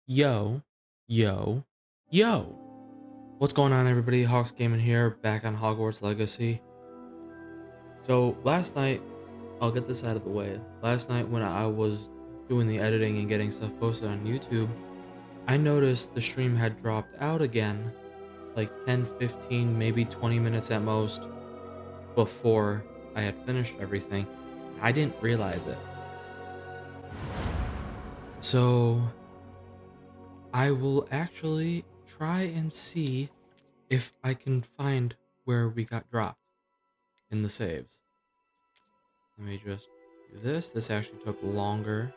Yo, yo, yo. What's going on, everybody? HawksGaming here, back on Hogwarts Legacy. So, last night, I'll get this out of the way. Last night, when I was doing the editing and getting stuff posted on YouTube, I noticed the stream had dropped out again, like 10, 15, maybe 20 minutes at most, before I had finished everything. I didn't realize it. So, I will actually try and see if I can find where we got dropped in the saves. Let me just do this. This actually took longer.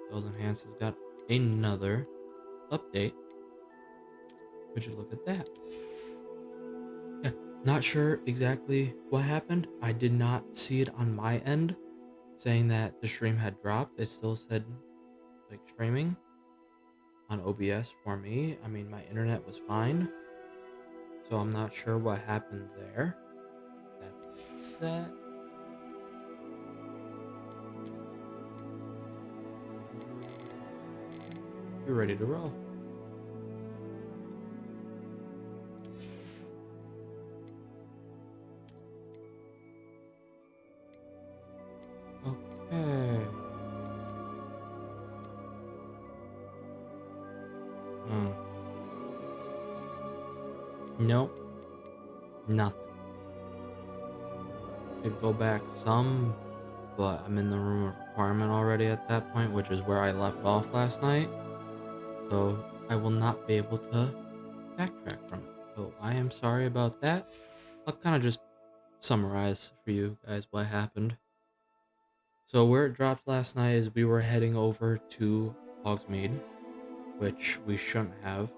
Spells Enhanced has got another update. Would you look at that? Yeah, not sure exactly what happened. I did not see it on my end saying that the stream had dropped. It still said like streaming on OBS for me. I mean, my internet was fine, so I'm not sure what happened there. That's set. You're ready to roll. Okay. Hmm. Nope. Nothing. Could go back some, but I'm in the room of requirement already at that point, which is where I left off last night. So I will not be able to backtrack from it. So I am sorry about that. I'll kind of just summarize for you guys what happened. So where it dropped last night is we were heading over to Hogsmeade, which we shouldn't have.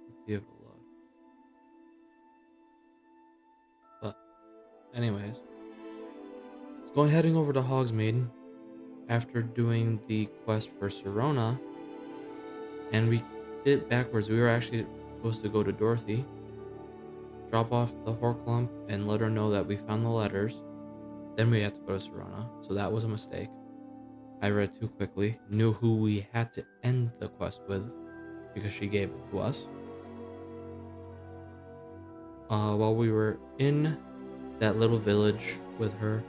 Let's see if it'll load. But anyways, it's going heading over to Hogsmeade after doing the quest for Sirona, and we did it backwards. We were actually supposed to go to Dorothy, drop off the Horklump, and let her know that we found the letters. Then we had to go to Sirona, so that was a mistake. I read too quickly, knew who we had to end the quest with because she gave it to us. While we were in that little village with her,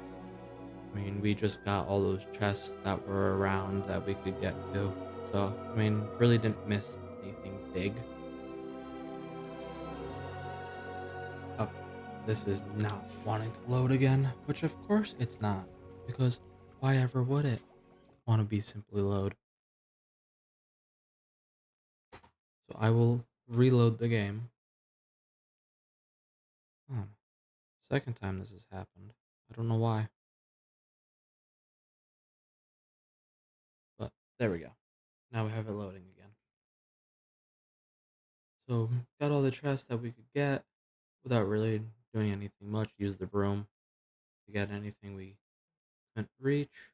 I mean, we just got all those chests that were around that we could get to. So, I mean, really didn't miss anything big. Okay, this is not wanting to load again, which of course it's not, because why ever would it want to be simply load? So I will reload the game. Oh, second time this has happened. I don't know why, but there we go. Now we have it loading again. So got all the chests that we could get without really doing anything much. Use the broom to get anything we couldn't reach.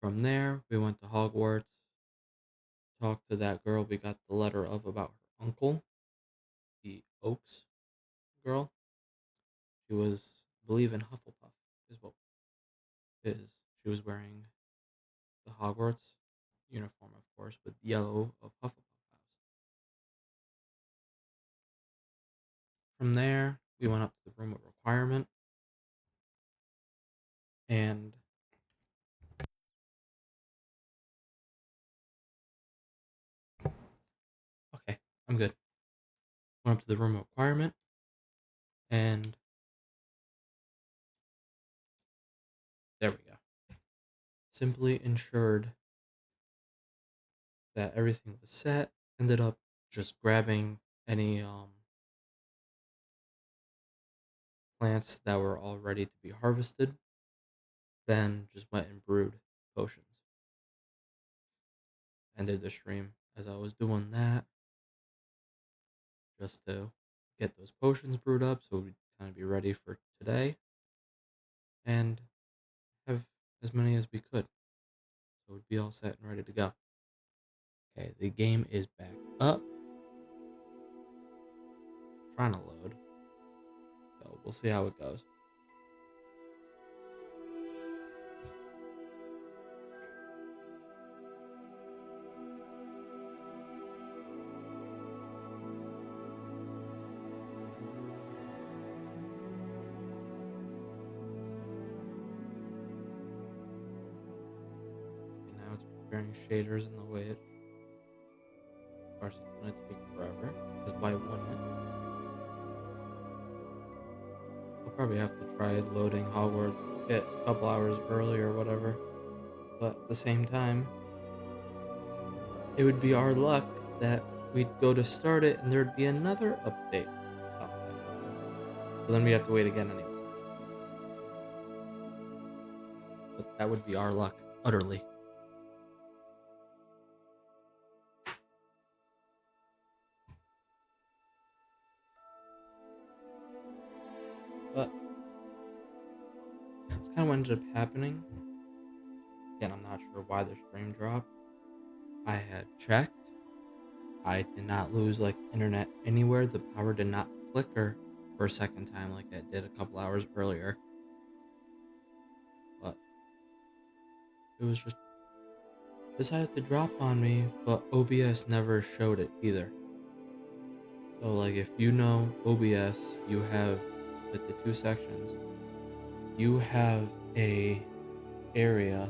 From there, we went to Hogwarts, talked to that girl we got the letter of about her uncle, the Oaks girl. She was, I believe, in Hufflepuff, is what it is. She was wearing the Hogwarts uniform, of course, with yellow of Hufflepuff House. From there, we went up to the room of requirement, and okay, I'm good. Went up to the room of requirement, and there we go. Simply ensured that everything was set. Ended up just grabbing any plants that were all ready to be harvested. Then just went and brewed potions. Ended the stream as I was doing that, just to get those potions brewed up so we'd kind of be ready for today and have as many as we could. So we'd be all set and ready to go. Okay, the game is back up. Trying to load. So we'll see how it goes. Okay, now it's preparing shaders in the way. Of course, it's gonna take forever. Because why wouldn't it? I'll probably have to try loading Hogwarts a couple hours early or whatever. But at the same time, it would be our luck that we'd go to start it and there'd be another update or something. So then we'd have to wait again anyway. But that would be our luck, utterly. But that's kind of what ended up happening. Again, I'm not sure why the stream dropped. I had checked. I did not lose like internet anywhere. The power did not flicker for a second time like it did a couple hours earlier. But it was just decided to drop on me, but OBS never showed it either. So like if you know OBS, you have with the two sections, you have a area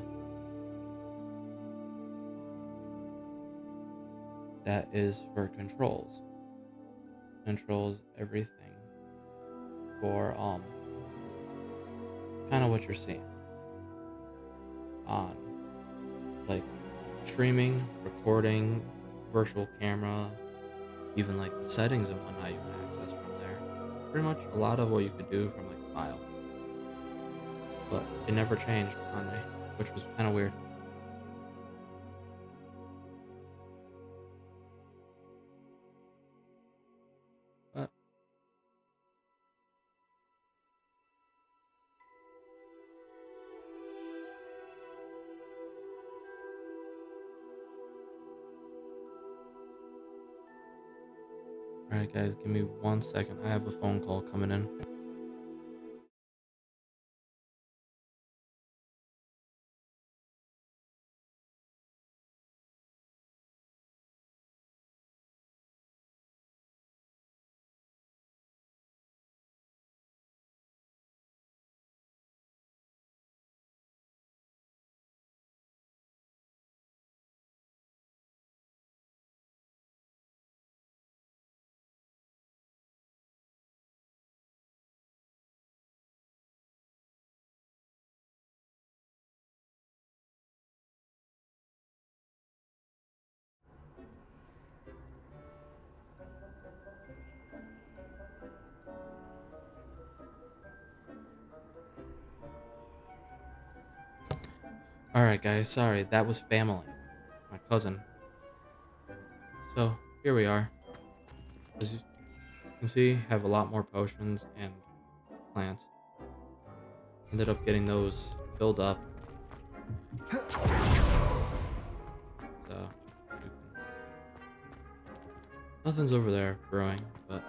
that is for controls. Controls everything for kind of what you're seeing on like streaming, recording, virtual camera, even like the settings and whatnot you can access from there. Pretty much a lot of what you could do from like file. But it never changed on me, which was kind of weird. But alright guys, give me 1 second. I have a phone call coming in. Alright guys, sorry, that was family. My cousin. So here we are. As you can see, have a lot more potions and plants. Ended up getting those filled up. So nothing's over there brewing, but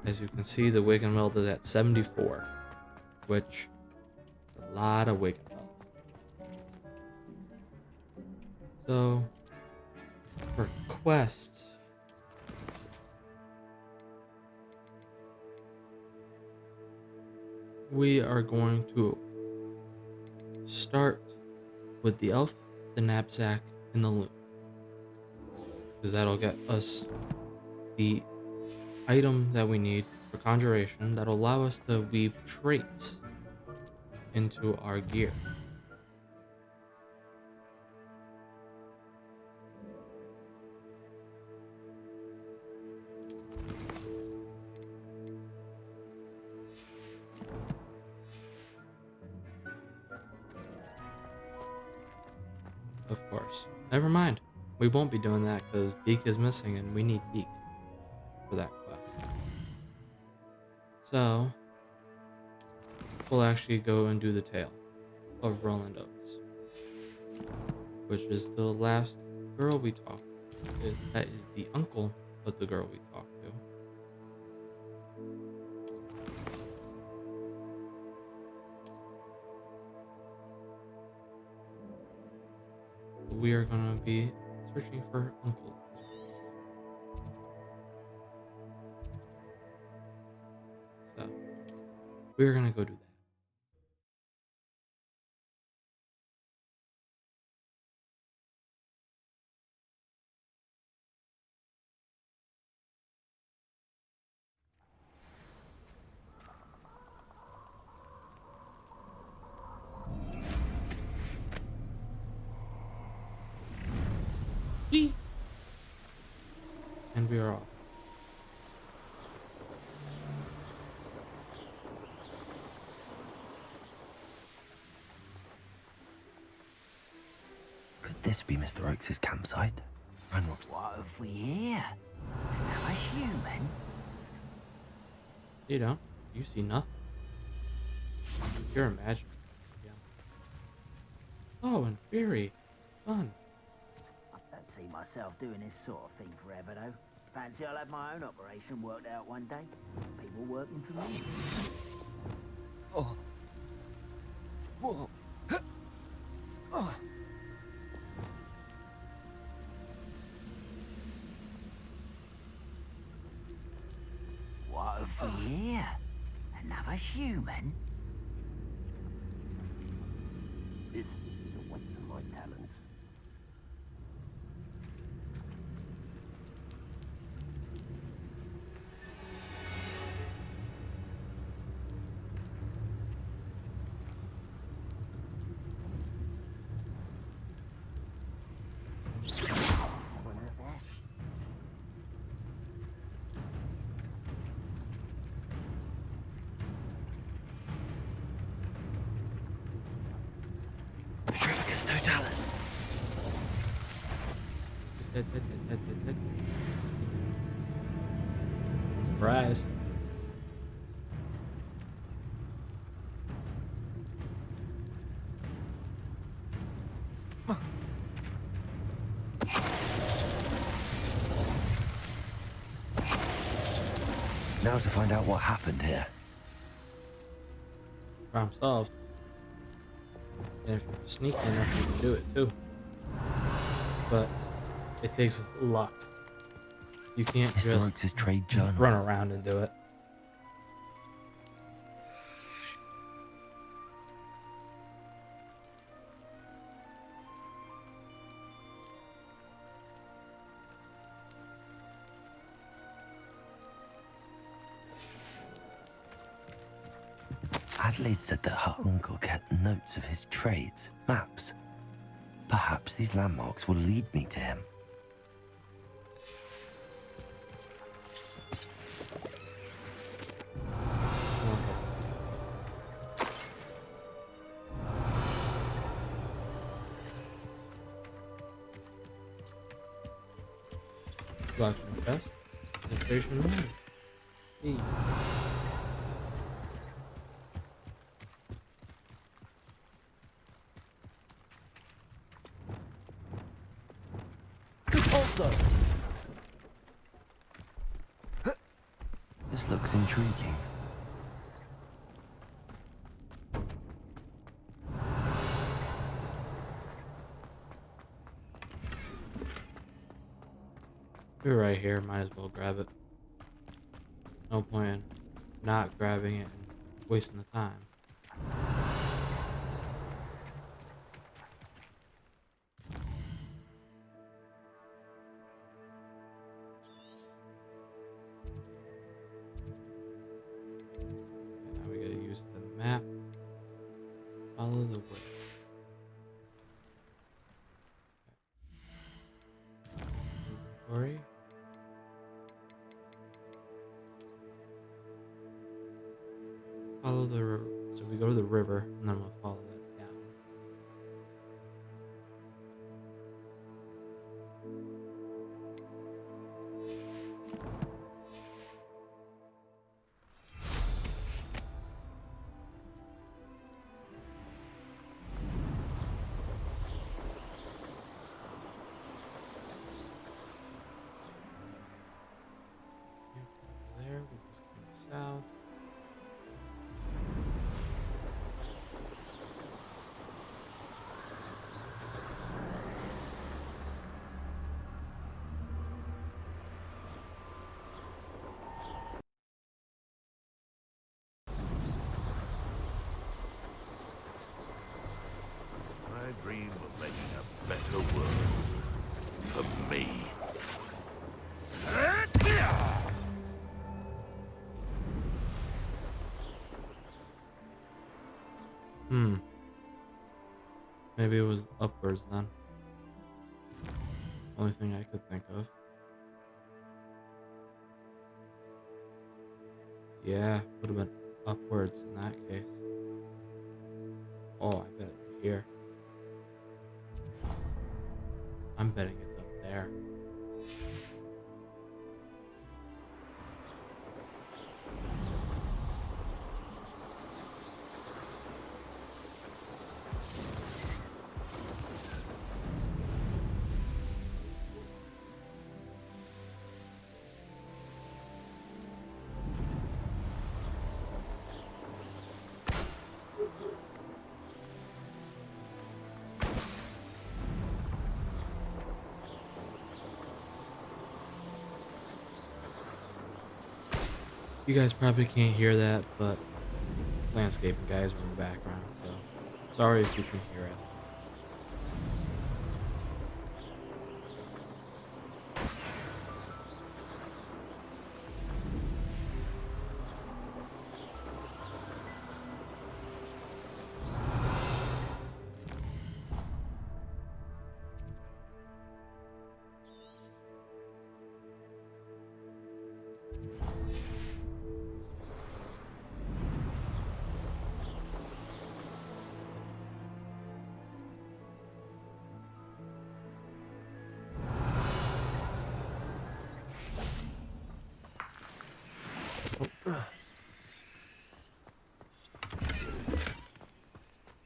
as you can see, the Wigan Meld is at 74, which is a lot of Wigan Meld. So for quests, we are going to start with the elf, the knapsack, and the loot, because that'll get us the item that we need for conjuration that'll allow us to weave traits into our gear. Of course. Never mind. We won't be doing that because Deke is missing and we need Deke for that quest. So, we'll actually go and do the tale of Roland Oates, which is the last girl we talked to. That is the uncle of the girl we talked to. We are gonna be searching for her uncle. So we're gonna go do that. Whee! And we are off. Could this be Mr. Oakes' campsite? And what's What have we here? Another human? You don't. You see nothing. You're imagining. Yeah. Oh, and Fury. Fun. I don't see myself doing this sort of thing forever, though. Fancy I'll have my own operation worked out one day. People working for me. Oh. Whoa. Oh. What have we here? Another human? This is a waste of my talents. Petrificus totalis. Surprise. Now to find out what happened here. Problem solved. And if you're sneaky enough, you can do it too. But it takes luck. You can't Mr. just Oakes' trade journal. run around and do it. Adelaide said that her uncle kept notes of his trades, maps. Perhaps these landmarks will lead me to him. Locked chest. Penetration one. Hey. Also, this looks intriguing. We're right here. Might as well grab it. No point in not grabbing it and wasting the time. Now we gotta use the map. Follow the way. Inventory. Follow the river. So we go to the river and then we'll follow that down. We just came south. I dream of making a better world for me. Hmm. Maybe it was upwards then. Only thing I could think of. Yeah, would have been upwards in that case. Oh, I bet it's right here. I'm betting it's up there. You guys probably can't hear that, but landscaping guys are in the background, so sorry if you can hear it.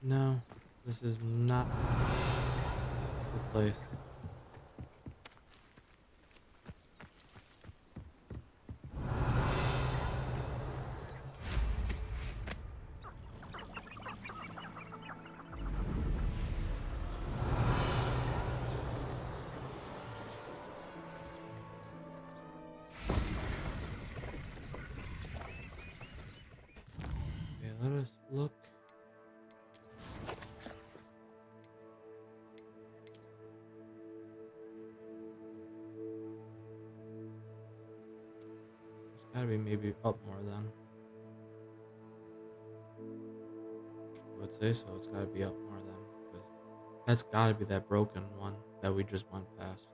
No, this is not the place. Okay, let us look. It's gotta be maybe up more then. I would say so. It's gotta be up more then, because that's gotta be that broken one that we just went past.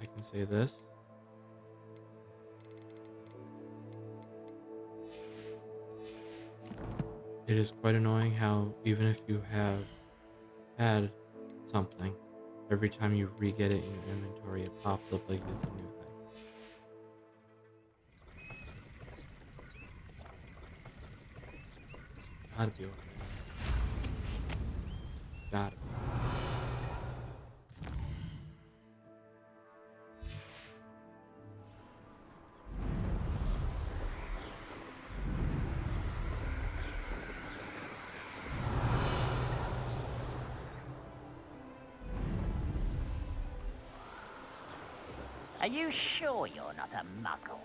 I can say this. It is quite annoying how even if you have had something, every time you re-get it in your inventory, it pops up like it's a new thing. Gotta be over there. Gotta be. Are you sure you're not a muggle?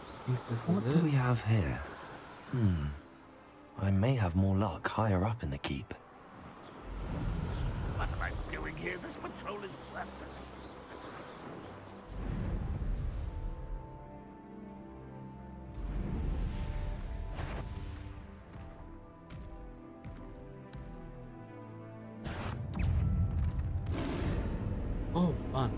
I think this What is do it. we have here? I may have more luck higher up in the keep. What am I doing here? This patrol is breathtaking. Oh, fun.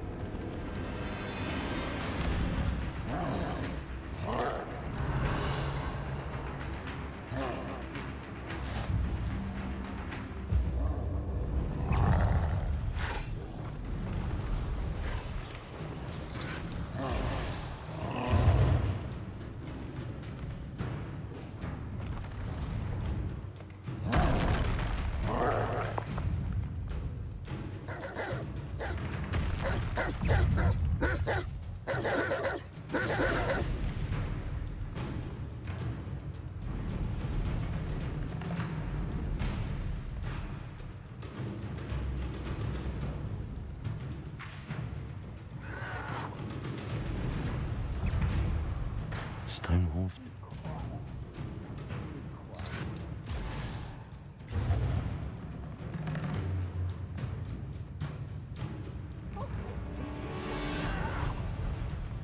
Stone walls.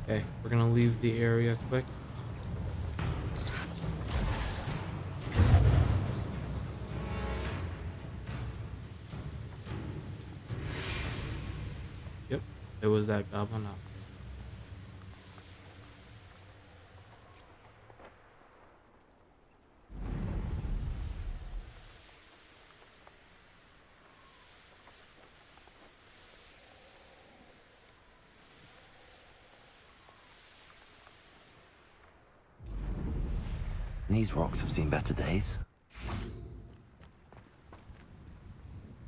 Okay, we're gonna leave the area quick. Yep, it was that goblin up. These rocks have seen better days.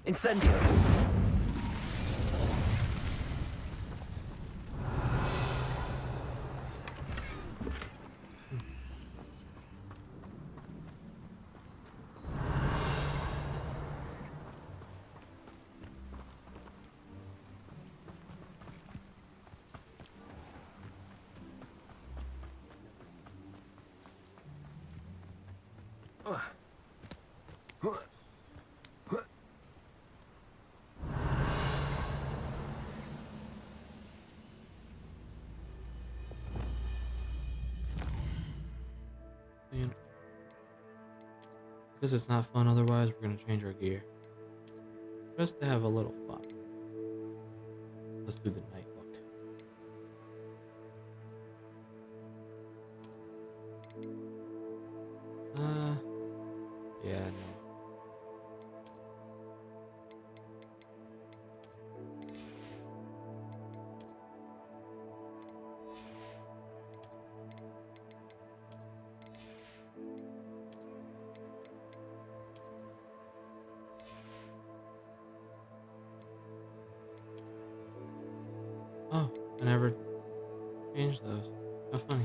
Incendio! And because it's not fun otherwise, we're gonna change our gear. Just to have a little fun. Let's do the night look. Yeah, no. Oh, I never changed those. How funny.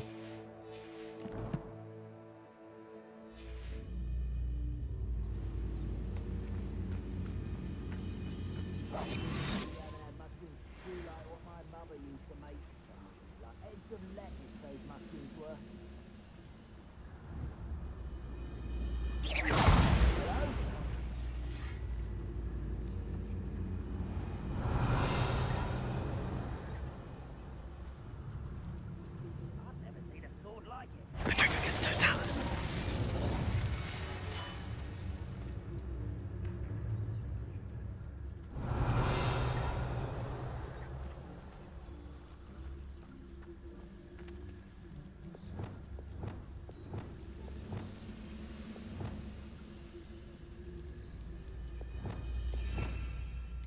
You haven't had muffins do like what my mother used to make. Like heads of lettuce, those muffins were. Hello? I've never seen a sword like it. Petrificus totalis.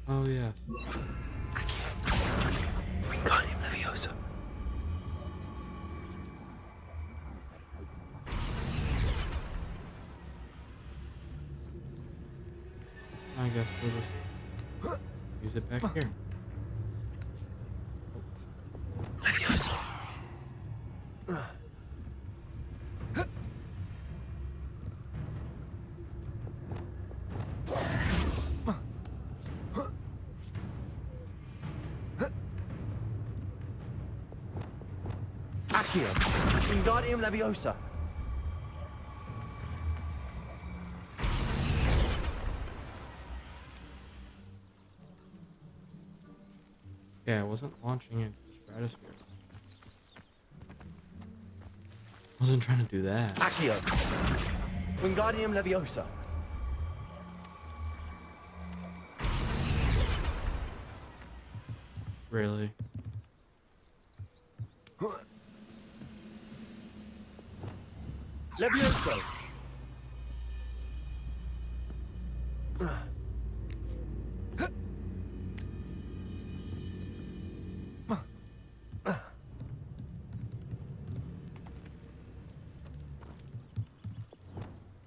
Oh yeah. Wingardium Leviosa. I guess we'll just use it back here. Leviosa. Accio. Wingardium Leviosa. Yeah, I wasn't launching into the stratosphere. Wasn't trying to do that. Accio. Wingardium Leviosa. Really. Levioso.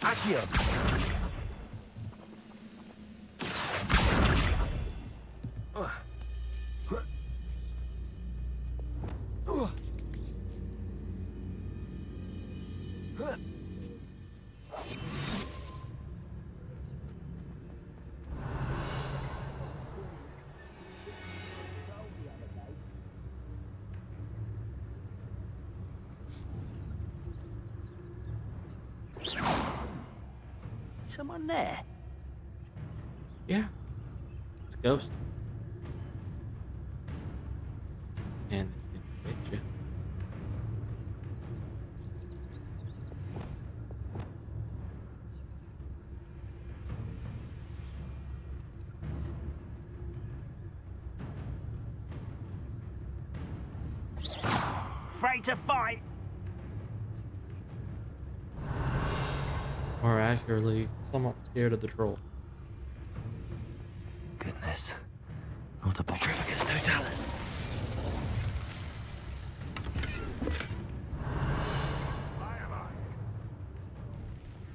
Accio. Someone there? Yeah, it's a ghost. And it's gonna get you. Afraid to fight? More accurately, somewhat scared of the troll. Goodness. Not a Petrificus totalis.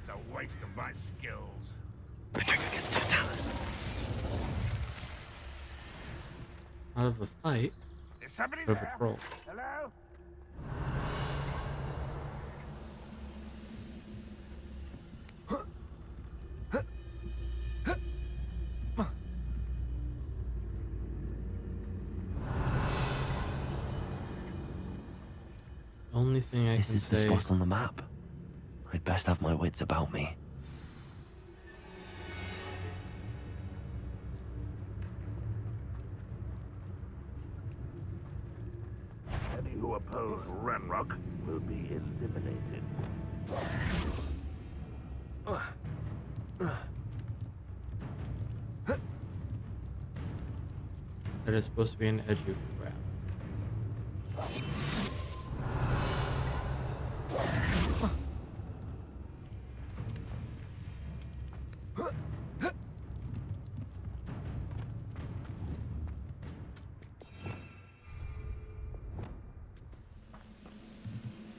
It's a waste of my skills. Petrificus totalis. Out of a fight, Is somebody out of a there? troll. Hello? The only thing I This can is the say. spot on the map. I'd best have my wits about me. Any who oppose Ranrock will be eliminated. That is supposed to be an edge you can grab.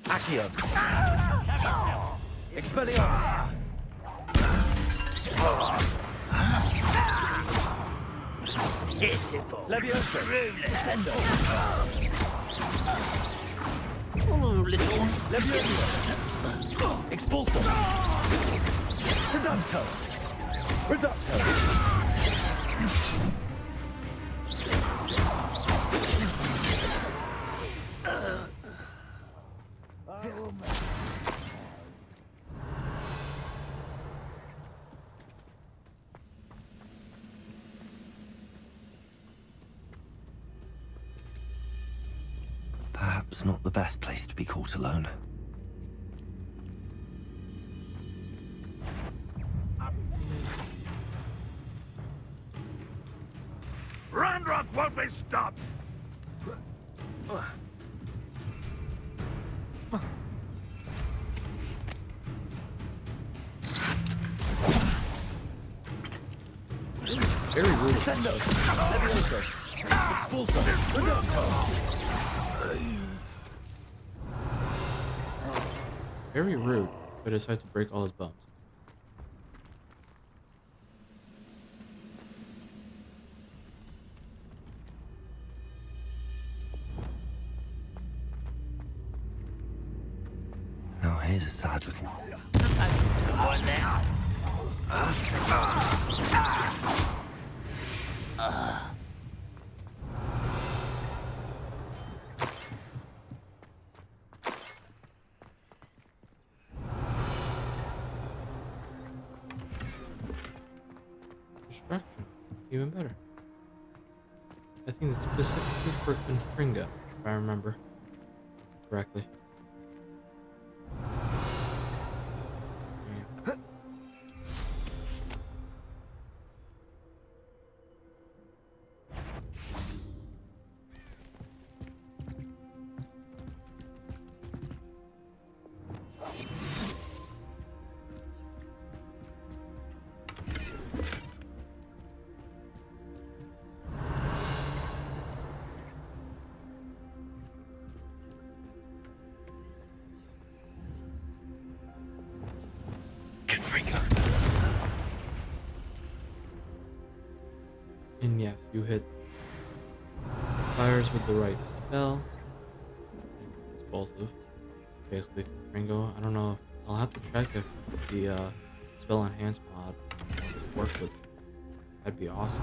Accio. Expelliarmus. Pitiful. Levioso. Descendo. Little. Levioso. Expulso. Reducto. Reducto. Perhaps not the best place to be caught alone. Ranrock won't be stopped! Very rude. Descendo. Levioso. Expulso. Reducto. Very rude, but decided to break all his bones. Now here's a sad looking. One now. Destruction. Even better. I think it's specifically for Confringo, if I remember correctly. Yeah. And yes, you hit fires with the right spell. Explosive. Basically, Confringo. I don't know if I'll have to check if the spell enhance mod works with. That'd be awesome.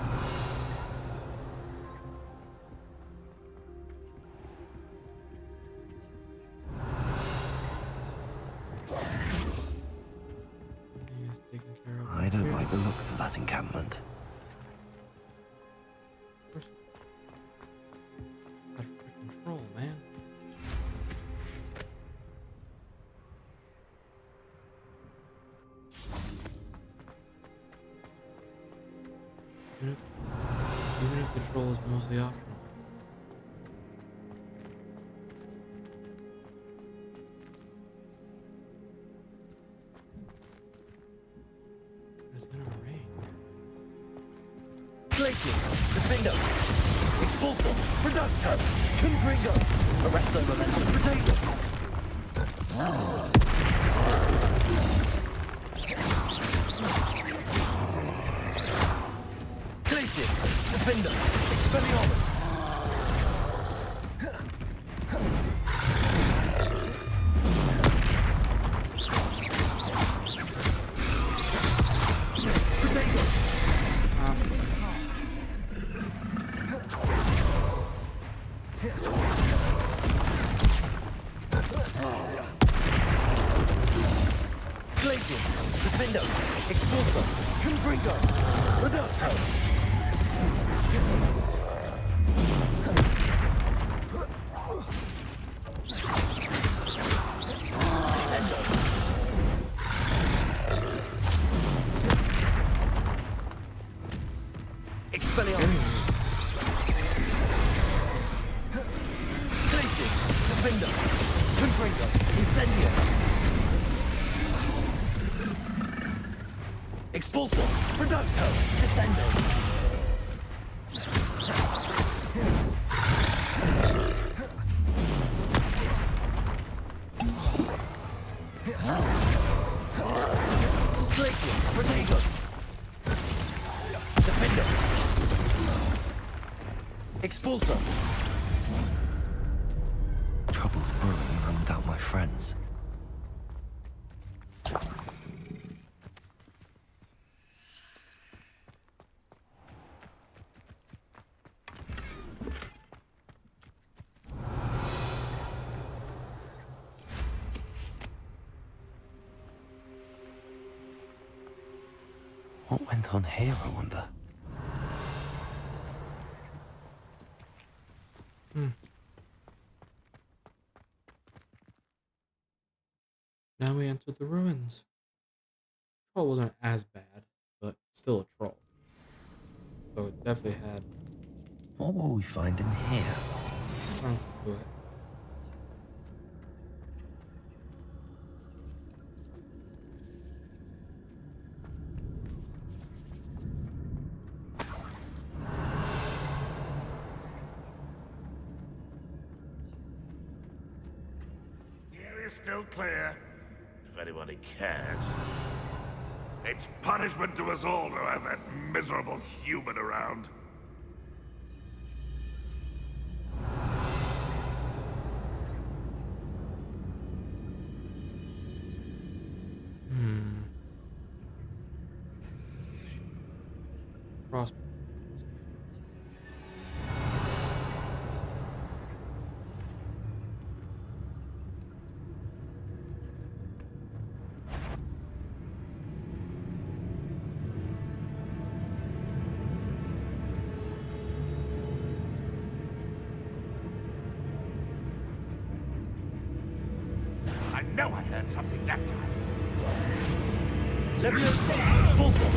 Everything is taken care of. I don't here. like the looks of that encampment. Of course. Out of freaking control, man. Even if control is mostly optional. It's in our range. Glaciers, Defender, Expulsor, Producto, Confringo, Arresto Momentum, Potato. Glaciers, Defender, Expelliarmus. Glaciers, Defender, Expulsor, Confringo, Producto. Expelliarmus. Glaciers, Defender, Confringo, Incendio. Expulsor, Producto, Descendo. Glaciers, Potato. Defender. Expulsor. Trouble's brewing and I'm without my friends. What went on here, I wonder? Now we enter the ruins. Troll wasn't as bad, but still a troll. So it definitely had What will we find in here? something to it. Area's still clear, if anybody cares. It's punishment to us all to have that miserable human around. Cross. I know I heard something that time. Leviosa, Expulsor,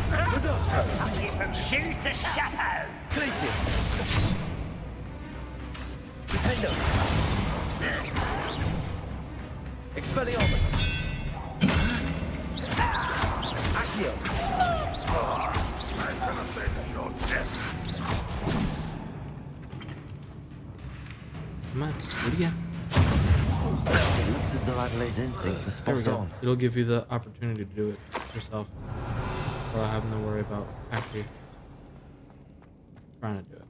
Producto, Shoes to shadow! Glaciers. Defender. Expelliarmus. Accio. I can avenge your death. Come on, do it again. It looks as though Adelaide's instincts were There we spot go. on. It'll give you the opportunity to do it yourself without having to worry about actually trying to do it.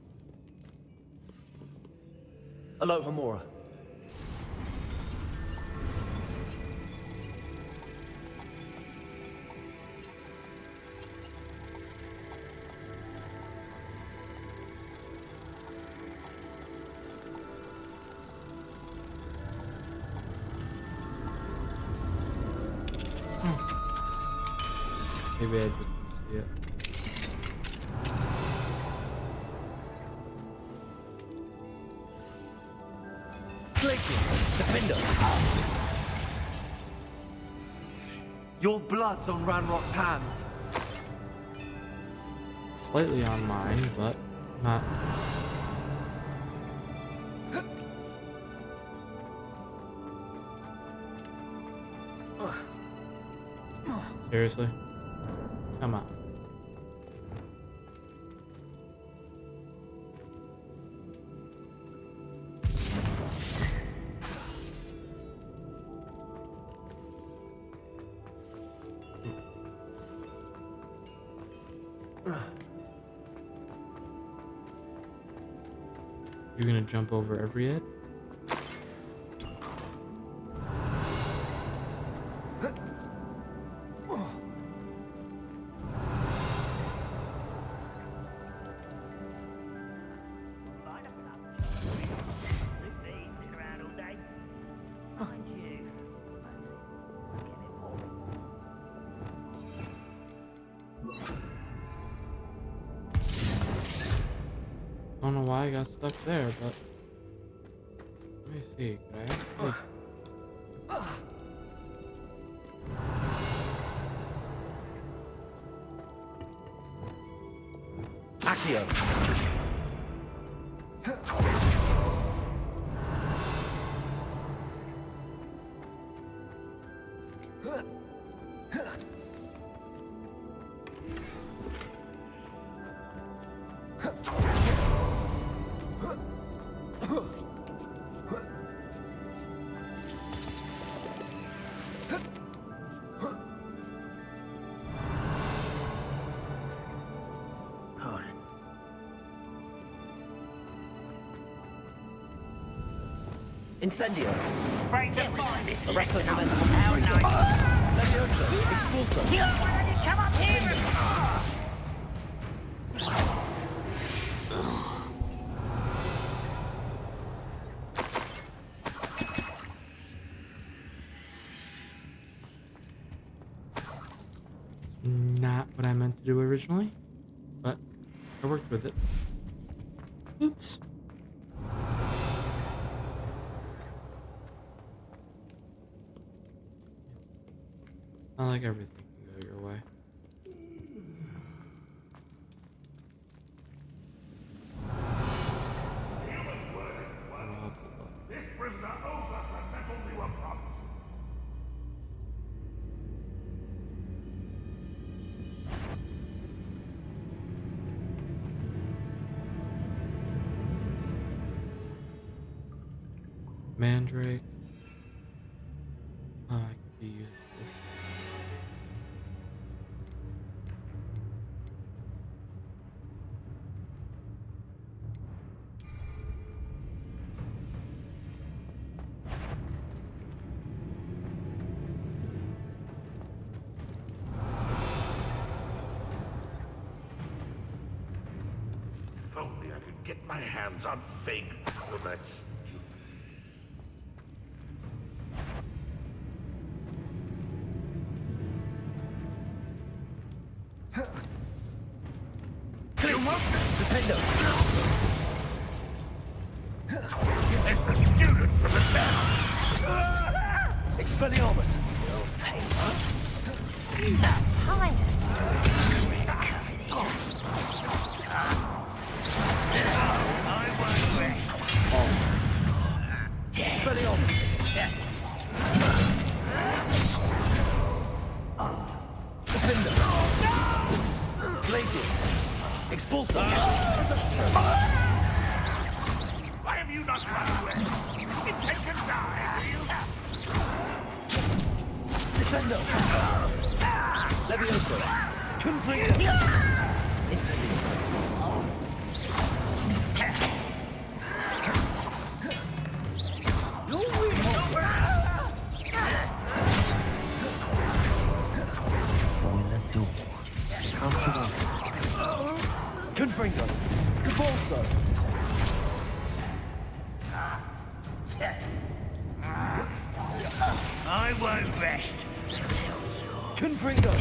Aloha Mora. Maybe I just didn't see it. Glacius, defend us. Your blood's on Ranrock's hands. Slightly on mine, but not. Seriously? Come on. You're gonna jump over every edge? Sitting around all day. Mind you. Get it for me. Don't know why I got stuck there, but let me see. Could I actually... Accio. Incendio. Afraid to find it. Arrest the momentum. How nice. Leviosa. Expulso. Why don't you come up here It's not what I meant to do originally, but I worked with it. Oops. Not like everything can go your way. This prisoner owes us the metal we were promised. Mandrake. Oh, I could be using this. If only I could get my hands on fake bullets. Defendo. It's the student from the town. Expelliarmus. Not tired. Expelliarmus. Defender. Glacius. Expulso. Why have you not run away? Intend to die, do you? Descendo. Levioso. Conflict. Incendio. Boiler door. Confringo. Cabolso. I won't rest. Confringo.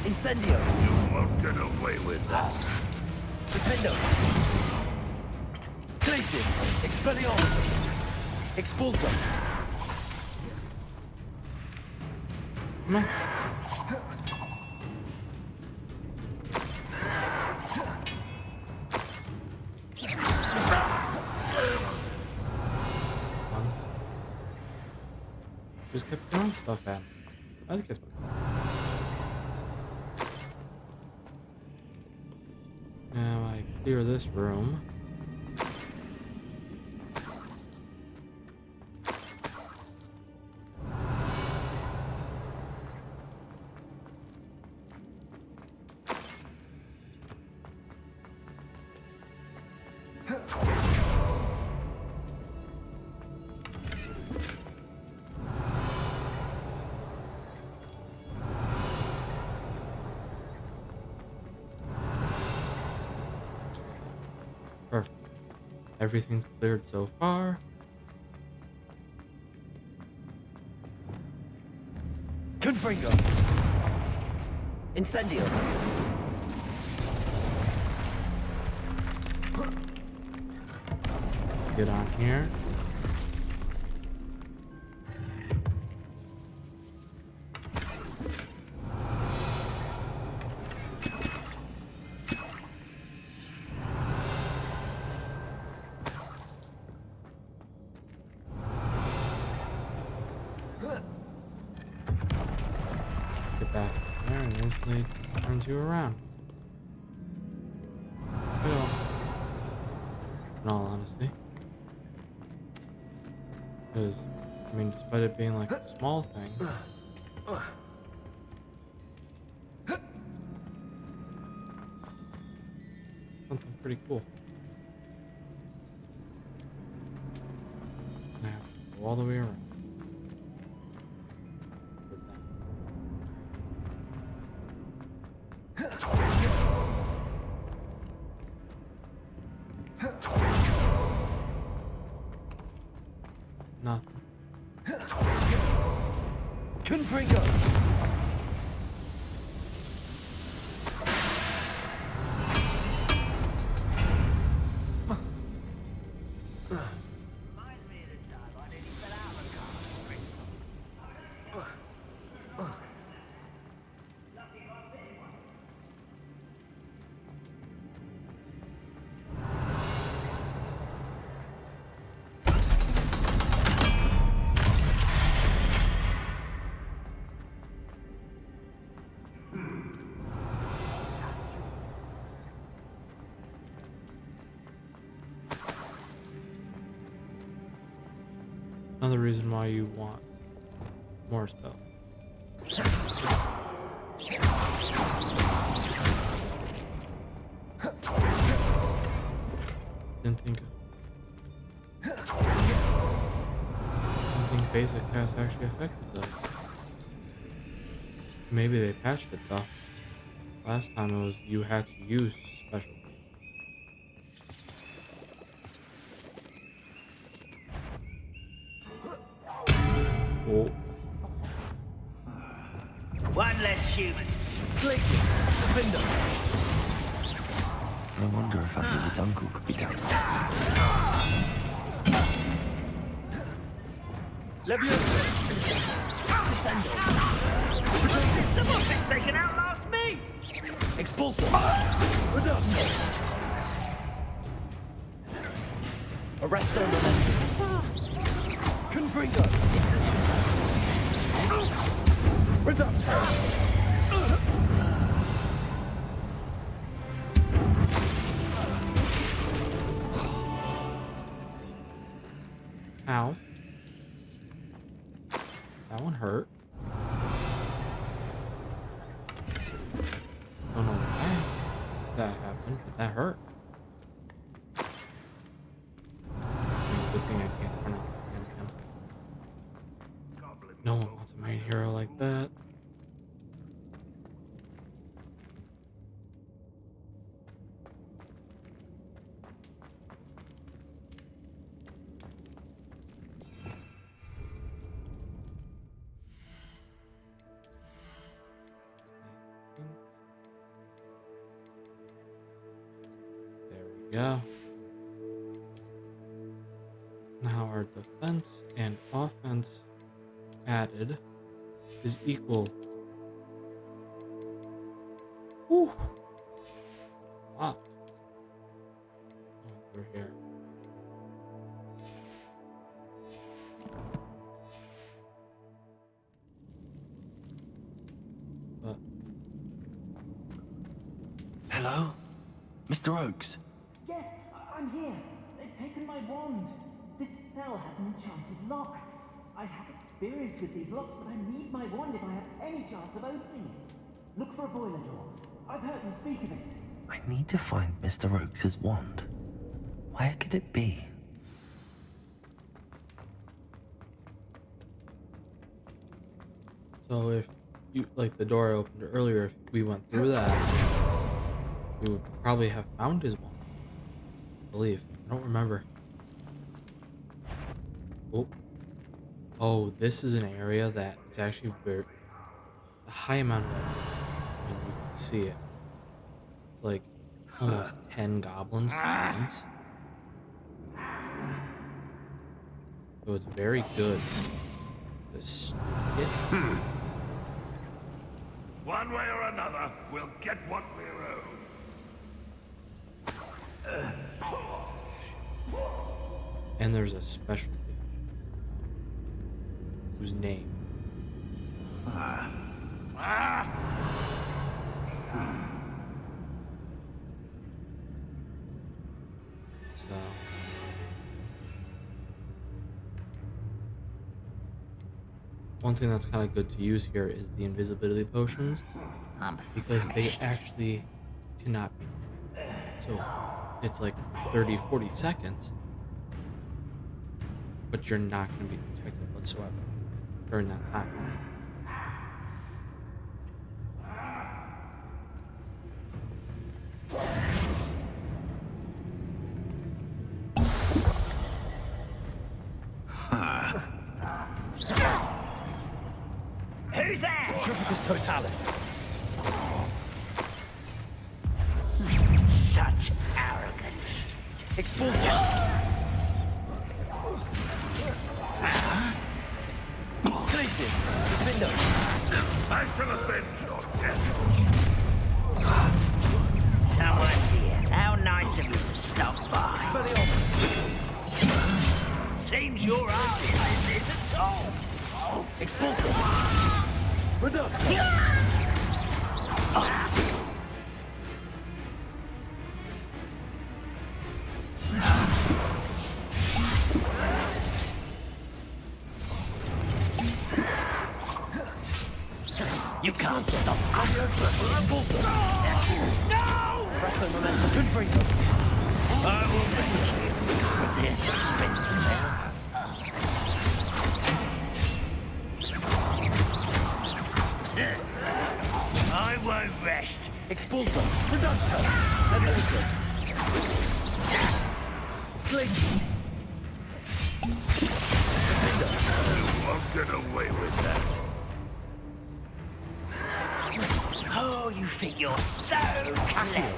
Incendio! You won't get away with that. Defendo! Glacius! Expelliarmus! Expulsor! Come on. Just kept throwing stuff at me. I think it's now I clear this room. Perfect. Everything's cleared so far. Confringo! Incendio! Get on here. Get back there and instantly turns you around. Well, in all honesty. Because, I mean, despite it being like a small thing, something pretty cool. And I have to go all the way around. With that. Nothing. Confringo! Reminds me of the time I nearly fell out of the car. Another reason why you want more stuff. Didn't think basic pass actually affected those. Maybe they patched it though. Last time it was you had to use special pass. Oh. One less human. Glacius! Defendo! I wonder if Abuel's uncle could be down there. Leviosa! Descendo! Someone thinks they can outlast me! Expulsor! Reducto! Arresto Momentum! Confringo! Incendio! Reducto! Ow. That one hurt. Don't know why that happened, but that hurt. I mean, good thing I can't run out the damn hand. No one wants a main hero like that. go. Now our defense and offense added is equal. Whew. Wow. Going through here. But Hello? Mr. Oakes? Yes, I'm here. They've taken my wand. This cell has an enchanted lock. I have experience with these locks, but I need my wand if I have any chance of opening it. Look for a boiler door. I've heard them speak of it. I need to find Mr. Oakes' wand. Where could it be? so if you like the door I opened earlier, if we went through that, we would probably have found his one. I believe. I don't remember. Oh. Oh, this is an area that it's actually very a high amount of enemies. I mean, you can see it. It's like almost 10 goblins at once. So it's very good to sneak it. One way or another, we'll get what we're owed. And there's a specialty whose name so one thing that's kind of good to use here is the invisibility potions because they actually cannot be detected. So it's like 30-40 seconds, but you're not going to be detected whatsoever during that time. Who's there? Tropicus Totalis. Such arrogance. Expulsion. Glacius. Defender. I shall avenge your death. Someone's here. How nice of you to stop by. Expelliarmus. Seems your eye isn't all. Expulsion. Reductor. You can't stop. Expulsion. No! Presto momentum. Confringo. I will make you. Prepare to spin. I won't rest. Expulsion. Reductor. Seducer. Glacius. You won't get away with that. Oh, you think you're so clever.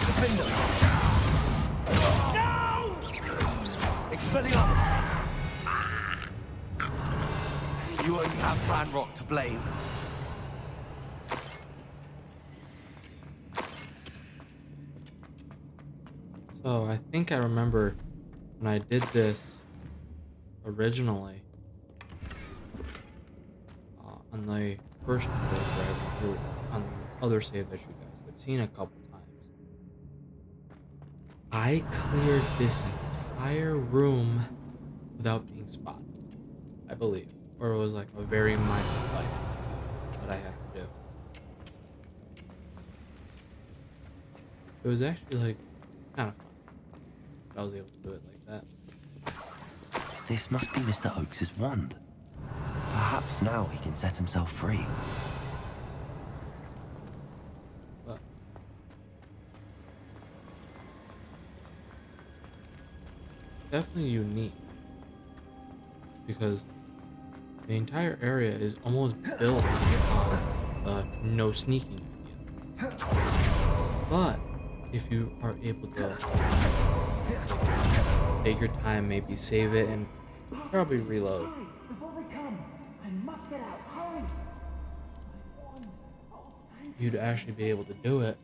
Defender. No! Expelliarmus. You only have Plan Rock to blame. So I think I remember when I did this originally on the first playthrough, on the other save that you guys have seen a couple times. I cleared this entire room without being spotted, I believe, or it was like a very minor fight that I had to do. It was actually like kind of fun. I was able to do it like that. This must be Mr. Oakes' wand. Perhaps now he can set himself free. But definitely unique because the entire area is almost built on no sneaking idea. But if you are able to take your time, maybe save it and probably reload, Hurry, before they come. I must get out. Hurry. My wand. Oh, thank you. you'd actually be able to do it.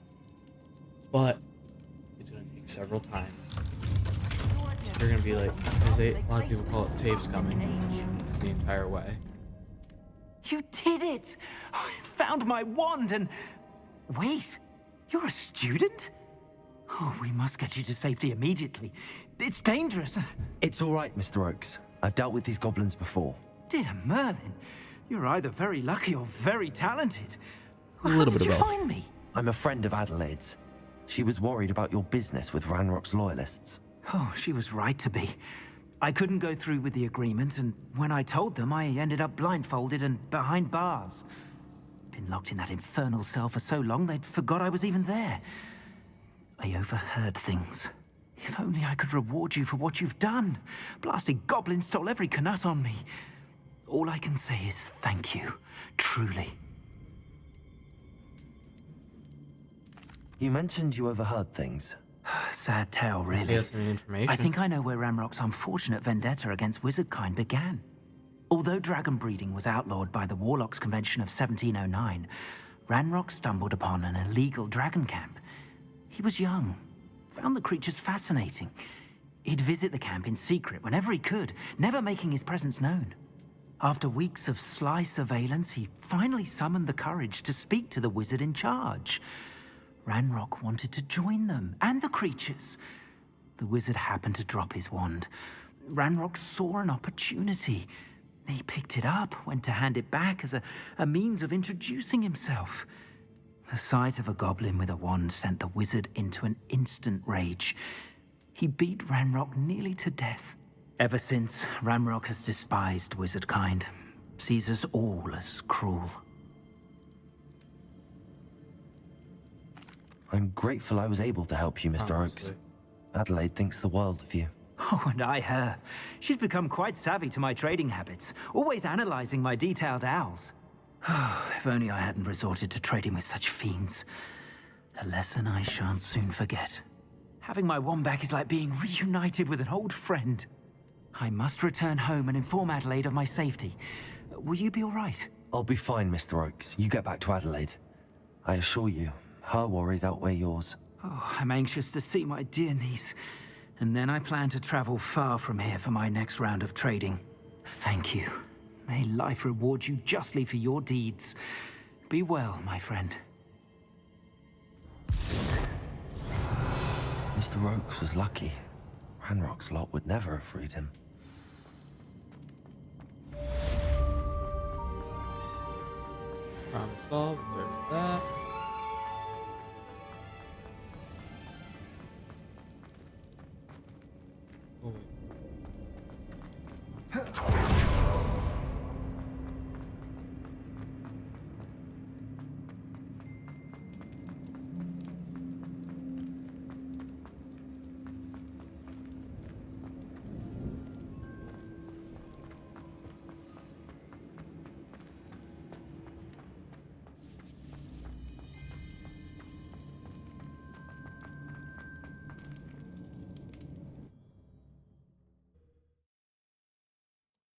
But it's gonna take several times. You're gonna be like, because a lot of people call it save scumming the entire way. You did it! I found my wand and... Wait, you're a student? Oh, we must get you to safety immediately. It's dangerous. It's all right, Mr. Oakes. I've dealt with these goblins before. Dear Merlin, you're either very lucky or very talented. A How little did bit you of both. find me? I'm a friend of Adelaide's. She was worried about your business with Ranrock's loyalists. Oh, she was right to be. I couldn't go through with the agreement, and when I told them, I ended up blindfolded and behind bars. Been locked in that infernal cell for so long, they'd forgot I was even there. I overheard things. If only I could reward you for what you've done. Blasted goblins stole every canut on me. All I can say is thank you, truly. You mentioned you overheard things. Sad tale, really. Yes, any information? I think I know where Ramrock's unfortunate vendetta against wizardkind began. Although dragon breeding was outlawed by the Warlocks Convention of 1709, Ranrock stumbled upon an illegal dragon camp. He was young, found the creatures fascinating. He'd visit the camp in secret whenever he could, never making his presence known. After weeks of sly surveillance, he finally summoned the courage to speak to the wizard in charge. Ranrock wanted to join them, and the creatures. The wizard happened to drop his wand. Ranrock saw an opportunity. He picked it up, went to hand it back as a means of introducing himself. The sight of a goblin with a wand sent the wizard into an instant rage. He beat Ranrock nearly to death. Ever since, Ranrock has despised wizardkind, sees us all as cruel. I'm grateful I was able to help you, Mr. Oakes. Honestly. Adelaide thinks the world of you. Oh, and I her. She's become quite savvy to my trading habits, always analyzing my detailed owls. If only I hadn't resorted to trading with such fiends. A lesson I shan't soon forget. Having my wand back is like being reunited with an old friend. I must return home and inform Adelaide of my safety. Will you be all right? I'll be fine, Mr. Oakes. You get back to Adelaide. I assure you, her worries outweigh yours. Oh, I'm anxious to see my dear niece. And then I plan to travel far from here for my next round of trading. Thank you. May life reward you justly for your deeds. Be well, my friend. Mr. Oakes was lucky. Ranrock's lot would never have freed him. Problem solved. There's that. Oh, wait.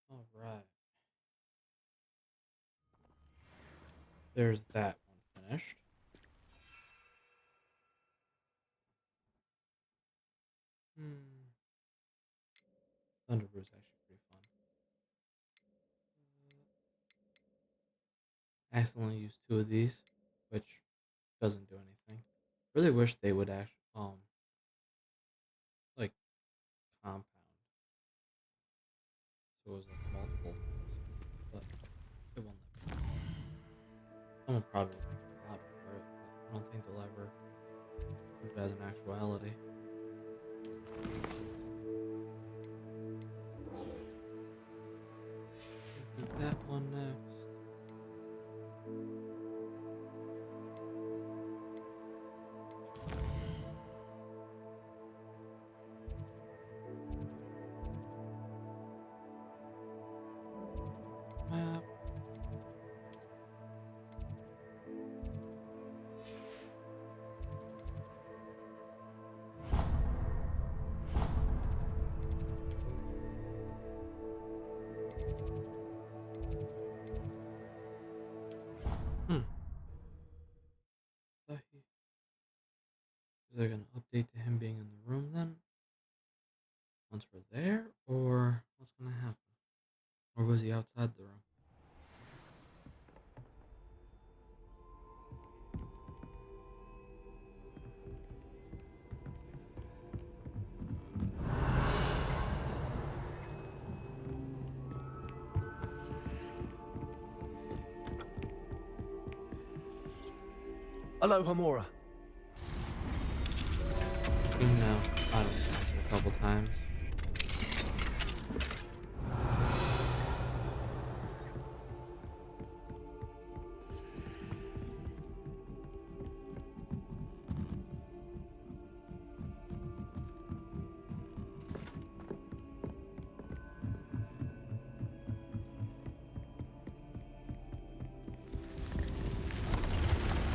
All right. There's that one finished. Thunderbrew is actually pretty fun. I accidentally used 2 of these, which doesn't do anything. Really wish they would actually, like, compound. So it was like multiple things, but it won't let me. Someone probably will think a lot for it, but I don't think they'll ever put it as an actuality. Do that one next. Map. Hmm. Thought is there an update to him being in the room then? Once we're there? Or what's gonna happen? Or was he outside the room? Hello, Hamura. No, I don't know. A couple times.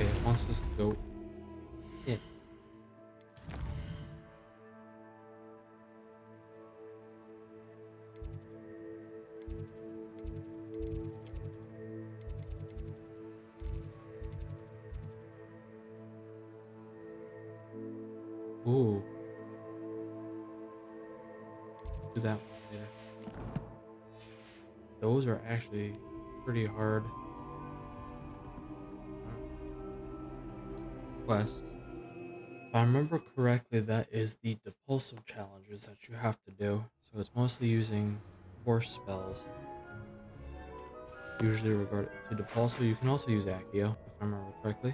Okay, it wants us to go in. Ooh. Do that one later. Those are actually pretty hard quests. If I remember correctly, that is the depulsive challenges that you have to do. So it's mostly using force spells. Usually regarded to depulsive. You can also use Accio, if I remember correctly.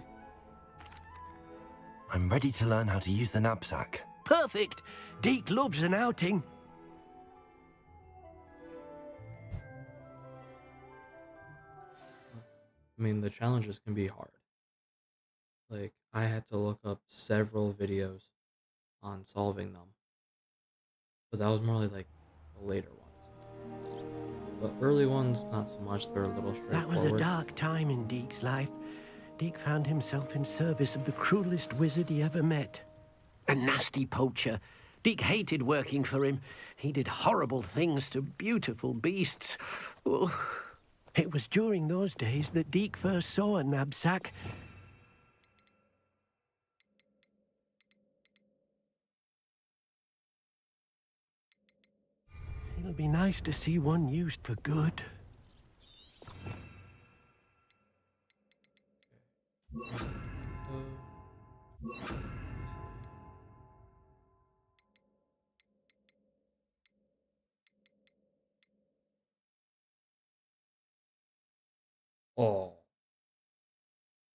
I'm ready to learn how to use the knapsack. Perfect. Deke loves an outing. I mean, the challenges can be hard. Like, I had to look up several videos on solving them. But that was more like the later ones. The early ones, not so much. They're a little That was a straightforward. dark time in Deke's life. Deke found himself in service of the cruelest wizard he ever met. A nasty poacher. Deke hated working for him. He did horrible things to beautiful beasts. Oh. It was during those days that Deke first saw a knapsack. It'll be nice to see one used for good. Oh,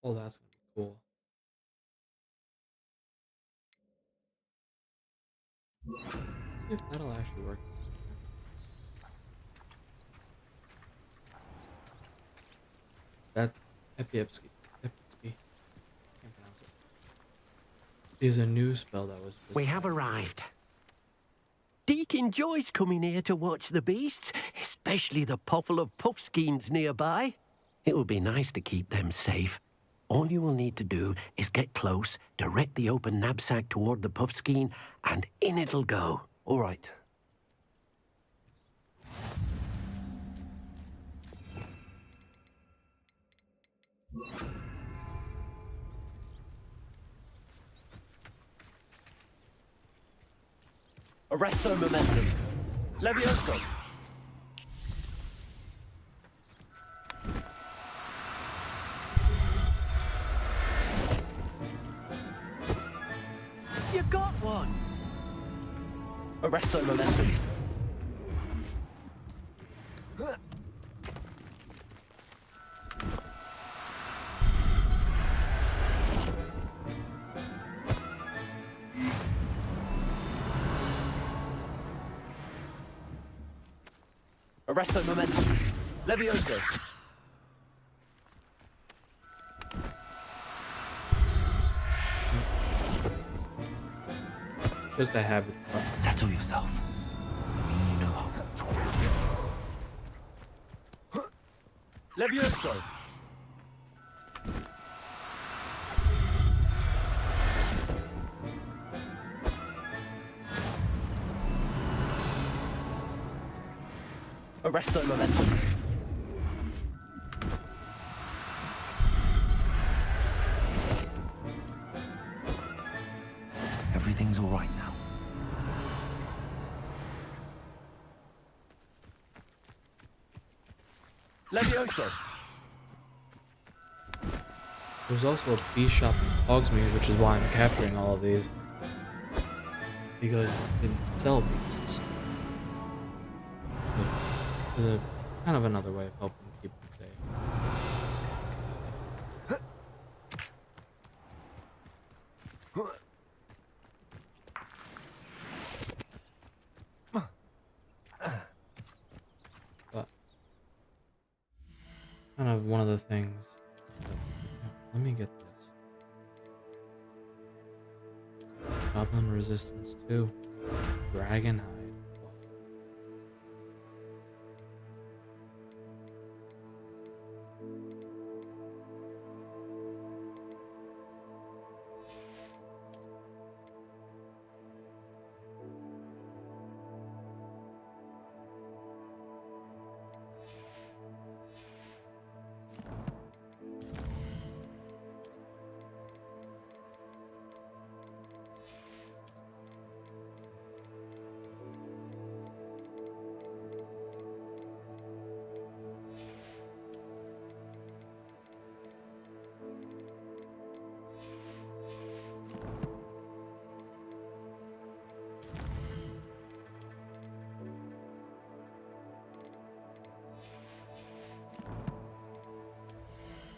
oh, that's gonna be cool. Let's see if that'll actually work. That Epiepsky, Epitsky, can't pronounce it, is a new spell that was just We have arrived. Deke enjoys coming here to watch the beasts, especially the puffle of puffskeins nearby. It will be nice to keep them safe. All you will need to do is get close, direct the open knapsack toward the puffskein, and in it'll go. All right. Arrest their momentum. Levioso. You got one. Arrest their momentum. Arrest their momentum. Levioso. just a habit. Settle yourself. I mean, you know how. Levioso. Arresto momentum. Everything's all right now. Levioso. There's also a beast shop in Hogsmeade, which is why I'm capturing all of these. Because you can sell beasts. There's a kind of another way of helping keep them safe. But kind of one of the things that, let me get this. Goblin resistance 2. Dragon hide.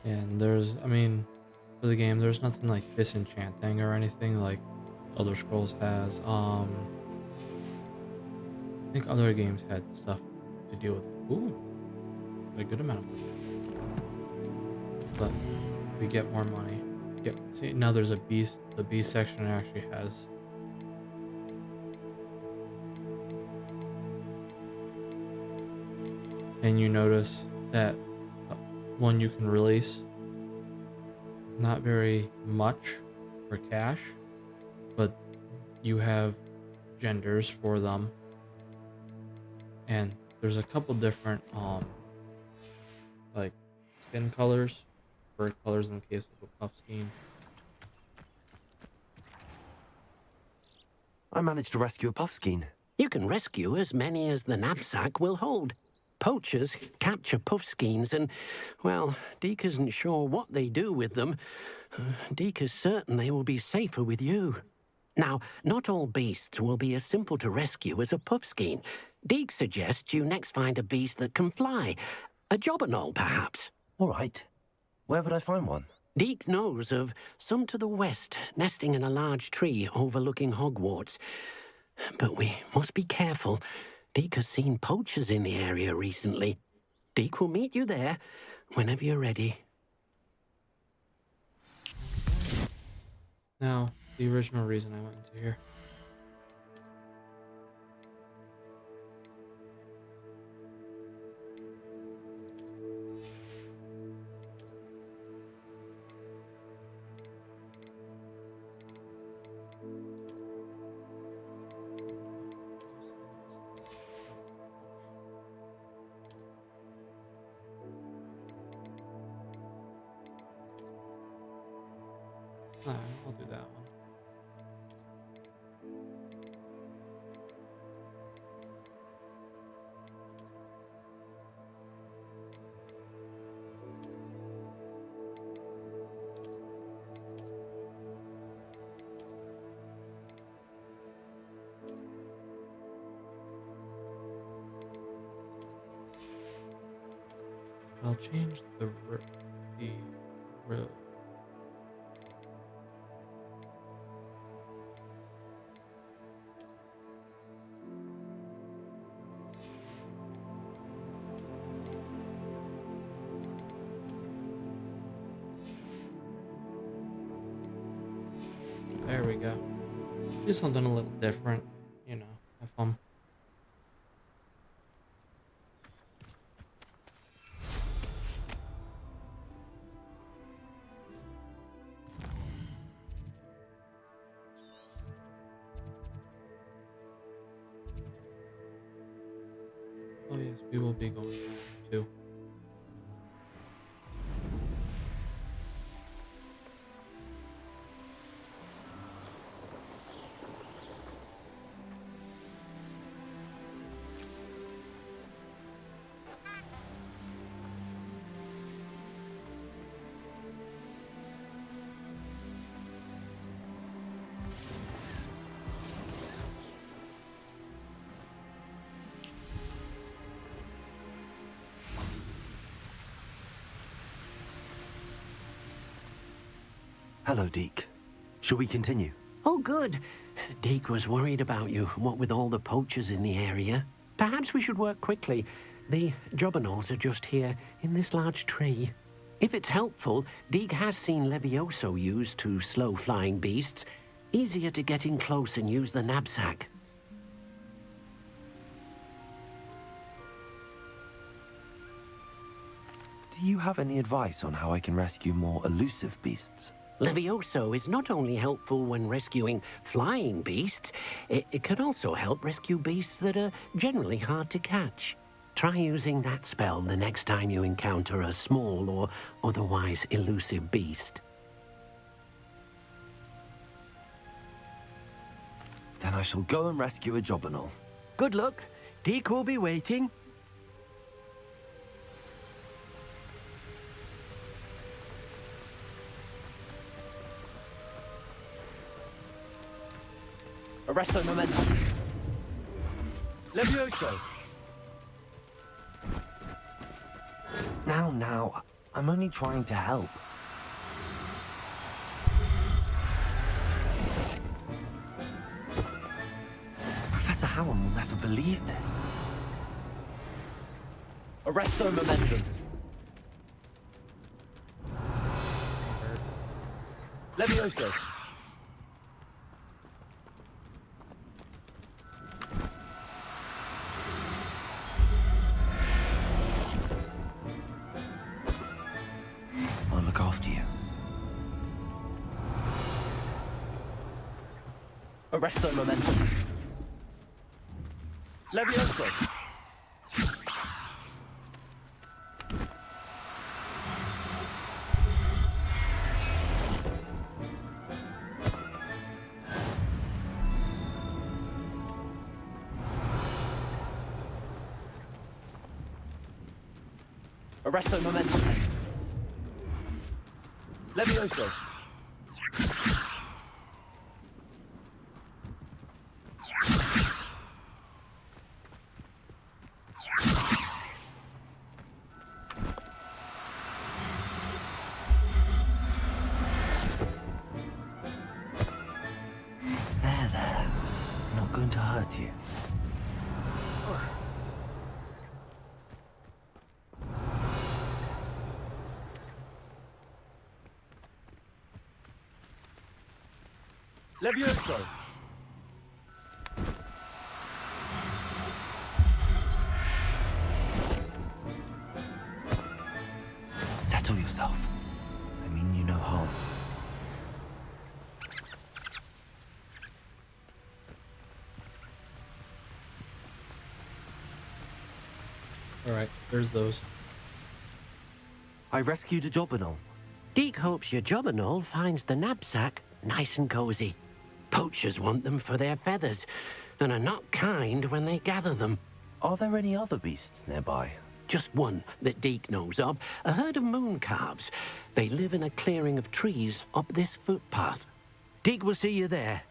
And there's, I mean, for the game, there's nothing like disenchanting or anything like Elder Scrolls has. I think other games had stuff to deal with. Ooh, a good amount of money. But we get more money. See, now there's a beast. The beast section actually has. And you notice that one you can release. Not very much for cash, but you have genders for them. And there's a couple different like skin colors, fur colors in the case of a puff skein. I managed to rescue a puffskein. You can rescue as many as the knapsack will hold. Poachers capture puffskeins and, well, Deke isn't sure what they do with them. Deke is certain they will be safer with you. Now, not all beasts will be as simple to rescue as a puffskein. Deke suggests you next find a beast that can fly. A jobberknoll, perhaps. All right. Where would I find one? Deke knows of some to the west, nesting in a large tree overlooking Hogwarts. But we must be careful. Deke has seen poachers in the area recently. Deke will meet you there whenever you're ready. Now, the original reason I went into here. Alright, I'll do that one. I'll change the there we go. Do something a little different, you know, have fun. Oh yes, we will be going too. Hello, Deke. Shall we continue? Oh, good. Deke was worried about you, what with all the poachers in the area. Perhaps we should work quickly. The jobberknolls are just here, in this large tree. If it's helpful, Deke has seen Levioso used to slow flying beasts. Easier to get in close and use the knapsack. Do you have any advice on how I can rescue more elusive beasts? Levioso is not only helpful when rescuing flying beasts, it can also help rescue beasts that are generally hard to catch. Try using that spell the next time you encounter a small or otherwise elusive beast. Then I shall go and rescue a jobberknoll. Good luck. Deke will be waiting. Arresto momentum. Levioso. Now, I'm only trying to help. Professor Howard will never believe this. Arresto momentum. Levioso. I'll look after you. Arresto momentum. Levioso. Arresto momentum. Levioso. There. Not going to hurt you. Levioso! Settle yourself. I mean you no harm. Alright, there's those. I rescued a jobberknoll. Deke hopes your jobberknoll finds the knapsack nice and cozy. Poachers want them for their feathers, and are not kind when they gather them. Are there any other beasts nearby? Just one that Deke knows of, a herd of moon calves. They live in a clearing of trees up this footpath. Deke will see you there.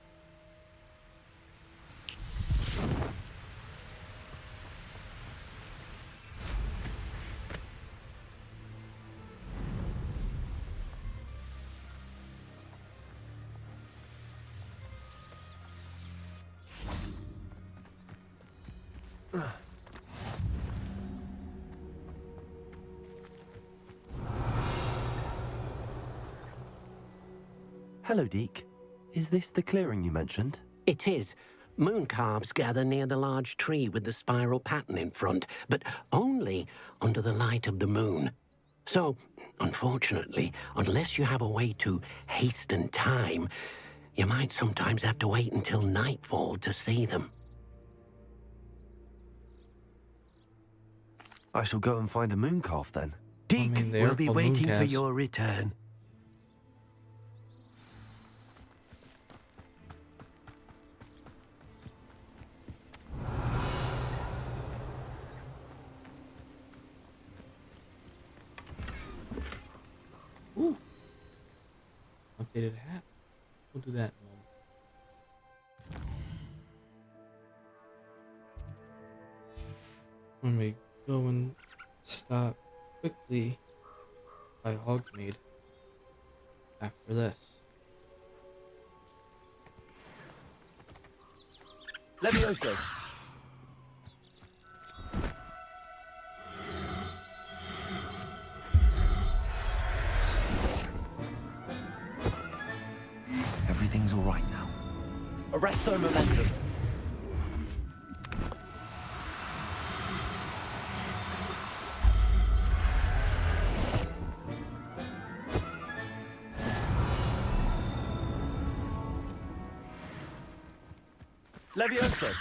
Hello, Deke. Is this the clearing you mentioned? It is. Moon calves gather near the large tree with the spiral pattern in front, but only under the light of the moon. So, unfortunately, unless you have a way to hasten time, you might sometimes have to wait until nightfall to see them. I shall go and find a moon calf then. Deek mean, they are will be called waiting for mooncalves. your return. Ooh. Updated hat. We'll do that in a moment. When we go and stop quickly by Hogsmeade after this. Levioso. Everything's all right now. Arresto momentum. Levioso.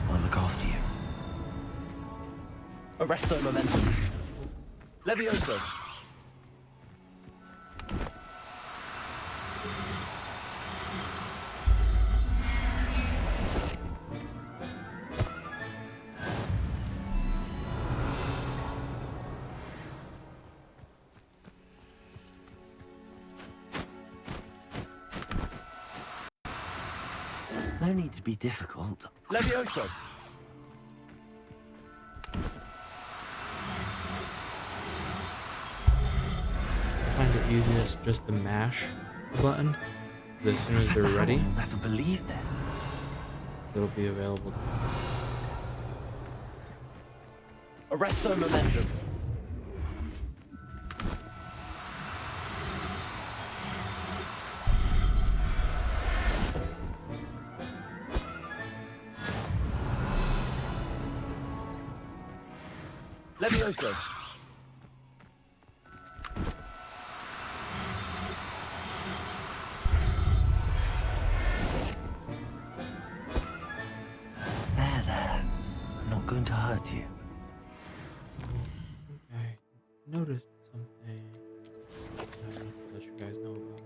I'll look after you. Arresto momentum. Levioso. No need to be difficult. Levioso. I find it easiest just to mash the button. 'Cause as soon as Professor they're ready, Howell will never believe this. it'll be available. Arresto momentum. Levioso. There. I'm not going to hurt you. Okay, noticed something I need to let you guys know about.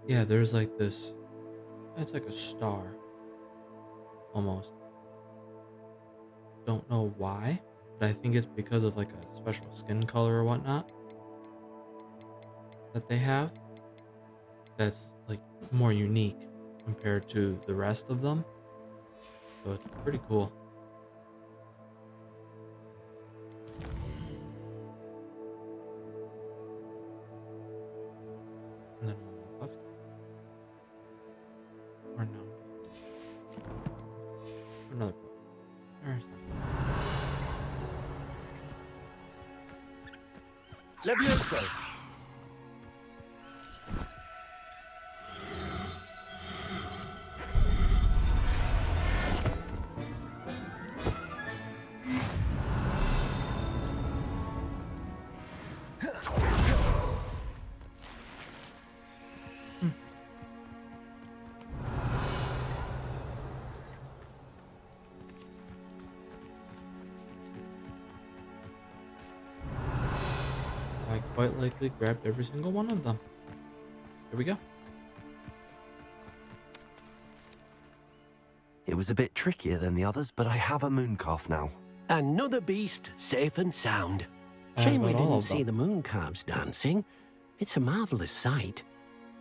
Yeah, there's like this. It's like a star. Almost. Don't know why, but I think it's because of like a special skin color or whatnot that they have. That's like more unique compared to the rest of them. So it's pretty cool. And then one more puff. Or no. Another puff. There's Levioso. I quite likely grabbed every single one of them. Here we go. It was a bit trickier than the others, but I have a moon calf now. Another beast, safe and sound. How Shame we about all didn't of see them? the moon calves dancing. It's a marvelous sight.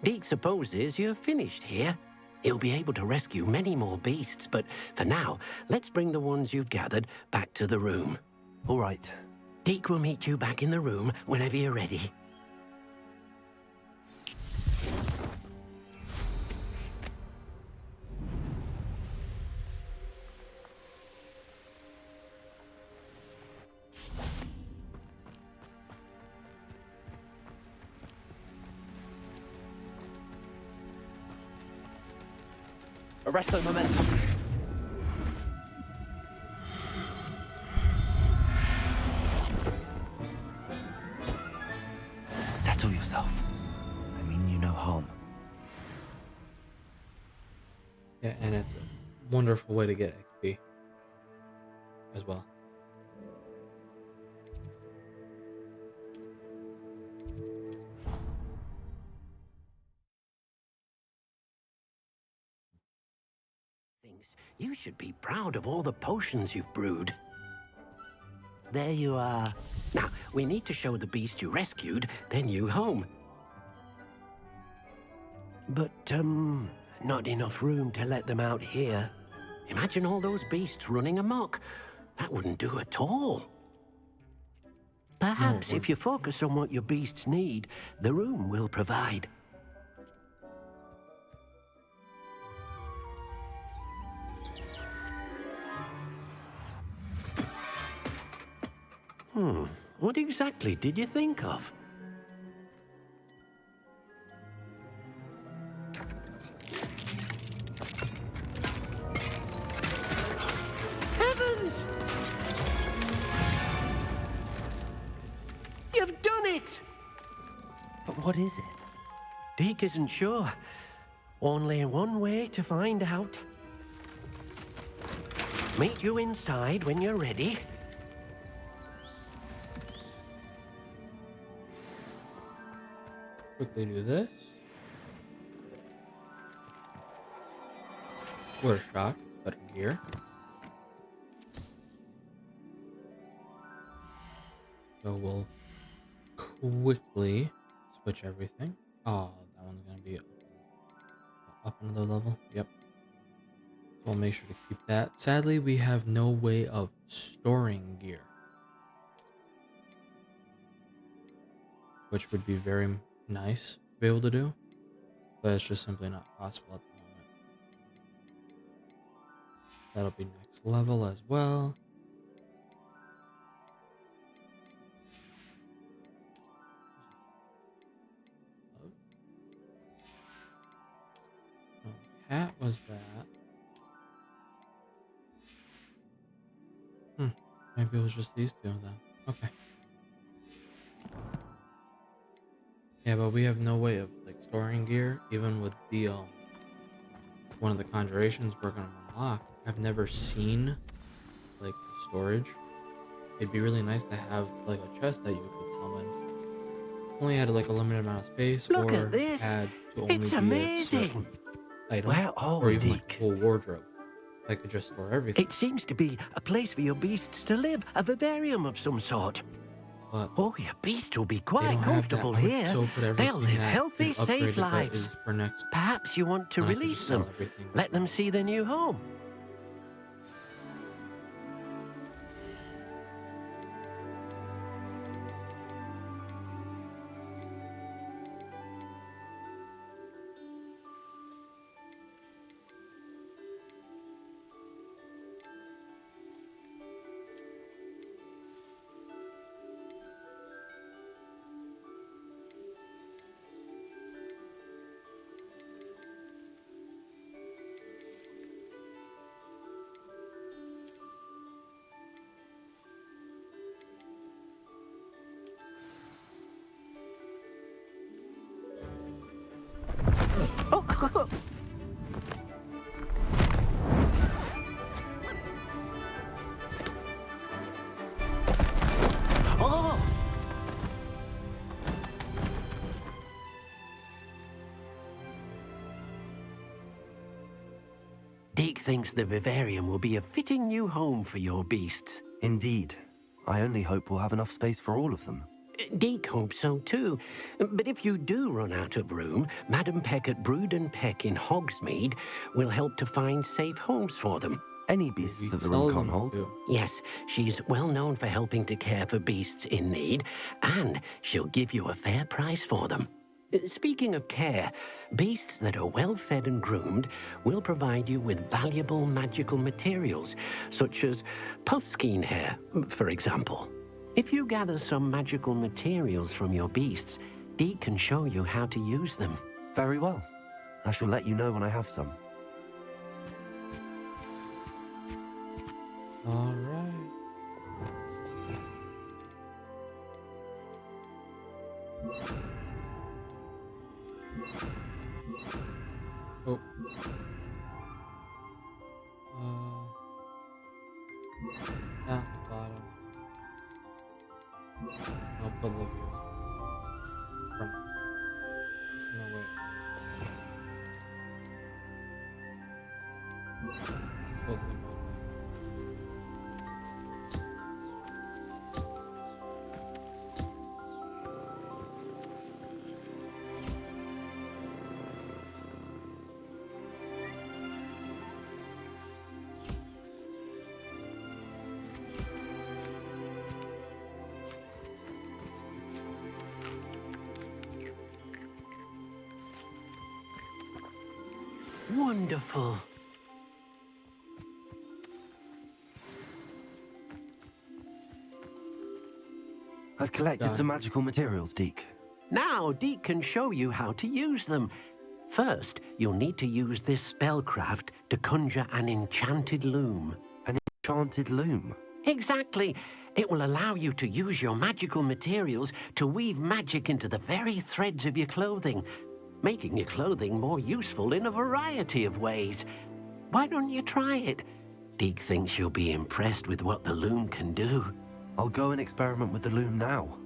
Deek supposes you're finished here. He'll be able to rescue many more beasts, but for now, let's bring the ones you've gathered back to the room. All right. Deek will meet you back in the room whenever you're ready. Arresto momentum. Settle yourself. I mean you no harm. Yeah, and it's a wonderful way to get XP as well. Things. You should be proud of all the potions you've brewed. There you are. Now, we need to show the beast you rescued their new home. But, not enough room to let them out here. Imagine all those beasts running amok. That wouldn't do at all. Perhaps if you focus on what your beasts need, the room will provide. What exactly did you think of? Heavens! You've done it! But what is it? Deke isn't sure. Only one way to find out. Meet you inside when you're ready. Quickly do this. What a shock. Better gear. So we'll quickly switch everything. Oh, that one's gonna be up another level. Yep. So we'll make sure to keep that. Sadly, we have no way of storing gear, which would be very nice to be able to do, but it's just simply not possible at the moment. That'll be next level as well. Oh, hat was that? Maybe it was just these two then. Okay. Yeah, but we have no way of like storing gear, even with the one of the conjurations we're gonna unlock. I've never seen like storage. It'd be really nice to have like a chest that you could summon. Only had like a limited amount of space, Look or at this. had to only It's be a amazing. certain item, Where are or we, even like a Deke? full wardrobe. I could just store everything. It seems to be a place for your beasts to live, a vivarium of some sort. But Oh, your beasts will be they quite don't have that. comfortable I would here. so put They'll everything live that healthy, is safe upgraded that lives. is for next. Perhaps you want to And I could release just sell them. everything as Let them well. see their new home. Oh, oh! Deke thinks the vivarium will be a fitting new home for your beasts. Indeed. I only hope we'll have enough space for all of them. Deke hopes so too. But if you do run out of room, Madam Peck at Brood and Peck in Hogsmeade will help to find safe homes for them. Any beasts We that the sell room can't them hold. too. Yes, she's well known for helping to care for beasts in need, and she'll give you a fair price for them. Speaking of care, beasts that are well fed and groomed will provide you with valuable magical materials, such as puffskein hair, for example. If you gather some magical materials from your beasts, Deke can show you how to use them. Very well. I shall let you know when I have some. All right. Oh. Down the bottom. I'll put Livia's. For now. There's no way. Put Livia's. Wonderful. I've collected Done. some magical materials, Deke. Now, Deke can show you how to use them. First, you'll need to use this spellcraft to conjure an enchanted loom. An enchanted loom. Exactly. It will allow you to use your magical materials to weave magic into the very threads of your clothing, making your clothing more useful in a variety of ways. Why don't you try it? Deke thinks you'll be impressed with what the loom can do. I'll go and experiment with the loom now.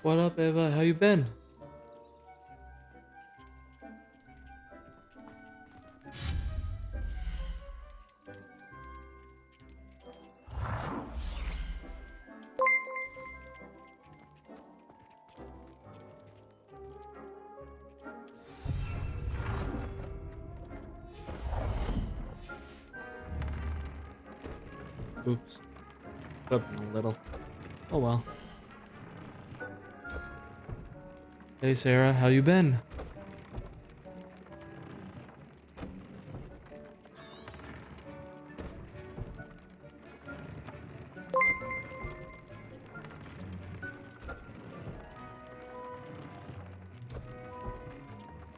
What up, Eva? How you been? Oops. Flipping a little. Oh well. Hey Sarah, how you been?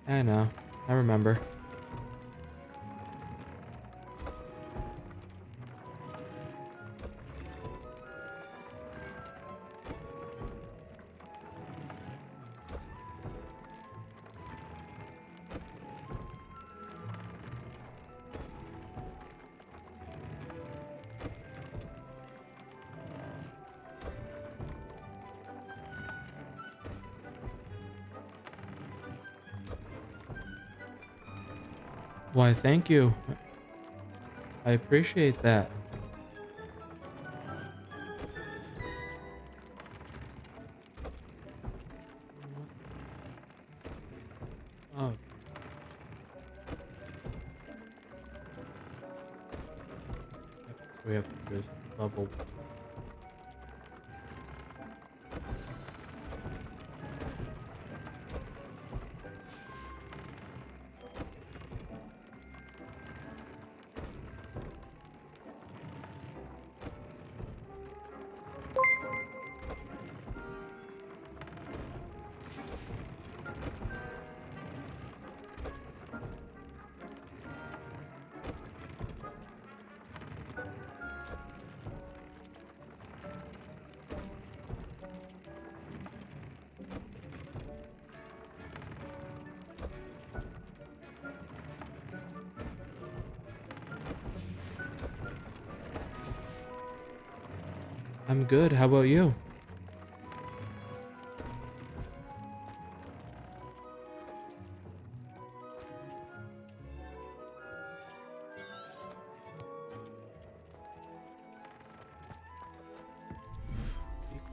I know. I remember. Why, thank you. I appreciate that. Oh. So we have to do this level. I'm good. How about you?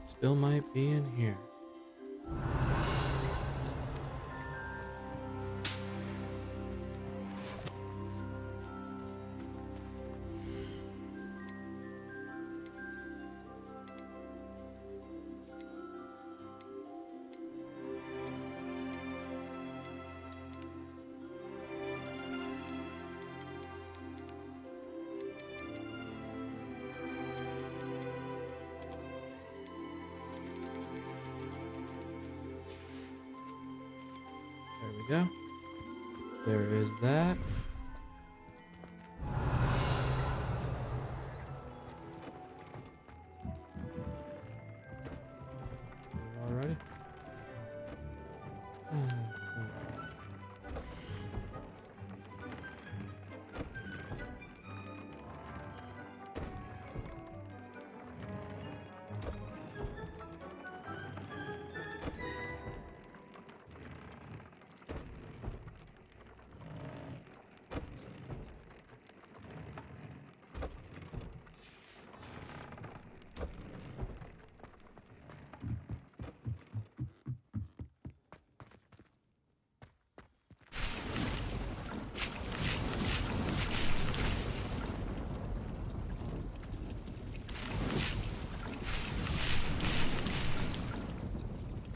Still might be in here. we go. There is that. Alrighty.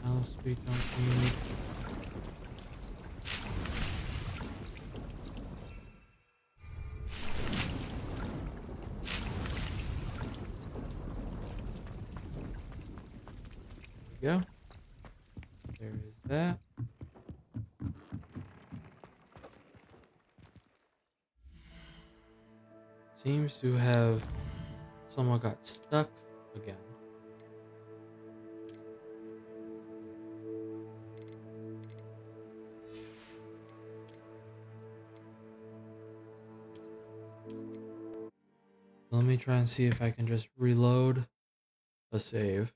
Else we don't need. There we go. There is that. Seems to have someone got stuck again. Let me try and see if I can just reload a save.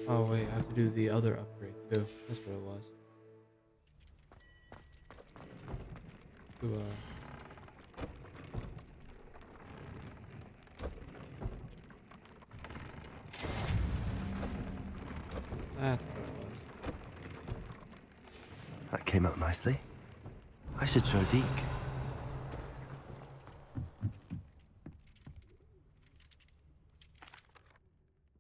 Oh wait, I have to do the other upgrade too. That's what it was. To, that's what it was. That came out nicely. I should show Deke.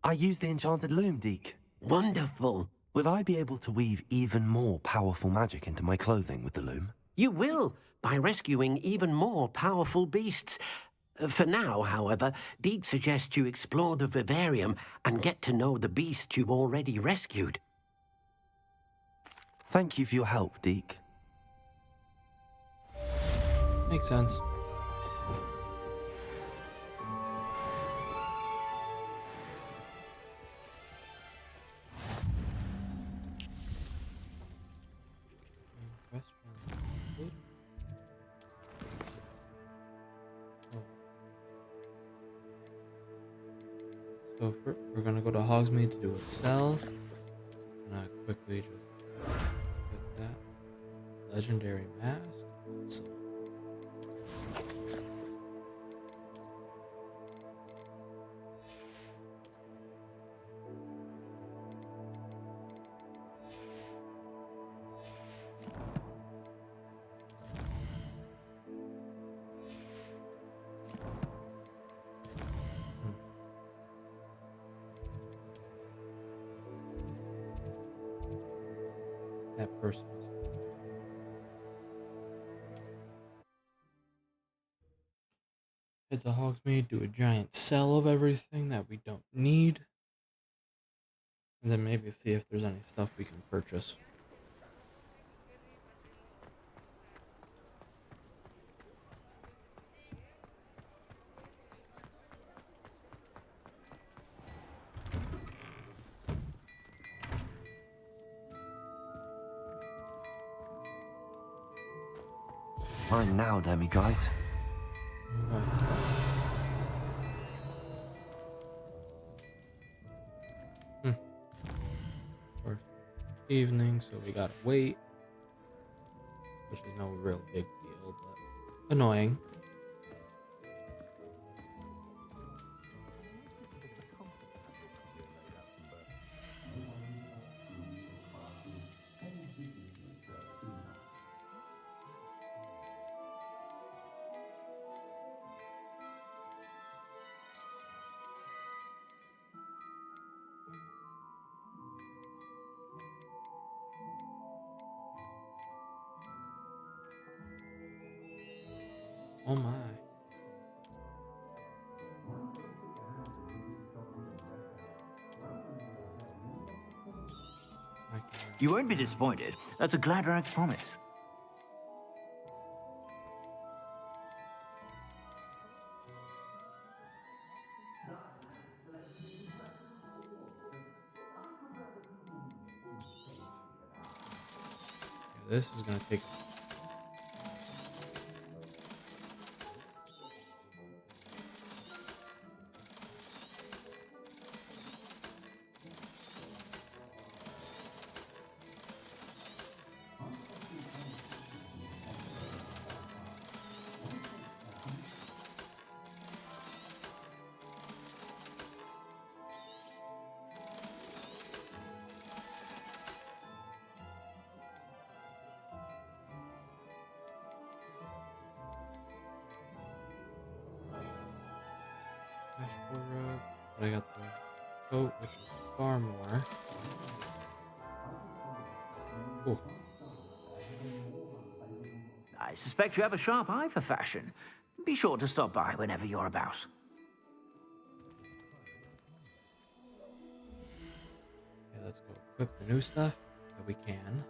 I used the enchanted loom, Deke. Wonderful. Will I be able to weave even more powerful magic into my clothing with the loom? You will, by rescuing even more powerful beasts. For now, however, Deke suggests you explore the vivarium and get to know the beasts you've already rescued. Thank you for your help, Deke. Makes sense. So we're gonna go to Hogsmeade to do a sell. And I quickly just get that legendary mask. Awesome. That person is. Head to Hogsmeade, do a giant sell of everything that we don't need. And then maybe see if there's any stuff we can purchase. Fine now, Demi guys. Okay. Or evening, so we gotta wait. Which is no real big deal, but annoying. Oh my. My God. You won't be disappointed. That's a Gladrag's promise. Yeah, this is gonna take. Robe, but I got the coat, which is far more. Ooh. I suspect you have a sharp eye for fashion. Be sure to stop by whenever you're about. Okay, let's go equip the new stuff that we can.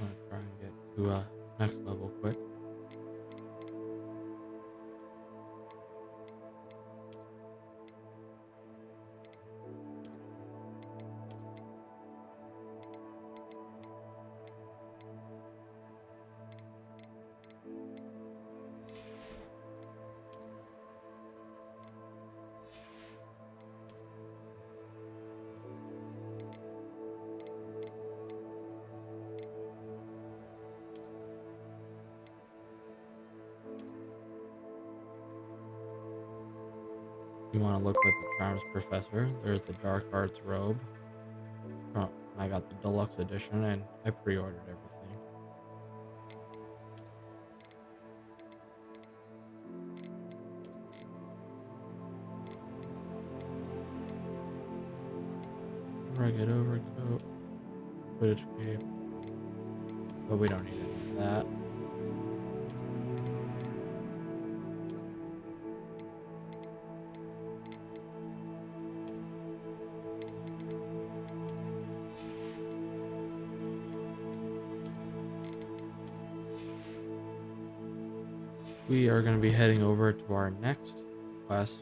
I'm gonna try and get to next level quick. You want to look like the Charms Professor. There's the Dark Arts robe. Oh, I got the deluxe edition and I pre-ordered everything. Rugged overcoat, footage cape, but we don't need any of that. We are going to be heading over to our next quest,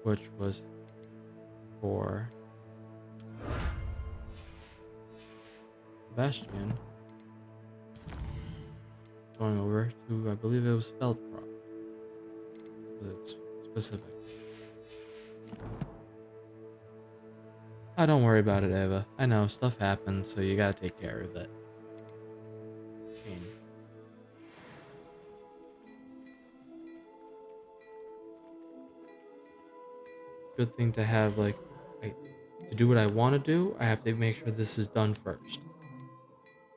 which was for Sebastian. Going over to, I believe it was Feldcroft. It's specific. Oh, don't worry about it, Eva. I know, stuff happens, so you gotta take care of it. Good thing to have, like, to do what I want to do, I have to make sure this is done first.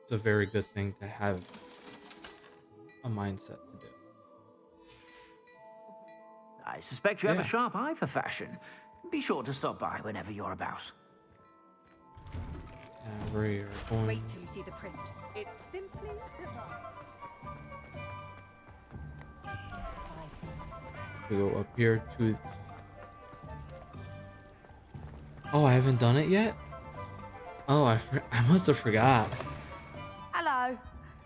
It's a very good thing to have a mindset to do. I suspect you have a sharp eye for fashion. Be sure to stop by whenever you're about. We're going. Wait till you see the print. It's simply divine. We go up here to. Oh, I haven't done it yet? Oh, I must have forgot. Hello.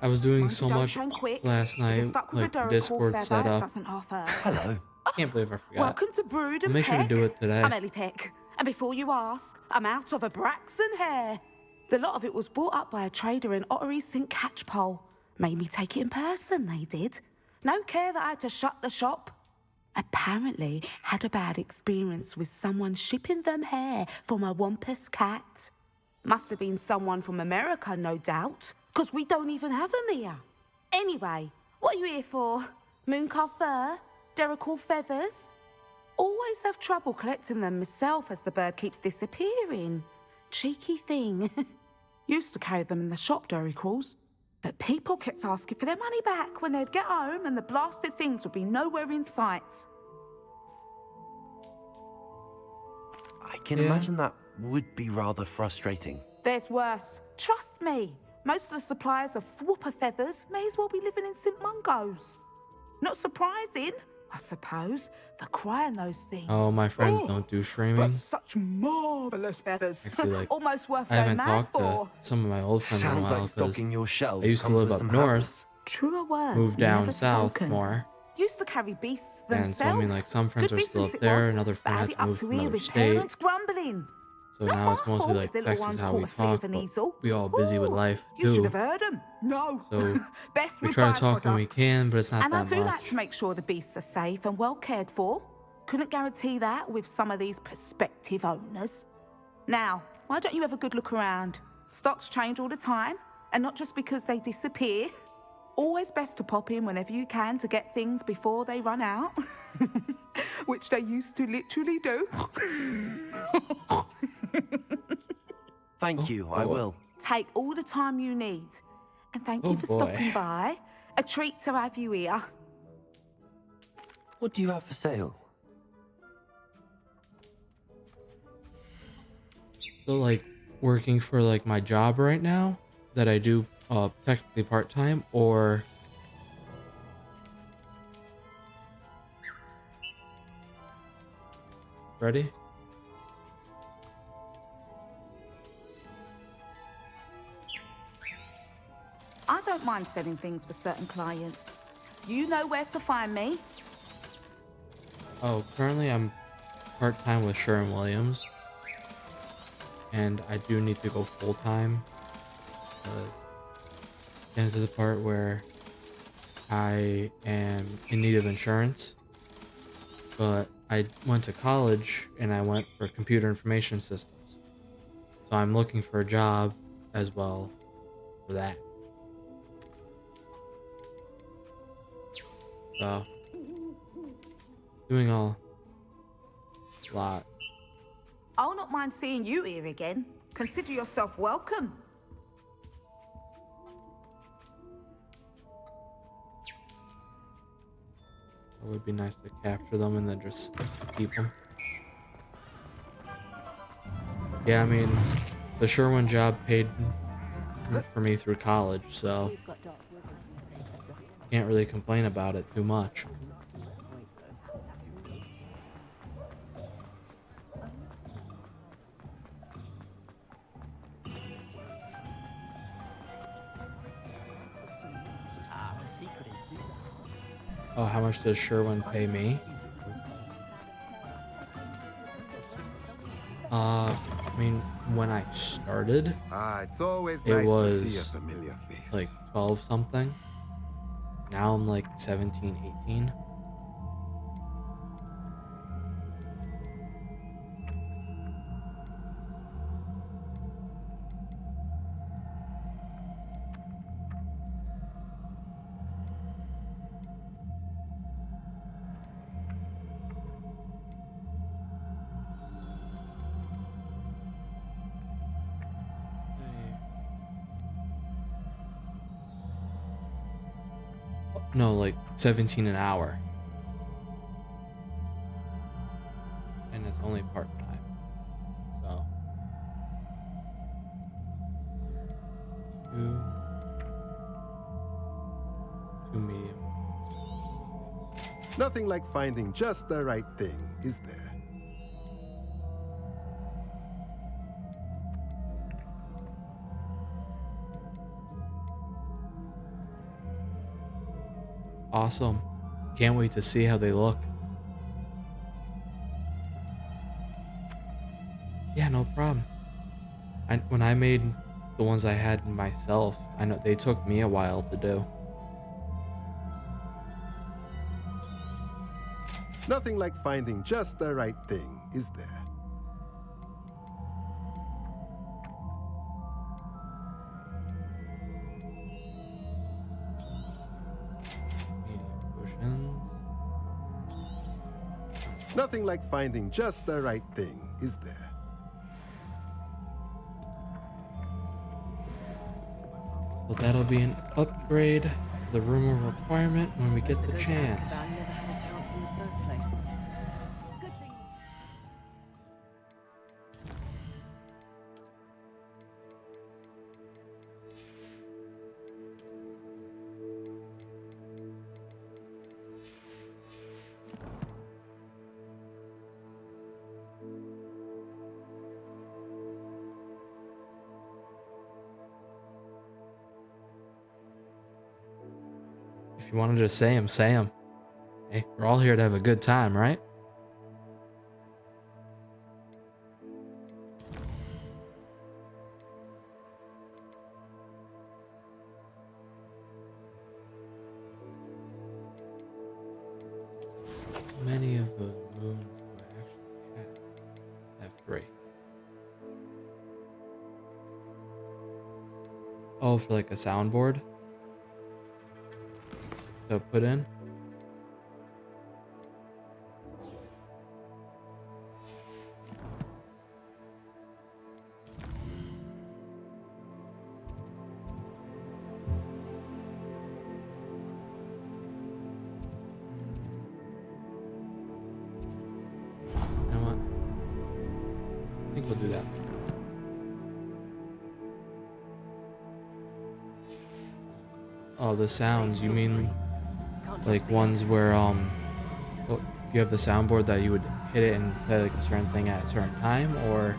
I was doing so much last night, like Discord setup. Hello. Can't believe I forgot. Welcome to Brood and I'll make sure to Peck. do it today. I'm Ellie Peck, and before you ask, I'm out of a Braxton hair. The lot of it was bought up by a trader in Ottery St. Catchpole. Made me take it in person, they did. No care that I had to shut the shop. Apparently had a bad experience with someone shipping them hair for my Wampus cat. Must have been someone from America, no doubt, because we don't even have them here. Anyway, what are you here for? Mooncar fur? Derrickle feathers? Always have trouble collecting them myself as the bird keeps disappearing. Cheeky thing. Used to carry them in the shop, Derricles. But people kept asking for their money back when they'd get home and the blasted things would be nowhere in sight. I can Yeah. imagine that would be rather frustrating. There's worse. Trust me. Most of the suppliers of whooper feathers may as well be living in St. Mungo's. Not surprising, I suppose. The cry on those things. Oh, my friends Ooh, don't do but streaming. such marvelous feathers. Actually, like, Almost worth I going haven't mad talked for. to some of my old friends in a Sounds while like 'cause stocking your shelves I used to comes live with up some north, hazards. Truer words moved down never south spoken. more. Used to carry beasts And themselves. so, I mean, like, some friends Good are still business up it there, was, another but friend add had it to up move to to here another with state. parents grumbling. So Not now my it's mostly fault like if the little text is one's how caught we a flea talk, of an but easel. we all busy with Ooh, life You should too. have heard them. No. So Best we with try to talk when we byproducts. can, but it's not And I that do much. like to make sure the beasts are safe and well cared for. Couldn't guarantee that with some of these prospective owners. Now, why don't you have a good look around? Stocks change all the time, and not just because they disappear. Always best to pop in whenever you can to get things before they run out. Which they used to literally do. Thank you, I boy. will. Take all the time you need. And thank Oh, you for boy. stopping by. A treat to have you here. What do you have for sale? So, like, working for, like, my job right now that I do technically part-time, or ready? I don't mind selling things for certain clients. You know where to find me. Oh, currently I'm part-time with Sherwin-Williams, and I do need to go full-time. Getting to the part where I am in need of insurance, but I went to college and I went for computer information systems, so I'm looking for a job as well for that. So doing a lot. I'll not mind seeing you here again. Consider yourself welcome. It would be nice to capture them and then just keep them. Yeah, I mean, the Sherwin job paid for me through college, so can't really complain about it too much. Oh, how much does Sherwin pay me? I mean, when I started, It's always it nice to was see a familiar face. like 12 something. Now I'm like 17, 18. No, like 17 an hour. And it's only part-time. So two medium. Nothing like finding just the right thing, is there? Awesome. Can't wait to see how they look. Yeah, no problem. When I made the ones I had myself, I know they took me a while to do. Nothing like finding just the right thing, is there? Medium cushions. Nothing like finding just the right thing, is there? So that'll be an upgrade to the room of requirement when we get the chance. If you want to just say them, say them. Hey, we're all here to have a good time, right? Many of those moons do I actually have? F3. Oh, for like a soundboard to put in. You know what? I think we'll do that. Oh, the sounds. You mean like ones where you have the soundboard that you would hit it and play like a certain thing at a certain time, or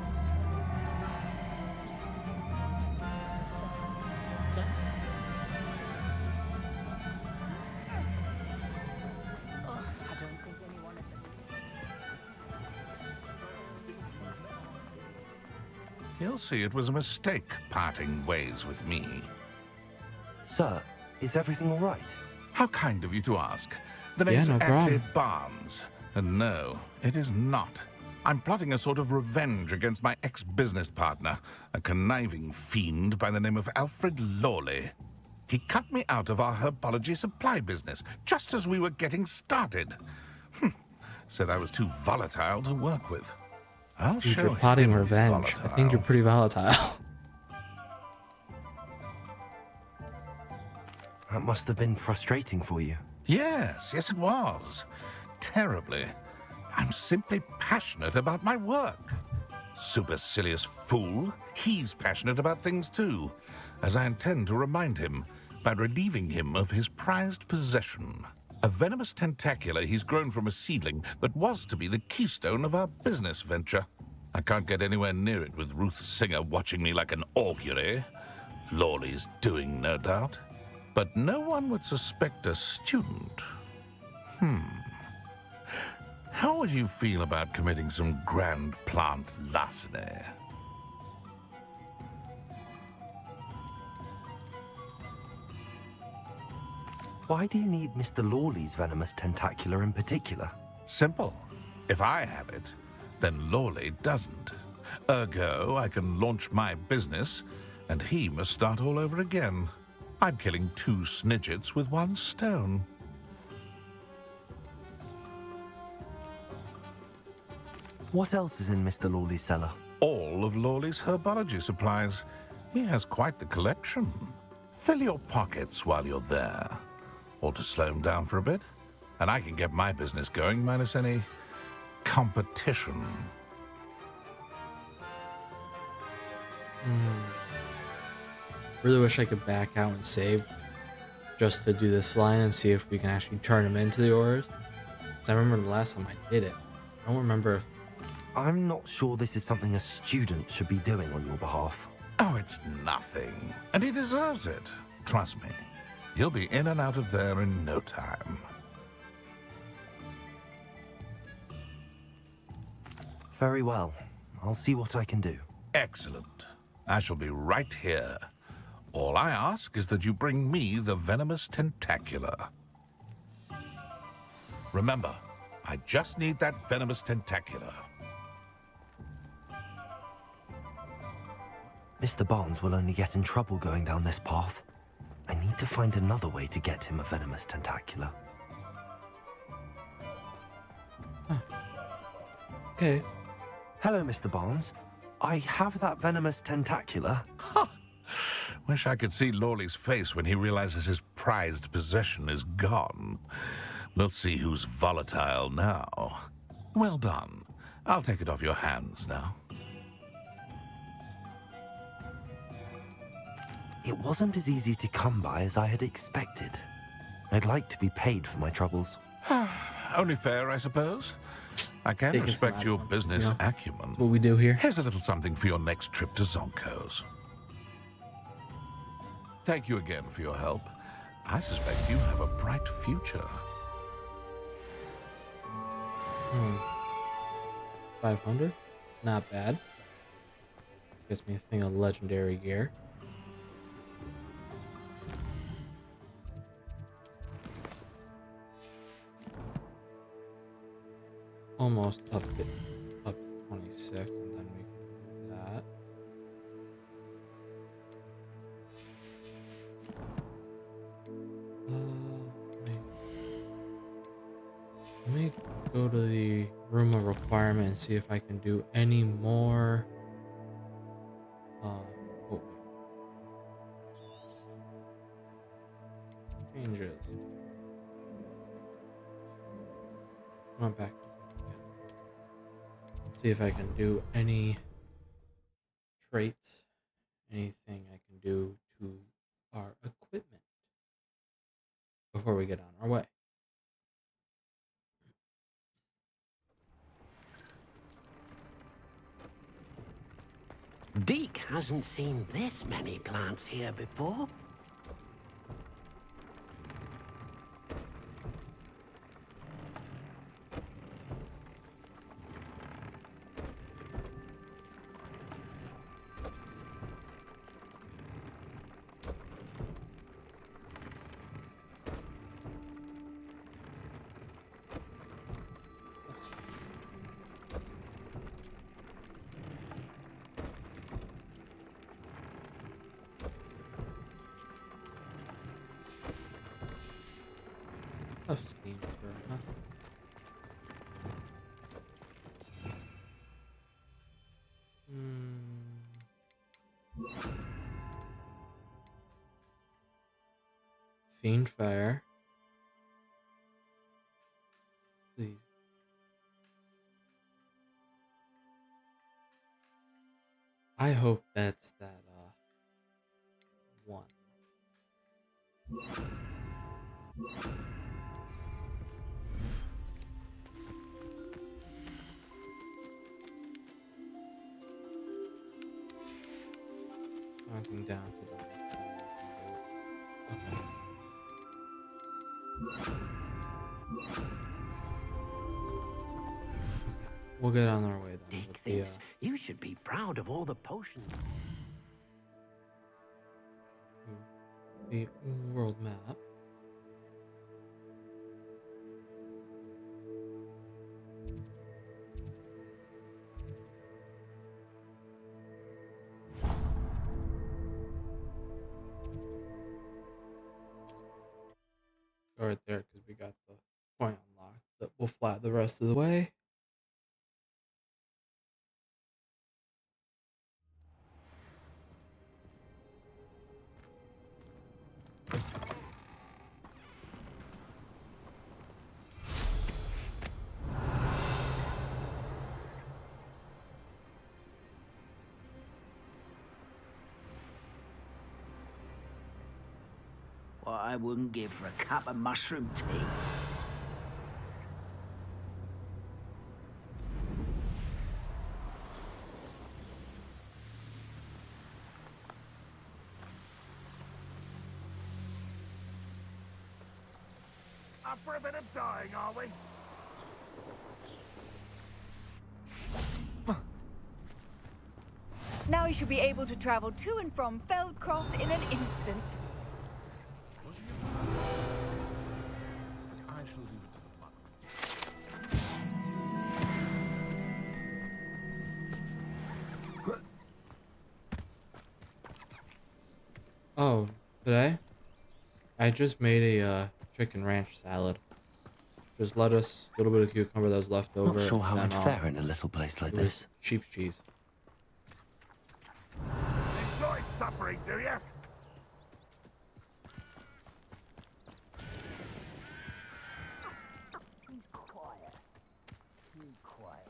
You'll see it was a mistake parting ways with me. Sir, is everything all right? How kind of you to ask. The Yeah, name's no actually problem. Barnes. And no, it is not. I'm plotting a sort of revenge against my ex-business partner, a conniving fiend by the name of Alfred Lawley. He cut me out of our herbology supply business just as we were getting started. Said I was too volatile to work with. I'll dude, show you're plotting him revenge. volatile. I think you're pretty volatile. That must have been frustrating for you. Yes, yes it was. Terribly. I'm simply passionate about my work. Supercilious fool. He's passionate about things too, as I intend to remind him by relieving him of his prized possession. A venomous tentacula he's grown from a seedling that was to be the keystone of our business venture. I can't get anywhere near it with Ruth Singer watching me like an augury. Lawley's doing, no doubt. But no one would suspect a student. How would you feel about committing some grand plant larceny? Why do you need Mr. Lawley's venomous tentacula in particular? Simple. If I have it, then Lawley doesn't. Ergo, I can launch my business, and he must start all over again. I'm killing two snidgets with one stone. What else is in Mr. Lawley's cellar? All of Lawley's herbology supplies. He has quite the collection. Fill your pockets while you're there. Or to slow him down for a bit. And I can get my business going minus any competition. Really wish I could back out and save just to do this line and see if we can actually turn them into the orders. 'Cause I remember the last time I did it. I don't remember if I'm not sure this is something a student should be doing on your behalf. Oh, it's nothing. And he deserves it. Trust me. He'll be in and out of there in no time. Very well. I'll see what I can do. Excellent. I shall be right here. All I ask is that you bring me the venomous tentacula. Remember, I just need that venomous tentacula. Mr. Barnes will only get in trouble going down this path. I need to find another way to get him a venomous tentacula. okay. Hello, Mr. Barnes. I have that venomous tentacula. Wish I could see Lawley's face when he realizes his prized possession is gone. We'll see who's volatile now. Well done. I'll take it off your hands now. It wasn't as easy to come by as I had expected. I'd like to be paid for my troubles. Only fair, I suppose. I can Take us respect some your ad-ons, business you know? acumen. What we do here. Here's a little something for your next trip to Zonko's. Thank you again for your help. I suspect you have a bright future. 500? Not bad. Gets me a thing of legendary gear. Almost up to 26, and then we can do that. Let me go to the room of requirement and see if I can do any more. Oh, wait. Changes. Come on back to this again. See if I can do any traits, anything I can do to our equipment before we get on our way. Deke hasn't seen this many plants here before. Tough scheme for, huh? Fiend Fire. Please. I hope that's that one. Counting down to the next time I can do it. Okay. We'll get on our way then. Deke thinks you should be proud of all the potions. The world map. Go right there because we got the point unlocked. That we'll fly the rest of the way. What I wouldn't give for a cup of mushroom tea. Up for a bit of dying, are we? Now you should be able to travel to and from Feldcroft in an instant. I shall leave it to the Oh, today I just made a chicken ranch salad. Just lettuce, a little bit of cucumber that was left over. Not sure how and I'd then, fare in a little place like it was this. sheep's cheese. Enjoy suffering, do you? Be quiet. Be quiet,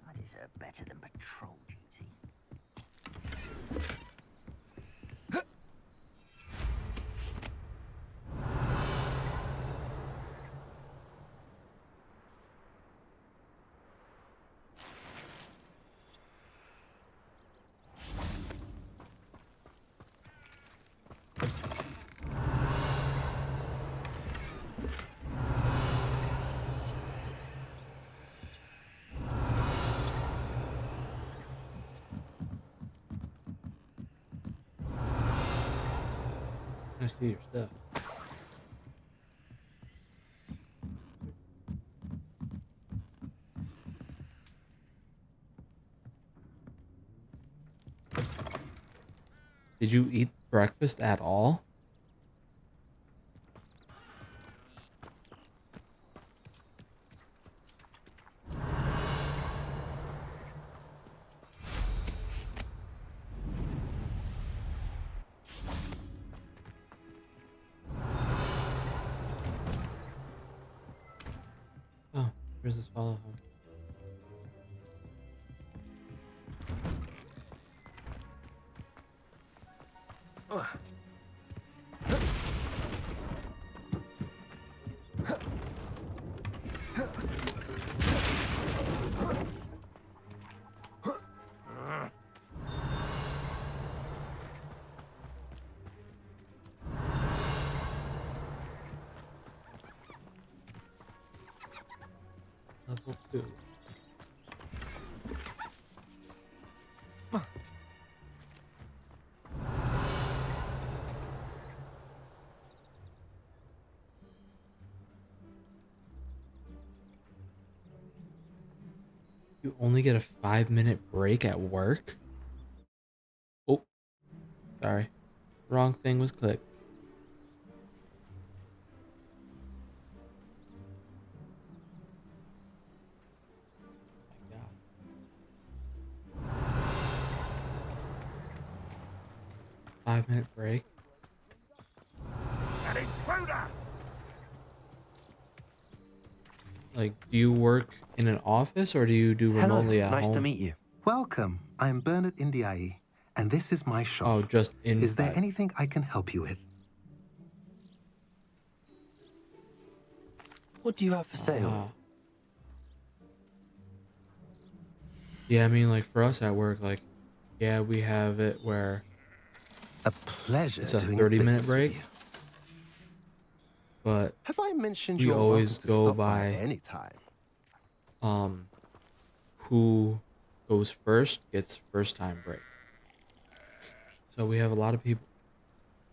I deserve better than patrol duty. I see your stuff. Did you eat breakfast at all? Oh, here's this follow home. Level 2. You only get a 5-minute break at work? Oh, sorry. Wrong thing was clicked. My God. 5-minute break? An intruder! Like, do you work in an office or do you do Hello, remotely at nice home? to meet you. Welcome. I'm Bernard Indiai, and this is my shop. Oh, just Is there inside. anything I can help you with? What do you have for sale? Ah. Yeah, I mean, like, for us at work, like, yeah, we have it where A pleasure it's a doing 30-minute business with break, you. but Have I mentioned we you're welcome always to go stop by by, anytime? who goes first gets first time break. So we have a lot of people.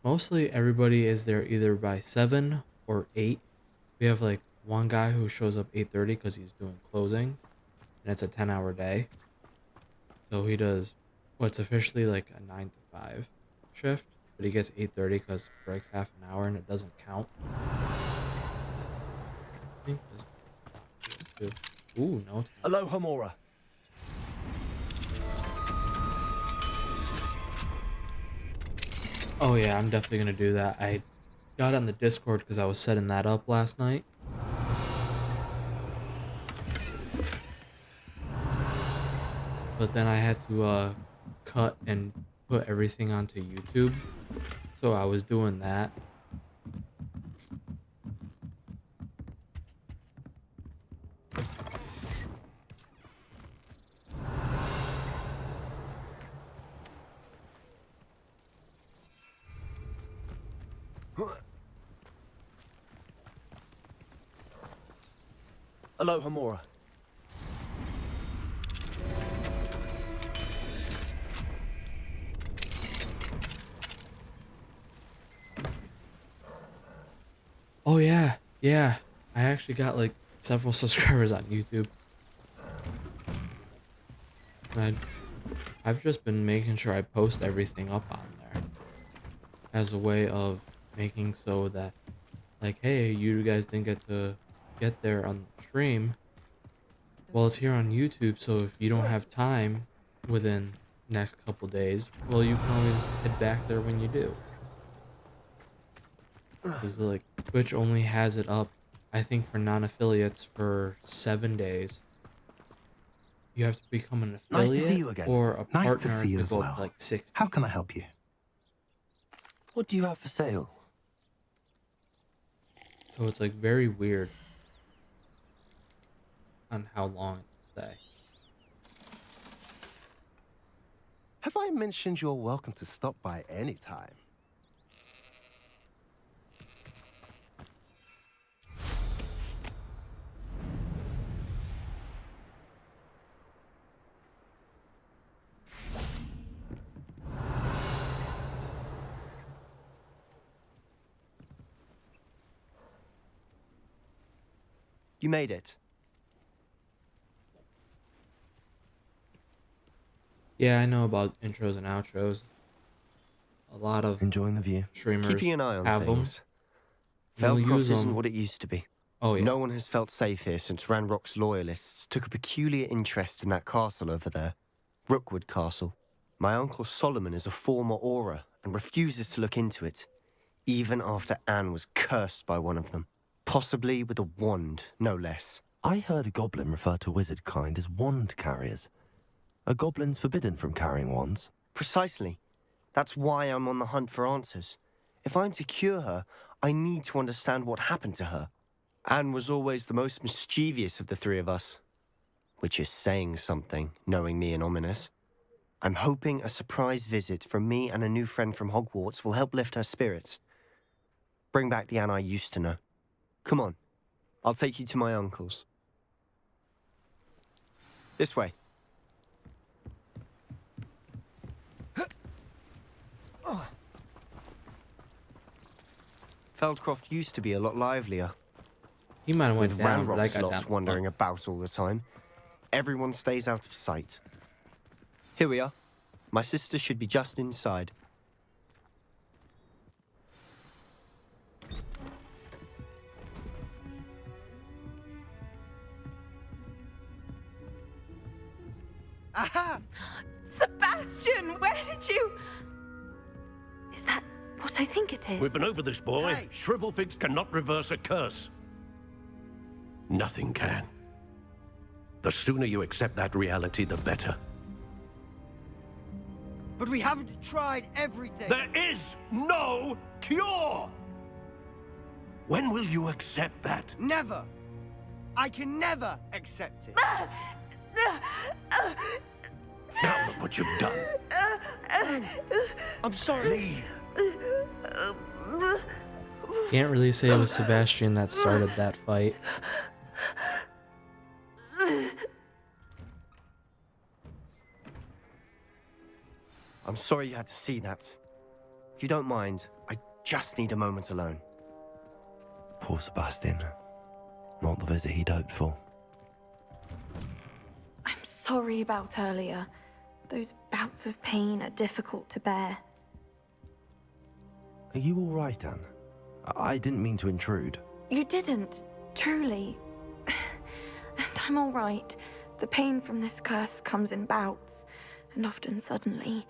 Mostly everybody is there either by 7 or 8. We have like one guy who shows up 8:30 because he's doing closing, and it's a 10-hour day. So he does what's officially like a 9 to 5 shift, but he gets 8:30 because breaks half an hour and it doesn't count. I think there's two. Ooh, no, it's not. Aloha Mora. Oh yeah, I'm definitely gonna do that. I got on the Discord because I was setting that up last night. But then I had to cut and put everything onto YouTube. So I was doing that. Aloha Mora. Oh yeah, yeah. I actually got like several subscribers on YouTube. And I've just been making sure I post everything up on there as a way of making so that like, hey, you guys didn't get to get there on the stream. Well, it's here on YouTube, so if you don't have time within next couple days, well, you can always head back there when you do. Because like Twitch only has it up, I think, for non-affiliates for 7 days. You have to become an Nice to see affiliate you again. or a Nice to partner see you to as go up to well. like 60. How can I help you? What do you have for sale? So it's like very weird on how long it will stay. Have I mentioned you're welcome to stop by anytime? You made it. Yeah, I know about intros and outros. A lot of Enjoying the view. streamers Keeping an eye on have things. them. You'll Feldcroft use isn't them. what it used to be. Oh yeah. No one has felt safe here since Ranrock's loyalists took a peculiar interest in that castle over there. Rookwood Castle. My uncle Solomon is a former Auror and refuses to look into it, even after Anne was cursed by one of them. Possibly with a wand, no less. I heard a goblin refer to wizard kind as wand carriers. Are goblins forbidden from carrying wands? Precisely. That's why I'm on the hunt for answers. If I'm to cure her, I need to understand what happened to her. Anne was always the most mischievous of the three of us. Which is saying something, knowing me and Ominous. I'm hoping a surprise visit from me and a new friend from Hogwarts will help lift her spirits. Bring back the Anne I used to know. Come on. I'll take you to my uncle's. This way. Feldcroft used to be a lot livelier. He might have went With down, but I Ranrock's got lot down. wandering about all the time. Everyone stays out of sight. Here we are. My sister should be just inside. Aha! Sebastian, where did you... Is that what I think it is? We've been over this, boy. Hey. Shrivelfigs cannot reverse a curse. Nothing can. The sooner you accept that reality, the better. But we haven't tried everything. There is no cure! When will you accept that? Never. I can never accept it. Now look what you've done. I'm sorry. Can't really say it was Sebastian that started that fight. I'm sorry you had to see that. If you don't mind, I just need a moment alone. Poor Sebastian. Not the visit he'd hoped for. I'm sorry about earlier. Those bouts of pain are difficult to bear. Are you all right, Anne? I didn't mean to intrude. You didn't, truly. And I'm all right. The pain from this curse comes in bouts, and often suddenly.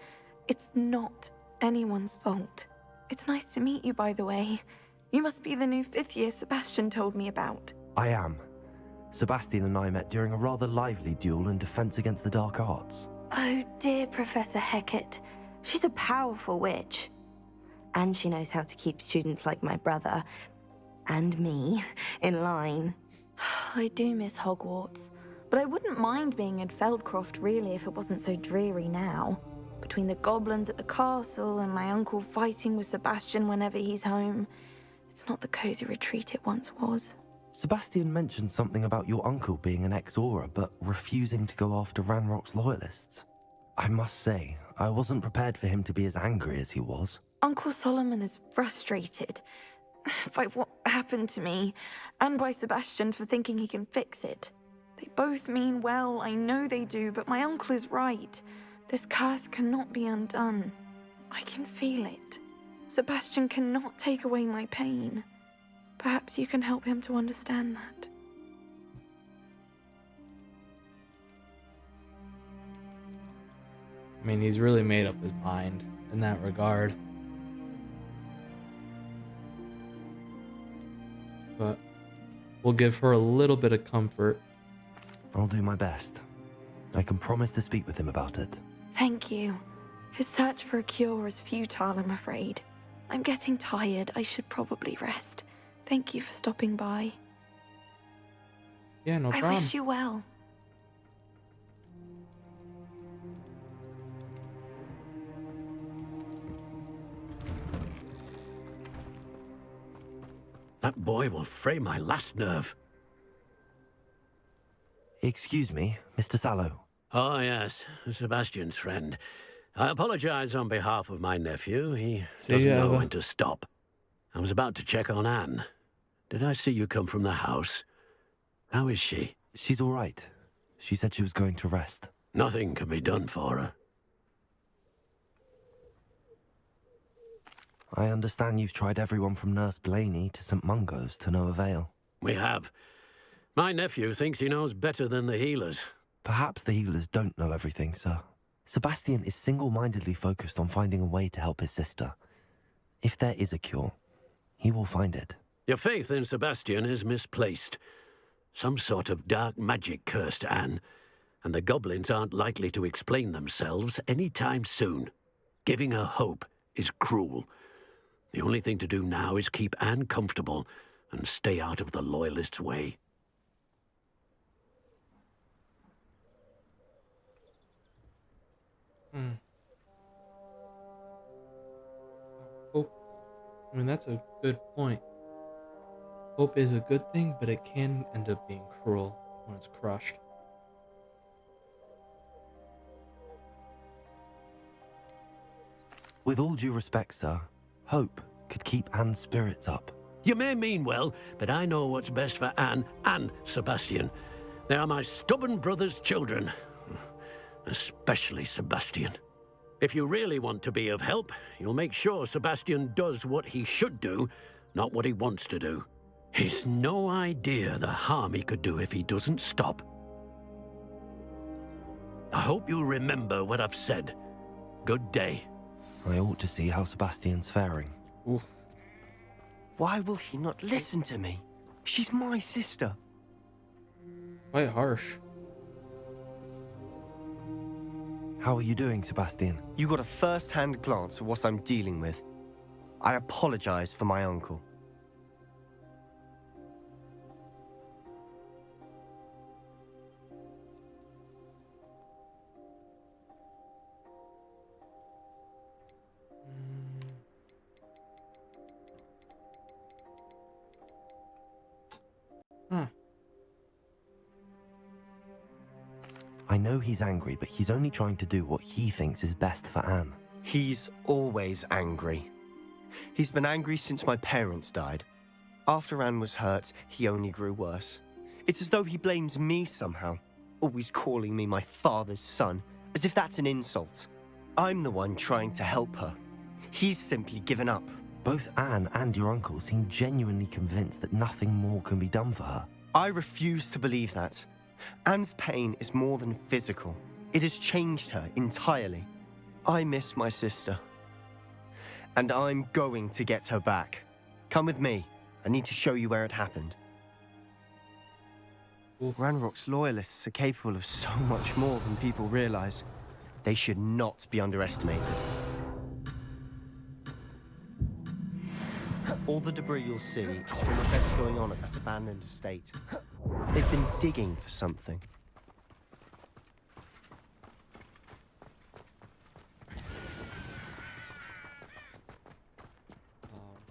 It's not anyone's fault. It's nice to meet you, by the way. You must be the new 5th year Sebastian told me about. I am. Sebastian and I met during a rather lively duel in defense against the dark arts. Oh dear, Professor Hecat. She's a powerful witch. And she knows how to keep students like my brother, and me, in line. I do miss Hogwarts, but I wouldn't mind being in Feldcroft really if it wasn't so dreary now. Between the goblins at the castle and my uncle fighting with Sebastian whenever he's home, it's not the cozy retreat it once was. Sebastian mentioned something about your uncle being an ex-Auror, but refusing to go after Ranrock's loyalists. I must say, I wasn't prepared for him to be as angry as he was. Uncle Solomon is frustrated by what happened to me, and by Sebastian for thinking he can fix it. They both mean well, I know they do, but my uncle is right. This curse cannot be undone. I can feel it. Sebastian cannot take away my pain. Perhaps you can help him to understand that. I mean, he's really made up his mind in that regard. But we'll give her a little bit of comfort. I'll do my best. I can promise to speak with him about it. Thank you. His search for a cure is futile, I'm afraid. I'm getting tired. I should probably rest. Thank you for stopping by. Yeah, no I problem. wish you well. That boy will fray my last nerve. Excuse me, Mr. Sallow. Oh, yes, Sebastian's friend. I apologize on behalf of my nephew. He doesn't know when to stop. I was about to check on Anne. Did I see you come from the house? How is she? She's all right. She said she was going to rest. Nothing can be done for her. I understand you've tried everyone from Nurse Blaney to St. Mungo's to no avail. We have. My nephew thinks he knows better than the healers. Perhaps the healers don't know everything, sir. Sebastian is single-mindedly focused on finding a way to help his sister. If there is a cure, he will find it. Your faith in Sebastian is misplaced. Some sort of dark magic cursed Anne, and the goblins aren't likely to explain themselves any time soon. Giving her hope is cruel. The only thing to do now is keep Anne comfortable and stay out of the Loyalists' way. Hope. I mean, that's a good point. Hope is a good thing, but it can end up being cruel when it's crushed. With all due respect, sir, hope could keep Anne's spirits up. You may mean well, but I know what's best for Anne and Sebastian. They are my stubborn brother's children. Especially Sebastian. If you really want to be of help, you'll make sure Sebastian does what he should do, not what he wants to do. He's no idea the harm he could do if he doesn't stop. I hope you remember what I've said. Good day. I ought to see how Sebastian's faring. Oof. Why will he not listen to me? She's my sister. Quite harsh. How are you doing, Sebastian? You got a first-hand glance at what I'm dealing with. I apologize for my uncle. I know he's angry, but he's only trying to do what he thinks is best for Anne. He's always angry. He's been angry since my parents died. After Anne was hurt, he only grew worse. It's as though he blames me somehow, always calling me my father's son, as if that's an insult. I'm the one trying to help her. He's simply given up. Both Anne and your uncle seem genuinely convinced that nothing more can be done for her. I refuse to believe that. Anne's pain is more than physical. It has changed her entirely. I miss my sister. And I'm going to get her back. Come with me. I need to show you where it happened. Ranrock's loyalists are capable of so much more than people realize. They should not be underestimated. All the debris you'll see is from whatever's going on at that abandoned estate. They've been digging for something.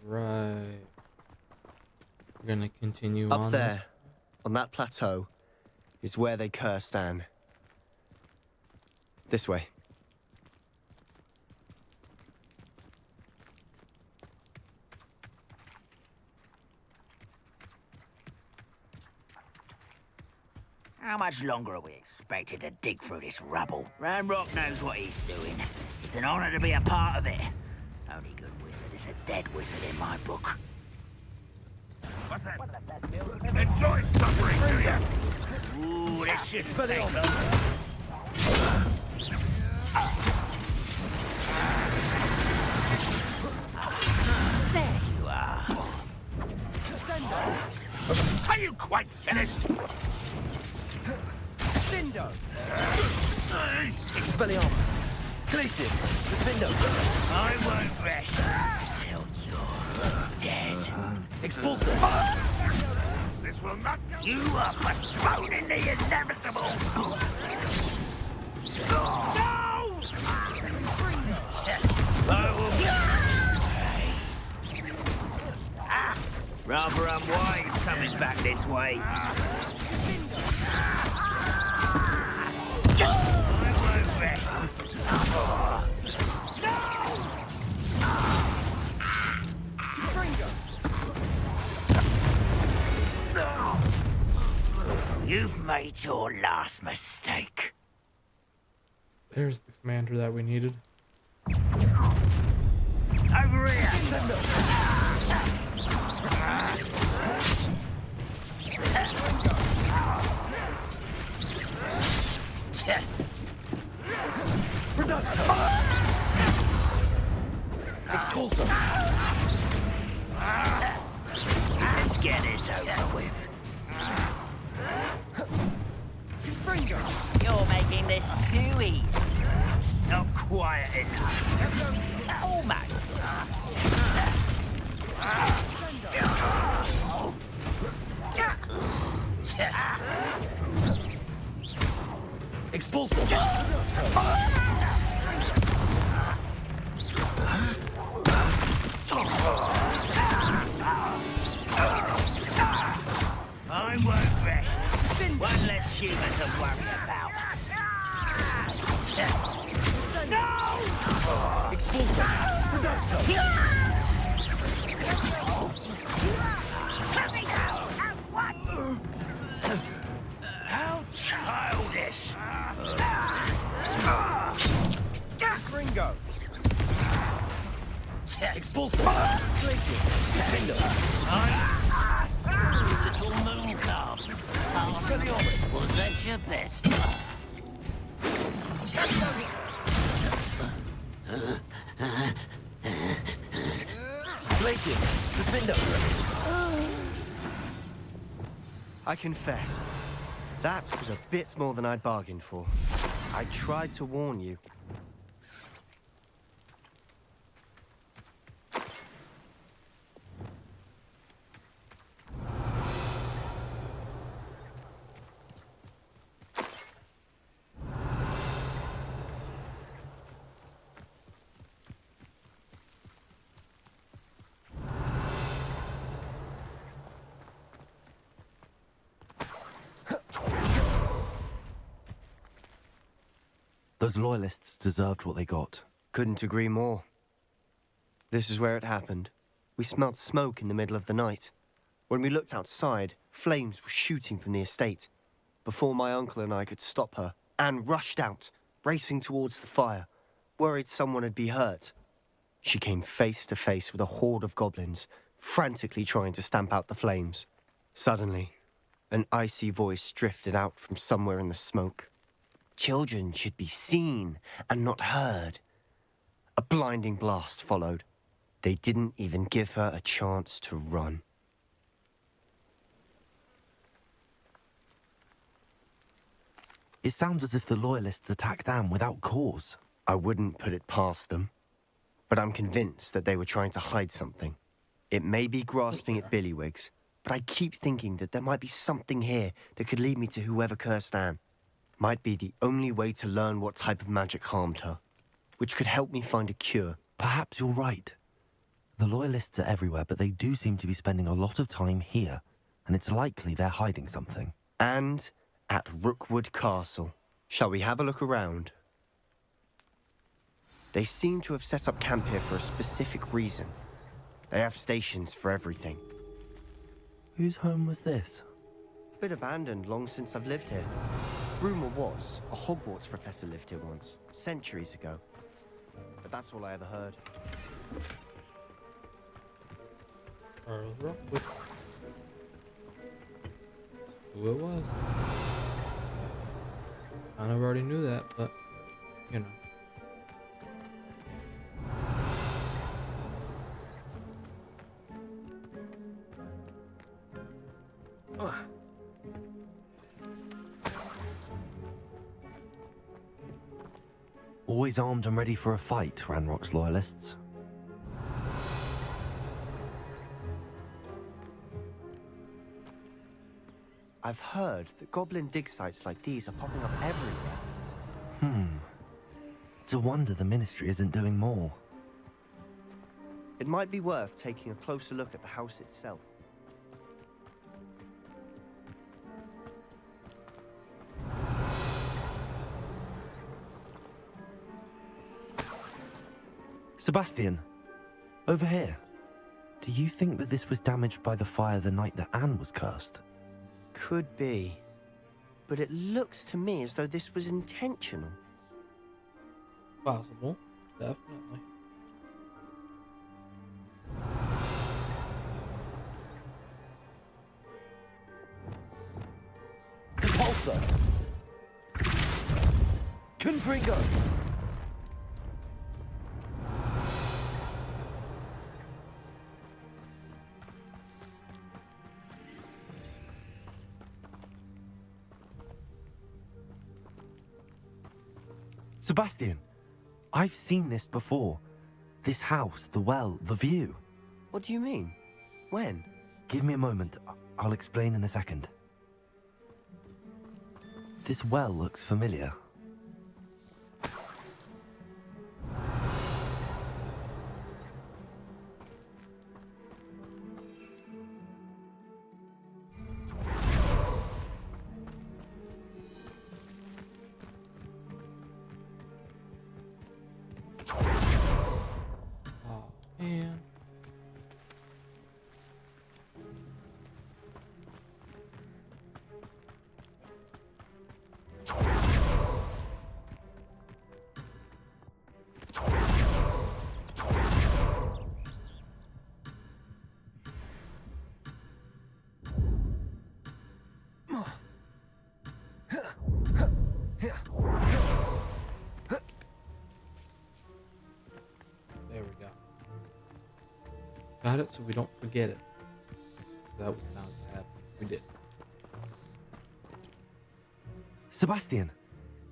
Alright. We're gonna continue Up on. there, on that plateau, is where they cursed Anne. This way. How much longer are we expected to dig through this rubble? Ranrock knows what he's doing. It's an honor to be a part of it. Only good wizard is a dead wizard in my book. What's that? Enjoy suffering, do ya? Ooh, this shit's take long. There you are. Are you quite finished? Cindo! Expelliarmus! Glacius! Defendo! I won't rest till you're dead. Expulsor! This will not go. You are postponing the inevitable. No! I will... Rather unwise coming back this way. You've made your last mistake. There's the commander that we needed. Over here! Expulsor! Let's get this over with. You're making this too easy. Not quiet enough. Almost. Expulsor! I won't rest. One less human to worry about. No! Expulsor! Reducto! Coming out at once! How childish! Ringo! Expulsor! Glacius! Little moon calf. Was that your best? Glacius! Defendo! I confess, that was a bit more than I'd bargained for. I tried to warn you. Those loyalists deserved what they got. Couldn't agree more. This is where it happened. We smelled smoke in the middle of the night. When we looked outside, flames were shooting from the estate. Before my uncle and I could stop her, Anne rushed out, racing towards the fire, worried someone had been hurt. She came face to face with a horde of goblins, frantically trying to stamp out the flames. Suddenly, an icy voice drifted out from somewhere in the smoke. Children should be seen and not heard. A blinding blast followed. They didn't even give her a chance to run. It sounds as if the loyalists attacked Anne without cause. I wouldn't put it past them, but I'm convinced that they were trying to hide something. It may be grasping at Billywigs, but I keep thinking that there might be something here that could lead me to whoever cursed Anne. Might be the only way to learn what type of magic harmed her, which could help me find a cure. Perhaps you're right. The loyalists are everywhere, but they do seem to be spending a lot of time here, and it's likely they're hiding something. And at Rookwood Castle. Shall we have a look around? They seem to have set up camp here for a specific reason. They have stations for everything. Whose home was this? Been abandoned long since I've lived here. Rumor was, a Hogwarts professor lived here once, centuries ago. But that's all I ever heard. Earl Rockwood. Who it was. Kind of already knew that, but, you know. Always armed and ready for a fight, Ranrock's loyalists. I've heard that goblin dig sites like these are popping up everywhere. It's a wonder the Ministry isn't doing more. It might be worth taking a closer look at the house itself. Sebastian, over here. Do you think that this was damaged by the fire the night that Anne was cursed? Could be. but it looks to me as though this was intentional. Possible. Definitely. Repulsor! Confringo! Sebastian, I've seen this before. This house, the well, the view. What do you mean? When? Give me a moment. I'll explain in a second. This well looks familiar. Oh, man. There we go. Got it so we don't forget it. That was bound to happen. We did. Sebastian,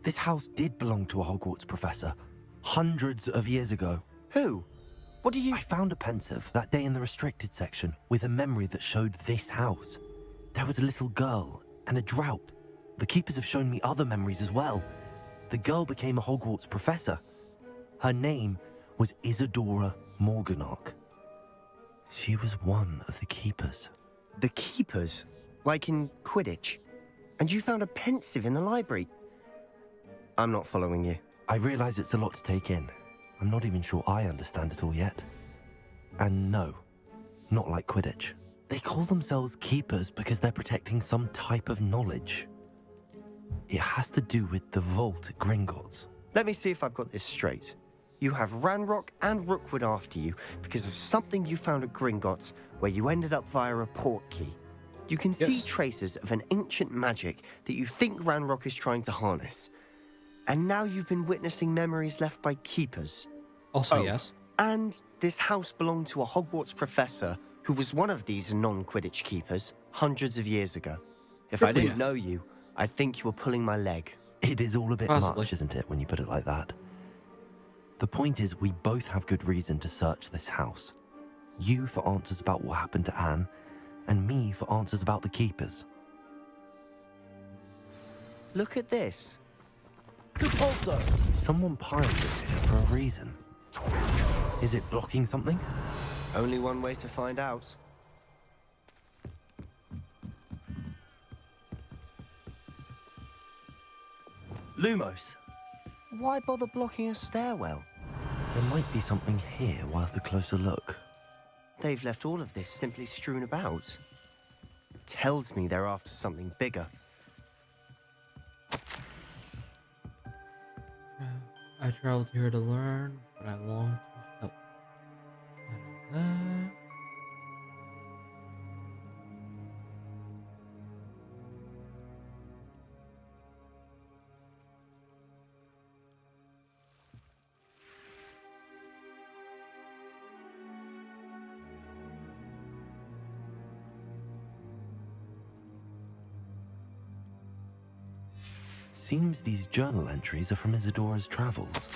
this house did belong to a Hogwarts professor hundreds of years ago. Who? What do you... I found a pensive that day in the restricted section with a memory that showed this house. There was a little girl and a drought. The keepers have shown me other memories as well. The girl became a Hogwarts professor. Her name was Isadora Morganach. She was one of the keepers. The keepers? Like in Quidditch? And you found a pensive in the library? I'm not following you. I realize it's a lot to take in. I'm not even sure I understand it all yet. And no, not like Quidditch. They call themselves keepers because they're protecting some type of knowledge. It has to do with the vault at Gringotts. Let me see if I've got this straight. You have Ranrock and Rookwood after you because of something you found at Gringotts where you ended up via a port key. You can see traces of an ancient magic that you think Ranrock is trying to harness. And now you've been witnessing memories left by keepers. Also, yes. And this house belonged to a Hogwarts professor who was one of these non-Quidditch keepers hundreds of years ago. If I didn't know you, I'd think you were pulling my leg. It is all a bit much, isn't it, when you put it like that? The point is, we both have good reason to search this house. You for answers about what happened to Anne, and me for answers about the keepers. Look at this. Repulsor! Someone piled this here for a reason. Is it blocking something? Only one way to find out. Lumos! Why bother blocking a stairwell? There might be something here worth a closer look. They've left all of this simply strewn about. Tells me they're after something bigger. I traveled here to learn, but I long to help. Seems these journal entries are from Isadora's travels.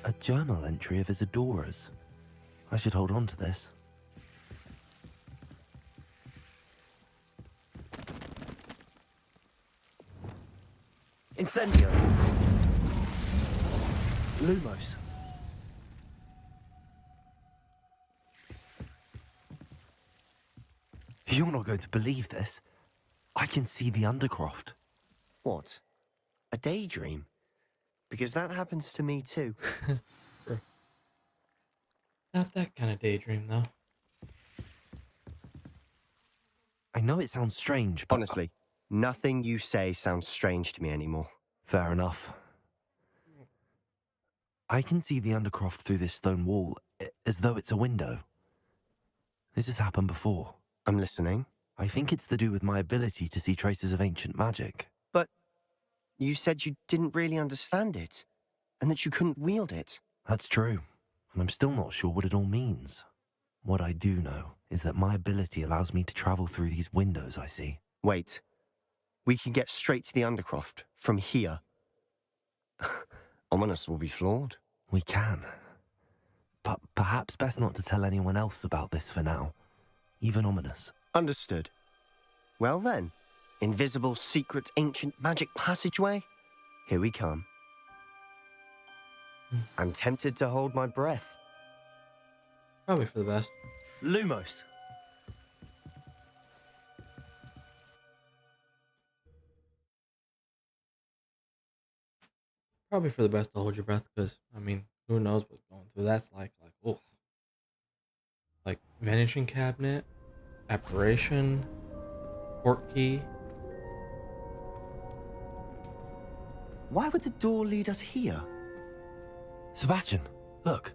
A journal entry of Isadora's. I should hold on to this. Incendio! Lumos. You're not going to believe this. I can see the Undercroft. What? A daydream? Because that happens to me too. Not that kind of daydream, though. I know it sounds strange, but... Honestly, nothing you say sounds strange to me anymore. Fair enough. I can see the Undercroft through this stone wall, as though it's a window. This has happened before. I'm listening. I think it's to do with my ability to see traces of ancient magic. But you said you didn't really understand it, and that you couldn't wield it. That's true, and I'm still not sure what it all means. What I do know is that my ability allows me to travel through these windows I see. Wait. We can get straight to the Undercroft from here. Ominous will be floored. We can. But perhaps best not to tell anyone else about this for now. Even Ominous. Understood. Well then, invisible, secret, ancient magic passageway? Here we come. I'm tempted to hold my breath. Probably for the best. Lumos. Probably for the best to hold your breath, because, I mean, who knows what's going through that's like, oh. Like, vanishing cabinet, apparition, port key. Why would the door lead us here? Sebastian, look.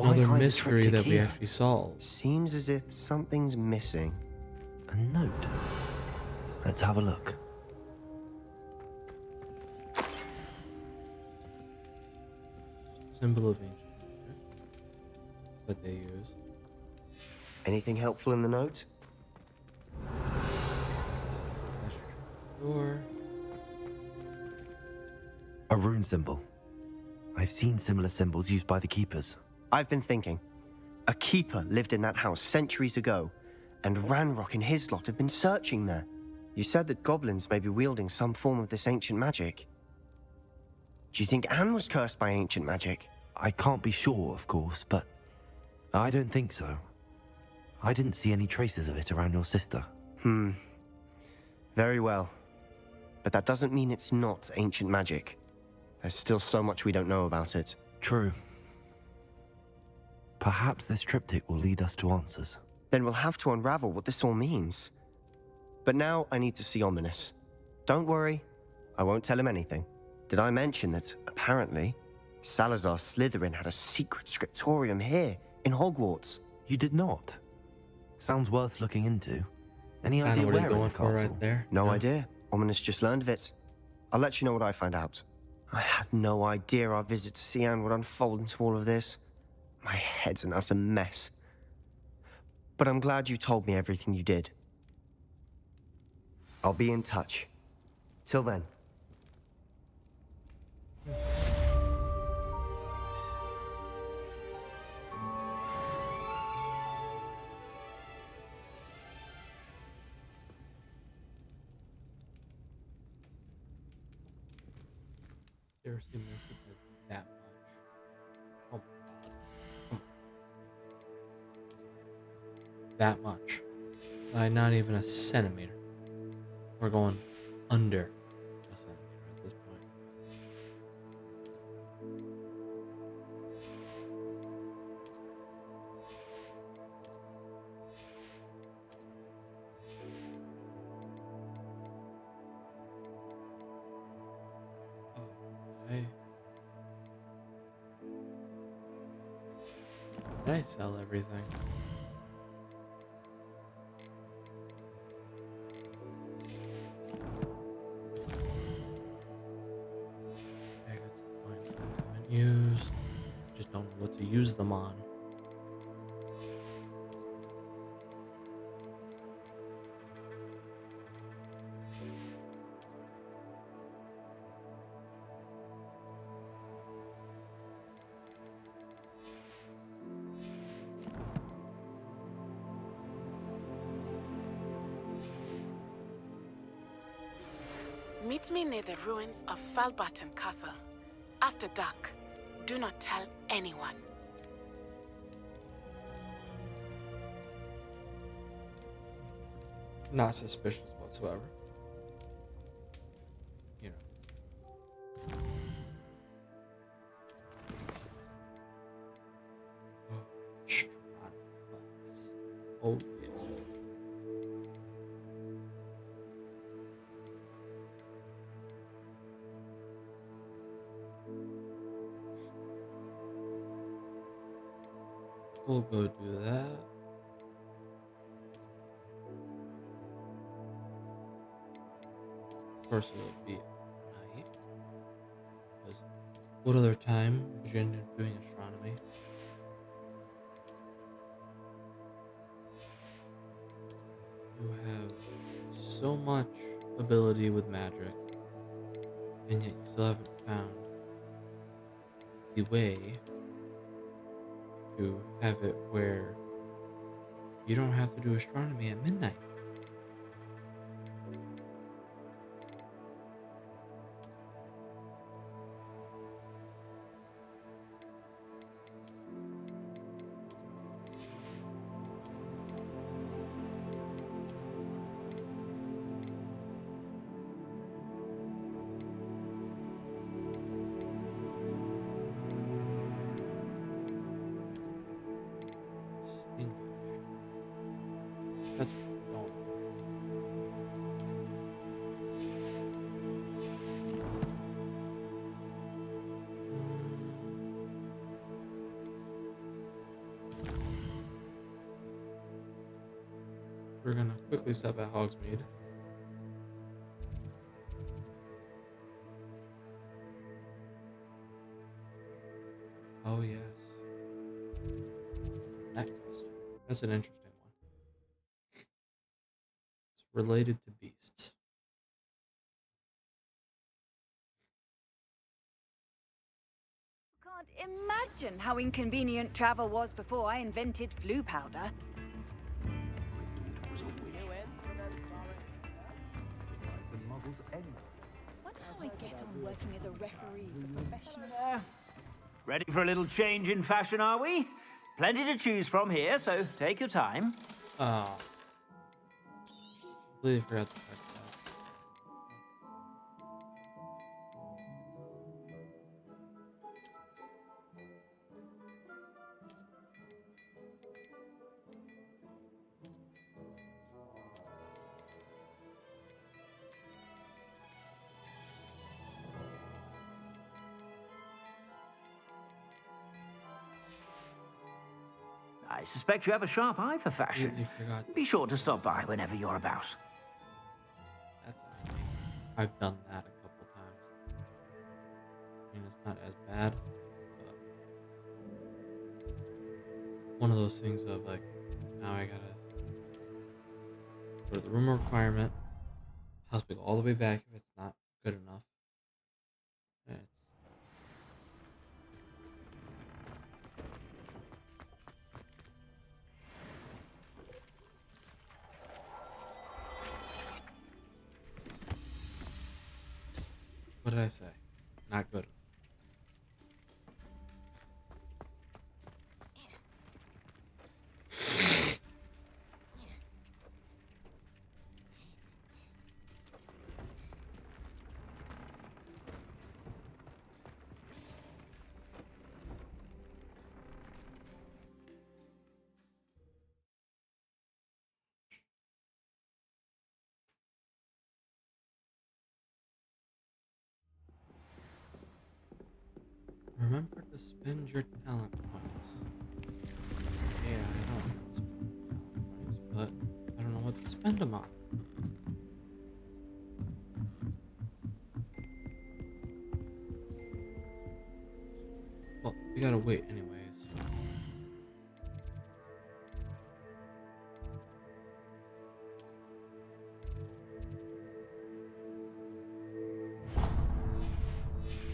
Another mystery that we actually solved. Seems as if something's missing. A note. Let's have a look. Symbol of ancient magic that they use. Anything helpful in the note? Door. A rune symbol. I've seen similar symbols used by the keepers. I've been thinking. A keeper lived in that house centuries ago, and Ranrock and his lot have been searching there. You said that goblins may be wielding some form of this ancient magic. Do you think Anne was cursed by ancient magic? I can't be sure, of course, but I don't think so. I didn't see any traces of it around your sister. Very well. But that doesn't mean it's not ancient magic. There's still so much we don't know about it. True. Perhaps this triptych will lead us to answers. Then we'll have to unravel what this all means. But now I need to see Ominous. Don't worry, I won't tell him anything. Did I mention that, apparently, Salazar Slytherin had a secret scriptorium here, in Hogwarts? You did not? Sounds worth looking into. Any I know idea what where he's in going the for castle? right there. No idea. Ominous just learned of it. I'll let you know what I find out. I had no idea our visit to see Anne would unfold into all of this. My head's an utter mess. But I'm glad you told me everything you did. I'll be in touch. Till then. Seriously missing it that much. Oh my god. Come on. That much. Not even a centimeter. We're going under a centimeter at this point. Okay. Did I sell everything? I got some coins that I haven't used. Just don't know what to use them on. Meet me near the ruins of Falbaton Castle. After dark. Do not tell anyone. Not suspicious whatsoever. You know. Oh, yeah. We'll go do that. Of course, it'll be at night. Because what other time would you end up doing astronomy? You have so much ability with magic, and yet you still haven't found the way to have it where you don't have to do astronomy at midnight. That's what we're going for. We're gonna quickly stop at Hogsmeade. Oh yes. That quest. That's an interesting one. It's related to beasts. Can't imagine how inconvenient travel was before I invented flu powder. Wonder how I get on working as a referee for professional. Ready for a little change in fashion, are we? Plenty to choose from here, so take your time. Oh. Completely forgot to check that. I suspect you have a sharp eye for fashion. Completely forgot. Be sure to stop by whenever you're about. That's annoying. I've done that a couple times. I mean, it's not as bad, but one of those things of like, now I gotta go to the room requirement, possibly go all the way back if it's not good enough. And it's what did I say? Not good enough. Remember to spend your talent points. Yeah, I know how to spend talent points, but I don't know what to spend them on. Well, we gotta wait anyways.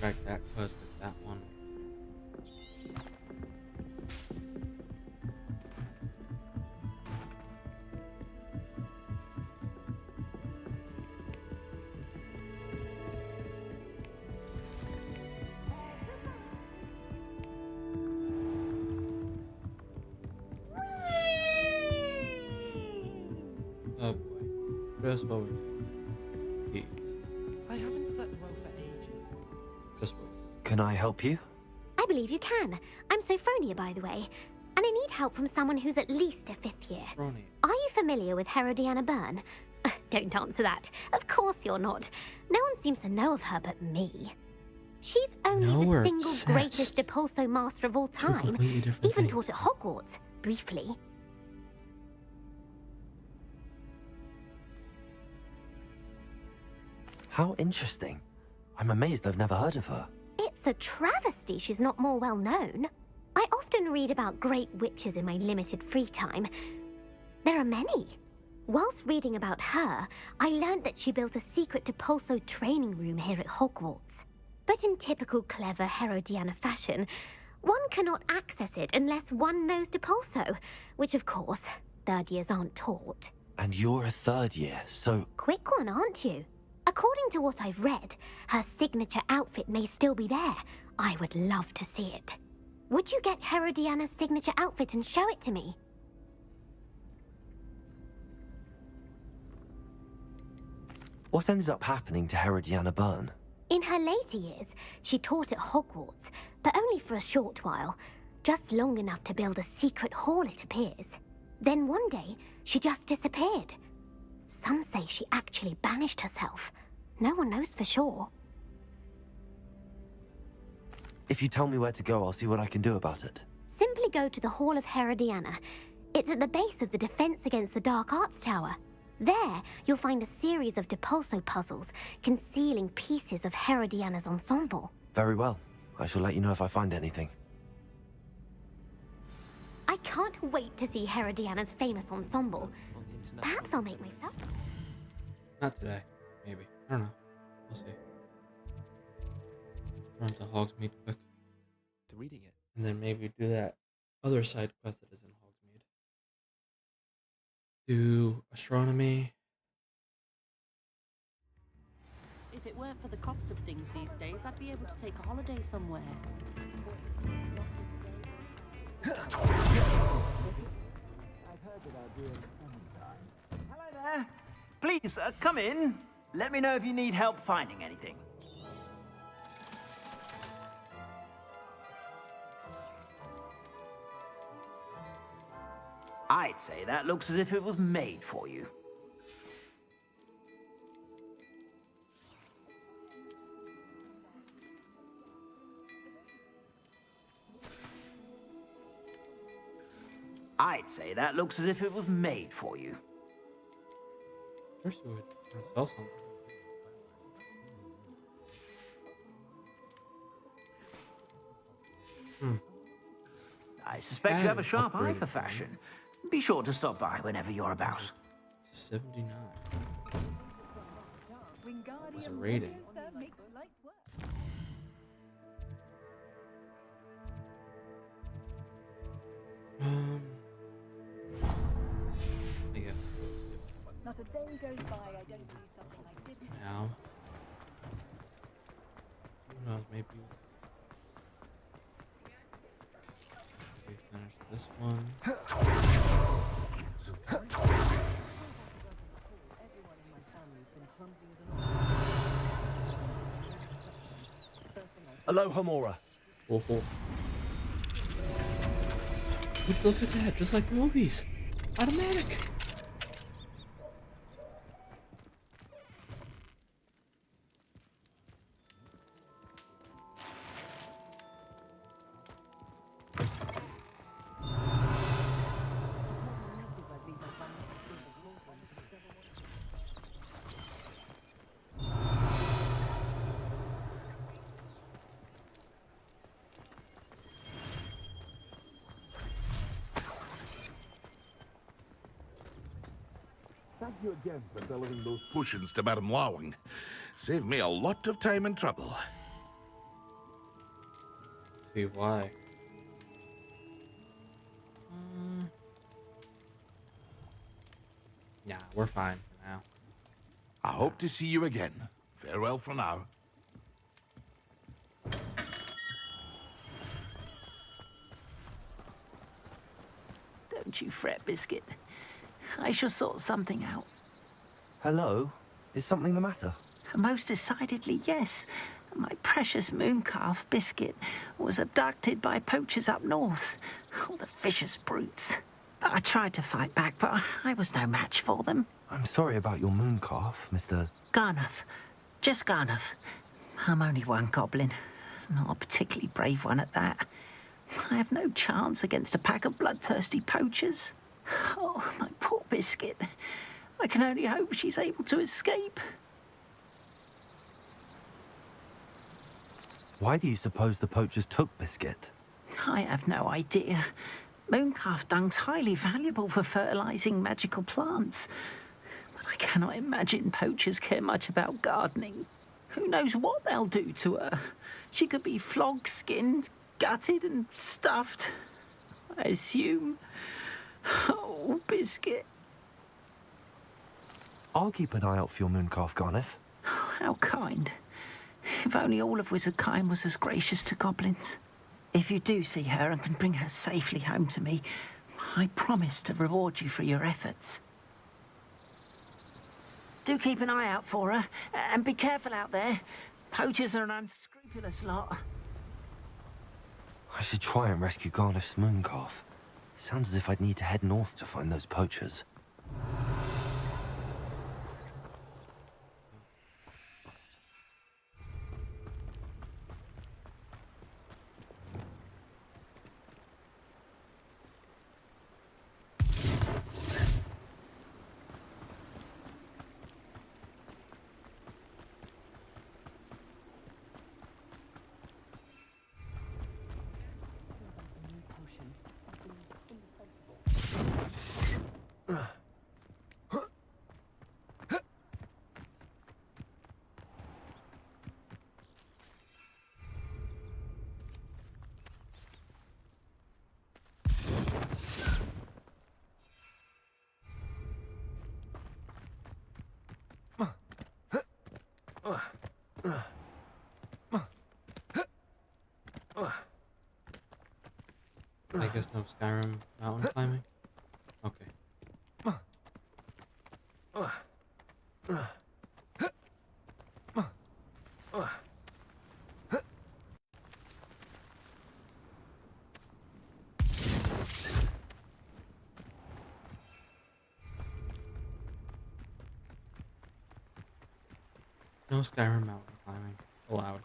Track that quest, get that one. Just what we're doing. Peace. I haven't slept well for ages. Just what. Can I help you? I believe you can. I'm Sophronia, by the way. And I need help from someone who's at least a 5th year. Sophronia. Are you familiar with Herodiana Byrne? Don't answer that. Of course you're not. No one seems to know of her but me. She's only No, the we're single obsessed. greatest Depulso master of all Two time. completely different Even things. taught at Hogwarts, briefly. How interesting. I'm amazed I've never heard of her. It's a travesty she's not more well known. I often read about great witches in my limited free time. There are many. Whilst reading about her, I learned that she built a secret Depulso training room here at Hogwarts. But in typical clever Herodiana fashion, one cannot access it unless one knows Depulso, which of course, 3rd years aren't taught. And you're a 3rd year, so... Quick one, aren't you? According to what I've read, her signature outfit may still be there. I would love to see it. Would you get Herodiana's signature outfit and show it to me? What ended up happening to Herodiana Byrne? In her later years, she taught at Hogwarts, but only for a short while. Just long enough to build a secret hall, it appears. Then one day, she just disappeared. Some say she actually banished herself. No one knows for sure. If you tell me where to go, I'll see what I can do about it. Simply go to the Hall of Herodiana. It's at the base of the Defense Against the Dark Arts Tower. There, you'll find a series of Depulso puzzles concealing pieces of Herodiana's ensemble. Very well. I shall let you know if I find anything. I can't wait to see Herodiana's famous ensemble. Perhaps I'll make myself. Not today. Maybe. I don't know. We'll see. Run to Hogsmeade quick. To reading it. And then maybe do that other side quest that is in Hogsmeade. Do astronomy. If it weren't for the cost of things these days, I'd be able to take a holiday somewhere. Hello there. Please, come in. Let me know if you need help finding anything. I'd say that looks as if it was made for you. I'd say that looks as if it was made for you. First you would sell something. I suspect you have a sharp eye for fashion. Be sure to stop by whenever you're about. 79. What's a rating? I guess we'll skip Not a day goes by I don't do something I didn't. now. Who knows? Maybe we finish this one. Aloha Mora. Would look at that, just like the movies. Automatic. Thank you again for delivering those potions to Madame Lawing. Saved me a lot of time and trouble. See why. Nah, we're fine for now. I hope to see you again. Farewell for now. Don't you fret, Biscuit. I shall sort something out. Hello? Is something the matter? Most decidedly, yes. My precious mooncalf, Biscuit, was abducted by poachers up north. Oh, the vicious brutes. I tried to fight back, but I was no match for them. I'm sorry about your mooncalf, Mr. Garnuff. Just Garnuff. I'm only one goblin. Not a particularly brave one at that. I have no chance against a pack of bloodthirsty poachers. Oh, my poor Biscuit. I can only hope she's able to escape. Why do you suppose the poachers took Biscuit? I have no idea. Mooncalf dung's highly valuable for fertilizing magical plants. But I cannot imagine poachers care much about gardening. Who knows what they'll do to her? She could be flogged, skinned, gutted and stuffed. I assume. Oh, Biscuit. I'll keep an eye out for your mooncalf, Garniff. How kind. If only all of Wizardkind was as gracious to goblins. If you do see her and can bring her safely home to me, I promise to reward you for your efforts. Do keep an eye out for her, and be careful out there. Poachers are an unscrupulous lot. I should try and rescue Garniff's mooncalf. Sounds as if I'd need to head north to find those poachers. I guess no Skyrim mountain climbing? Okay. No Skyrim mountain climbing allowed.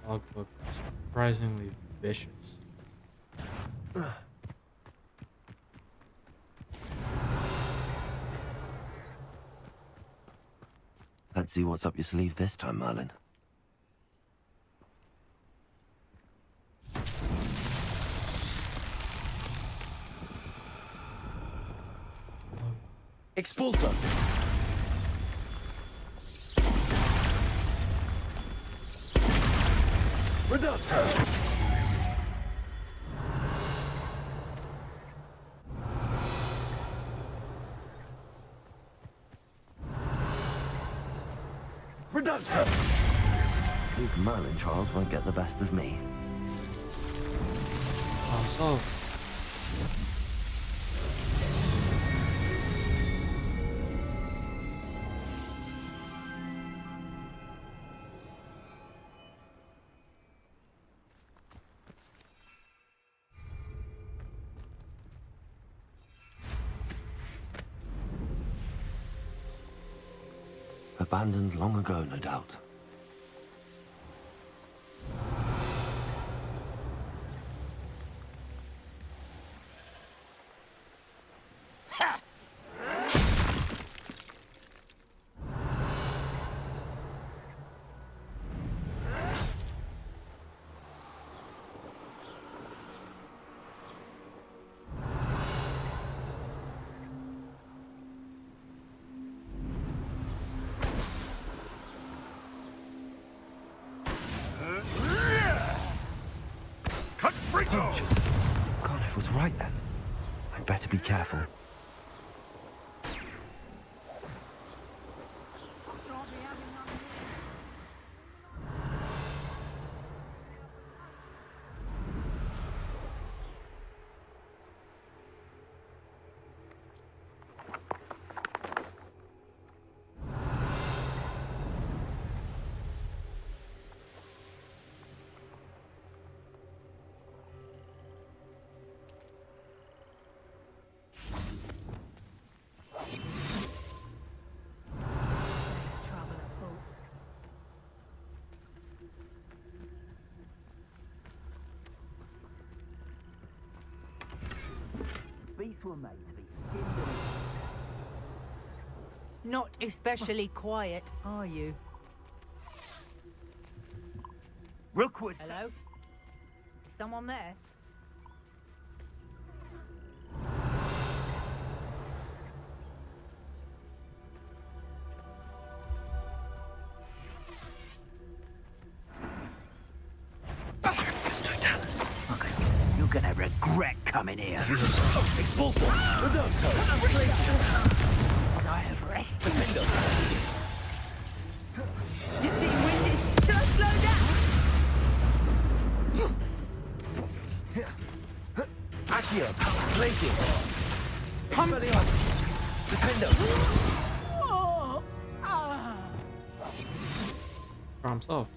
Logbook surprisingly vicious. Let's see what's up your sleeve this time, Merlin. Expulso! Reductor! Reductor! These Merlin trials won't get the best of me. So. Abandoned long ago, no doubt. Poachers. Garniff was right then. I'd better be careful. were made to be skinned and... Not especially quiet, are you? Rookwood! Hello? Is someone there? You're gonna regret coming here. Expulsor! Roberto! I have rested. You seem winded. Shall I slow down? Accio! Glacius! Expelliarmus! Defendo! Problem solved.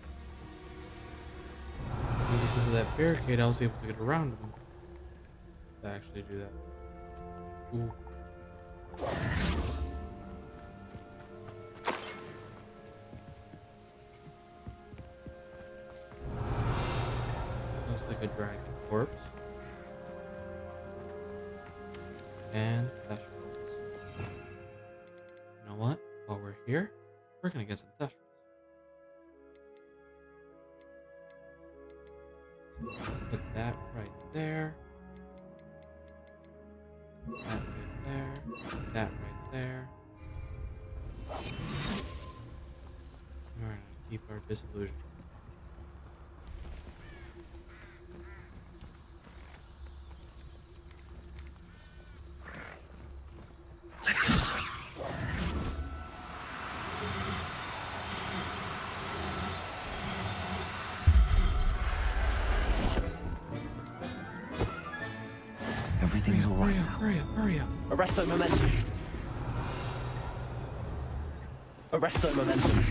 And because of that barricade, I was able to get around him. To actually do that. Ooh. Looks like a dragon corpse. And Thestrals. You know what? While we're here, we're gonna get some Thestrals. Put that right there. That right there. That right there. We're gonna keep our disillusion. Everything's all right now. Hurry up, hurry up. Arresto momentum. Arresto momentum.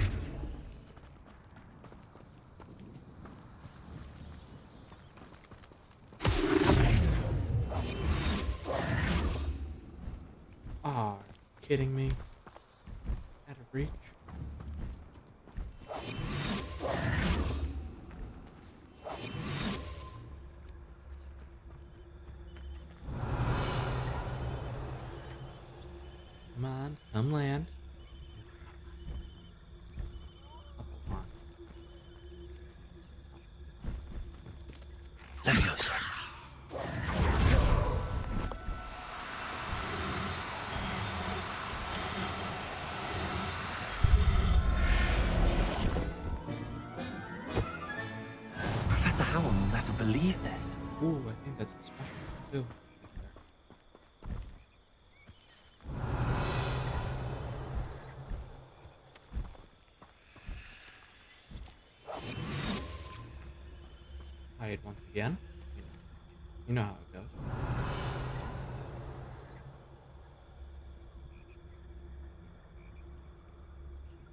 Ah, kidding me? Out of reach? Come on, come land. Up on. Leviosa. Professor Howell will never believe this. Ooh, I think that's a special one too. Hide once again. You know how it goes.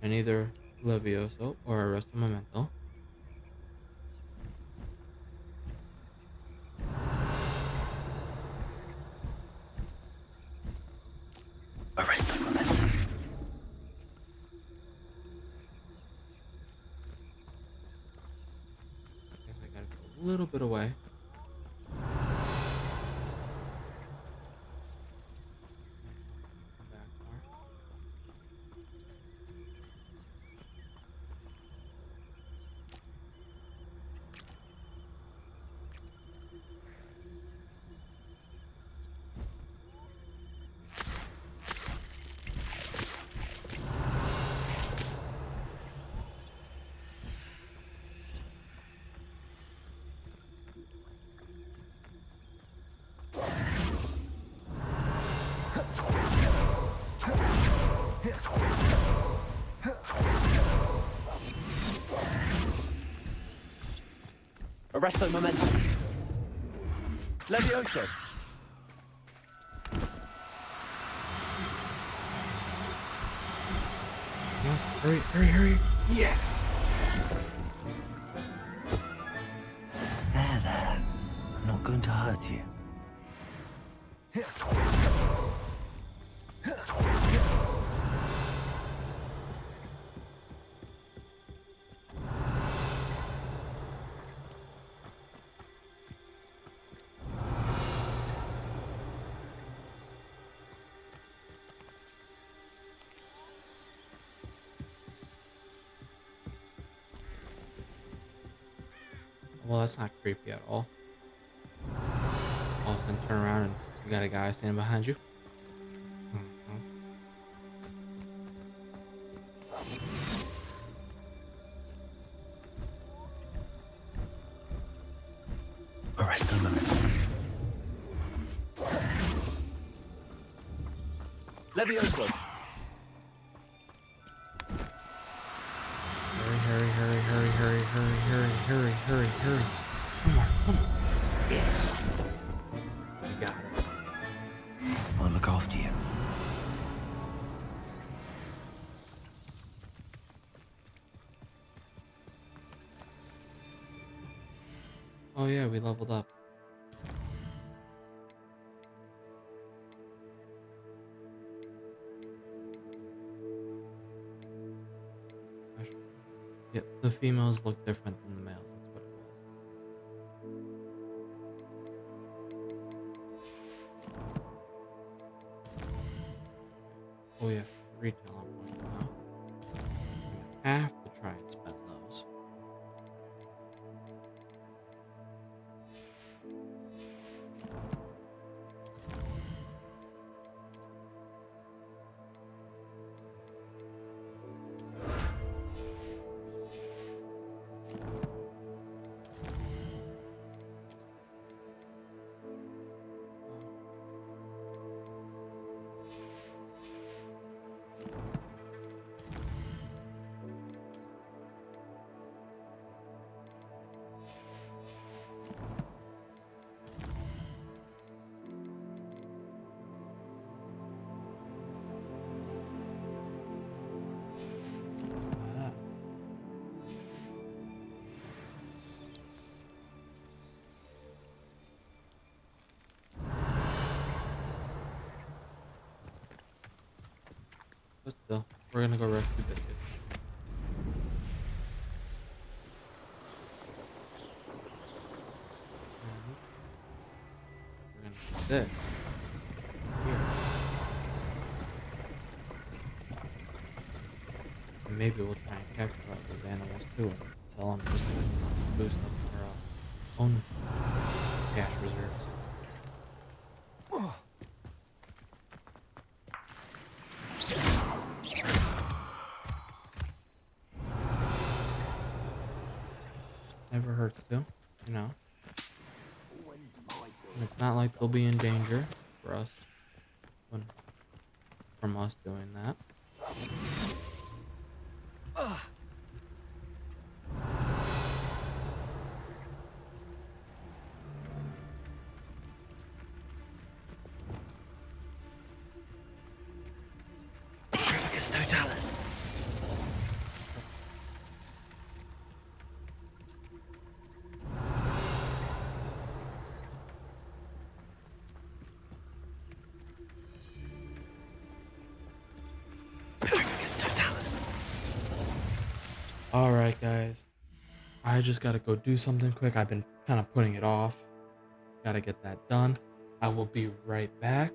And either Levioso or Arresto Memento. Arresto momentum. Guess I gotta go a little bit away. Come back more. Arresto momentum. Levioso. Hurry, hurry, hurry. Yes! There. I'm not going to hurt you. Well, that's not creepy at all. All of a sudden, turn around and you got a guy standing behind you. Mhm. Arrest the moment. Levioso. Hurry, hurry, hurry, hurry, hurry, hurry, hurry, hurry, hurry. Come on, come on. Yeah. You got it. I'll look after you. Oh yeah, we leveled up. Yep, the females look different than the males. That's what it was. Oh yeah, retail on points now. I have to try and spend those. But still, we're gonna go rescue Biscuit. And we're gonna put this here. And maybe we'll try and capture all those animals too and sell them just to boost up our own cash reserves. Never hurts to, you know. And it's not like they'll be in danger for us from us doing that. Trifficus totalis. Trifficus totalis. Alright, guys. I just gotta go do something quick. I've been kind of putting it off. Gotta get that done. I will be right back.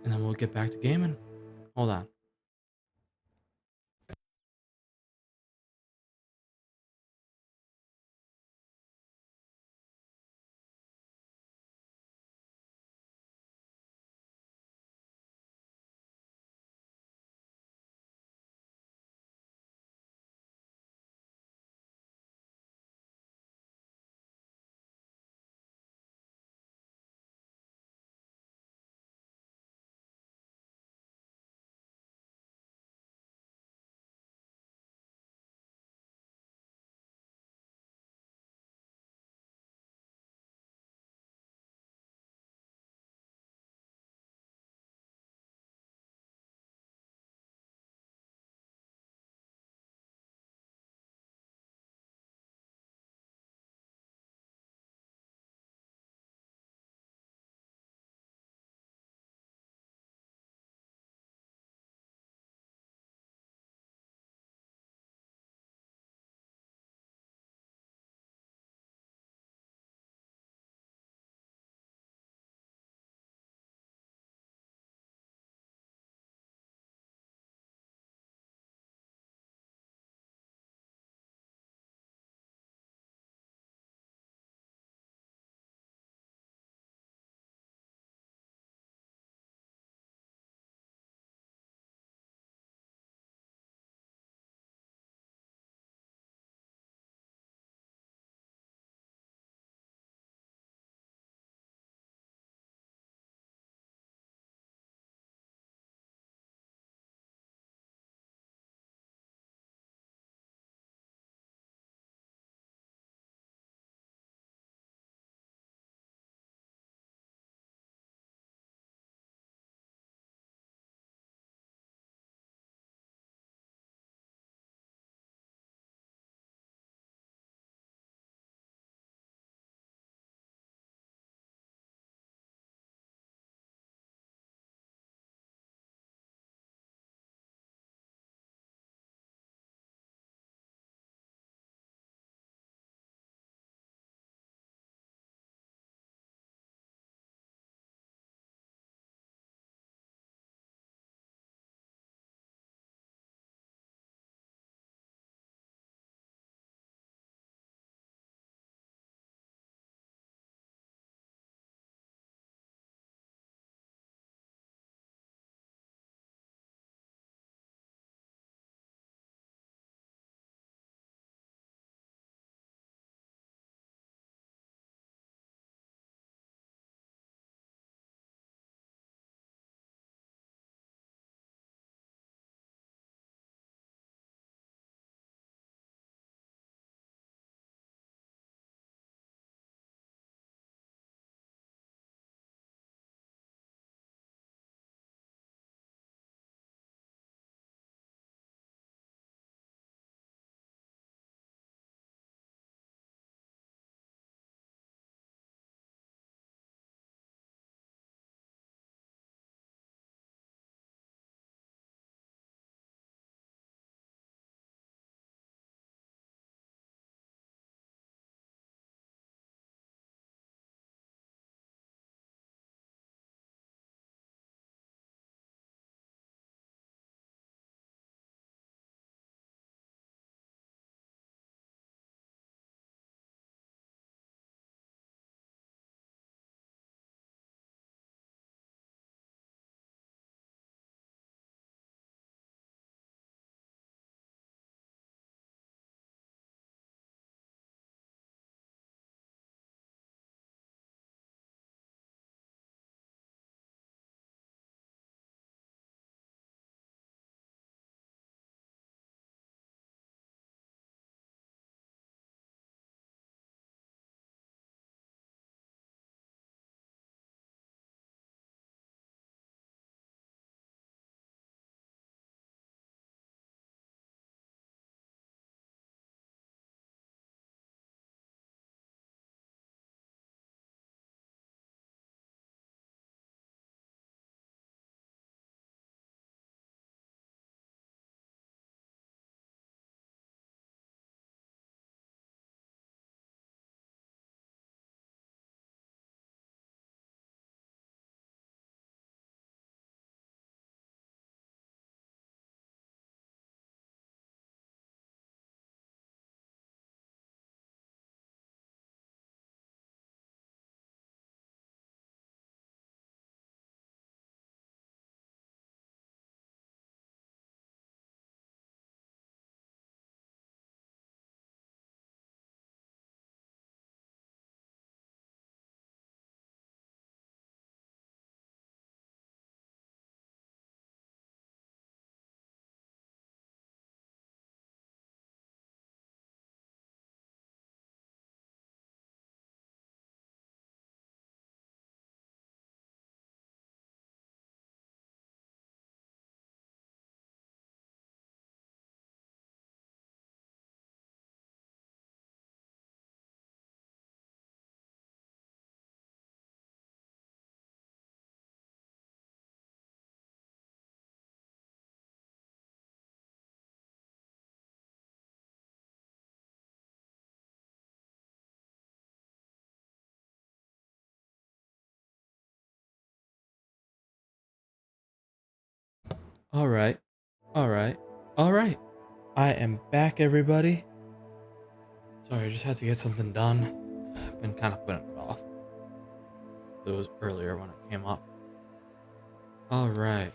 And then we'll get back to gaming. Hold on. Alright. Alright. Alright. I am back, everybody. Sorry, I just had to get something done. I've been kind of putting it off. It was earlier when it came up. Alright.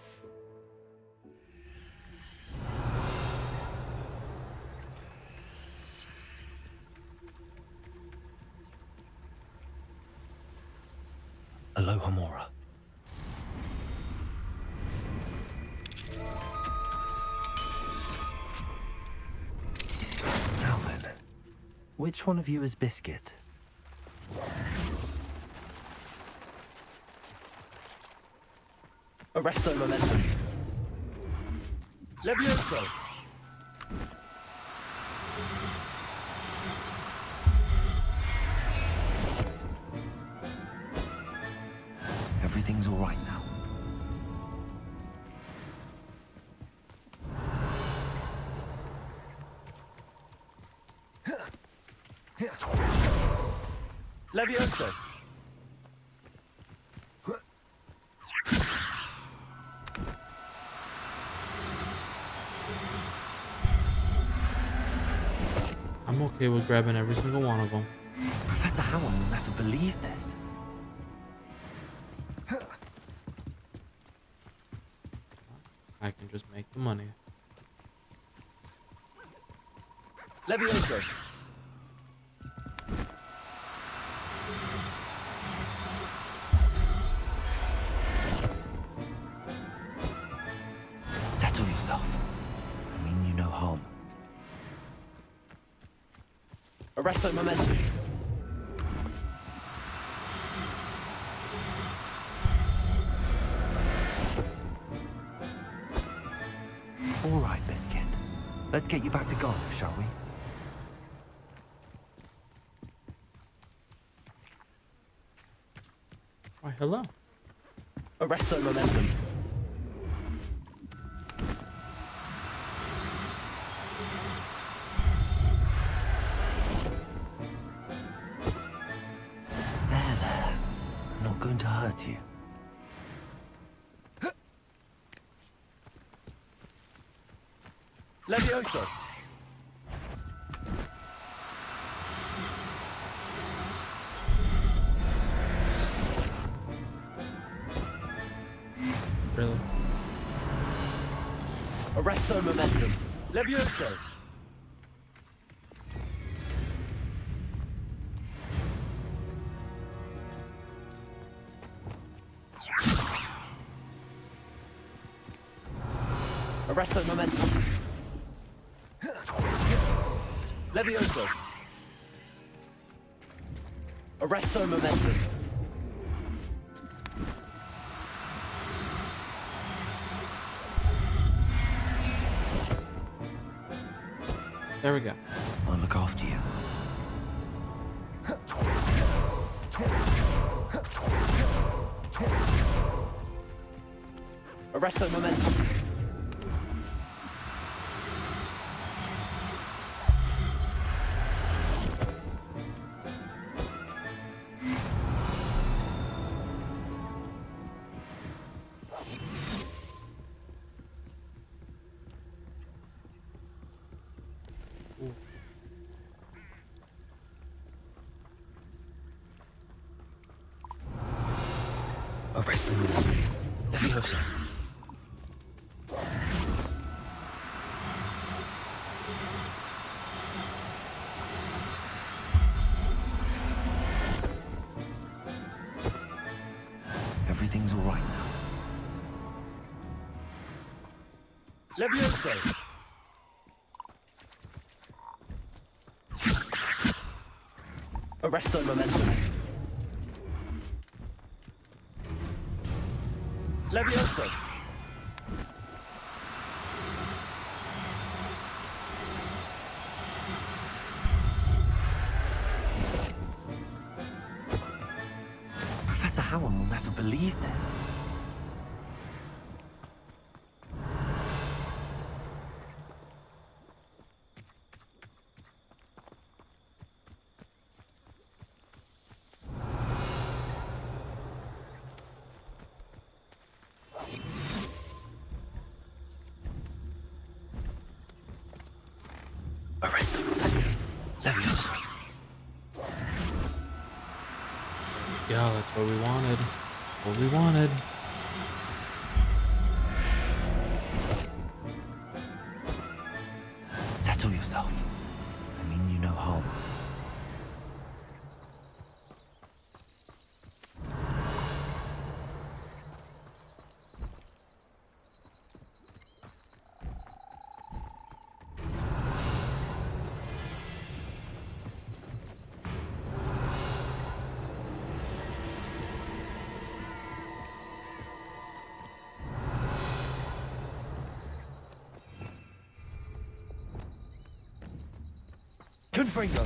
Aloha Mora. Now then, which one of you is Biscuit? Arresto momentum. Levioso. Everything's all right now. Levioso. I'm okay with grabbing every single one of them. Professor Howard will never believe this. I can just make the money. Levioso. Settle yourself. I mean you no harm. Arresto momentum. All right, Biscuit. Let's get you back to golf, shall we? Why, hello. Arresto momentum. There. I'm not going to hurt you. Levioso. Really? Arresto momentum. Levioso. Arresto momentum. Levioso. Arresto momentum. There we go. I'll look after you. Arresto momentum. Arrest them all. Leviosa. Everything's all right now. Leviosa. Arresto momentum. Leviosa. Professor Howard will never believe this. Arrest the momentum. Leviosa. Yeah, that's what we wanted. What we wanted. Settle yourself. I mean you no harm. Confringo.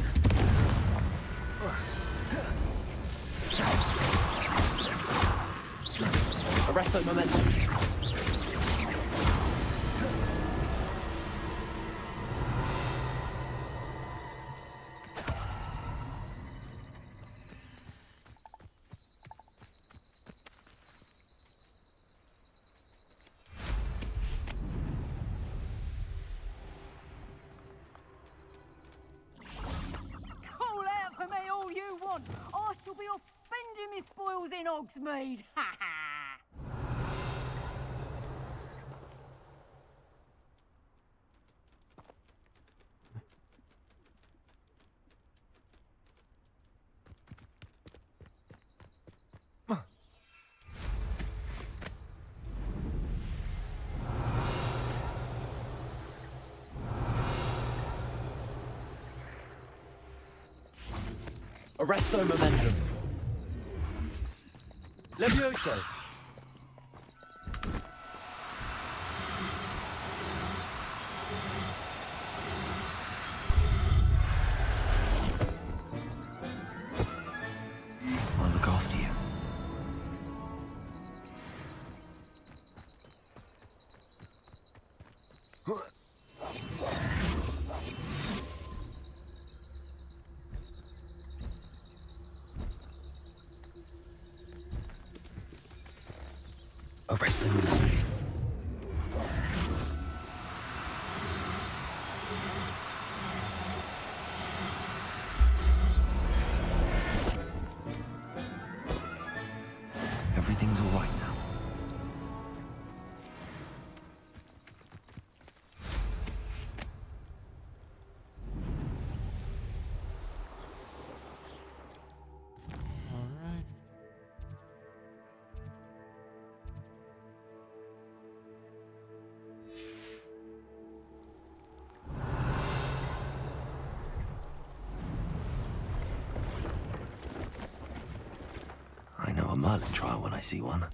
Arresto momentum. Call out for me all you want. I shall be off spending my spoils in Hogsmeade. Ha ha! Arresto momentum. Levioso. I'll look after you. Arrest the momentum. Everything's all right now. All right. I know a Merlin trial when I see one.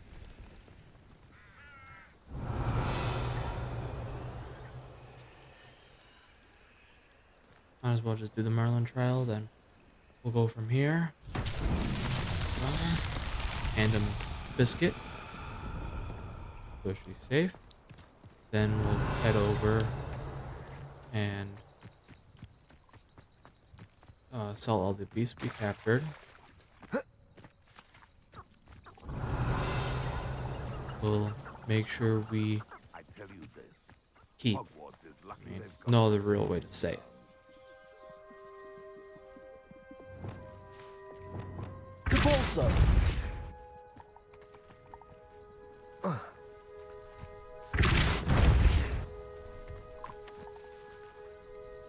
Might as well just do the Merlin trial, then we'll go from here. Hand him a biscuit, so she's safe. Then we'll head over and sell all the beasts we captured. We'll make sure we keep. I mean, no other real way to say it. Capolso.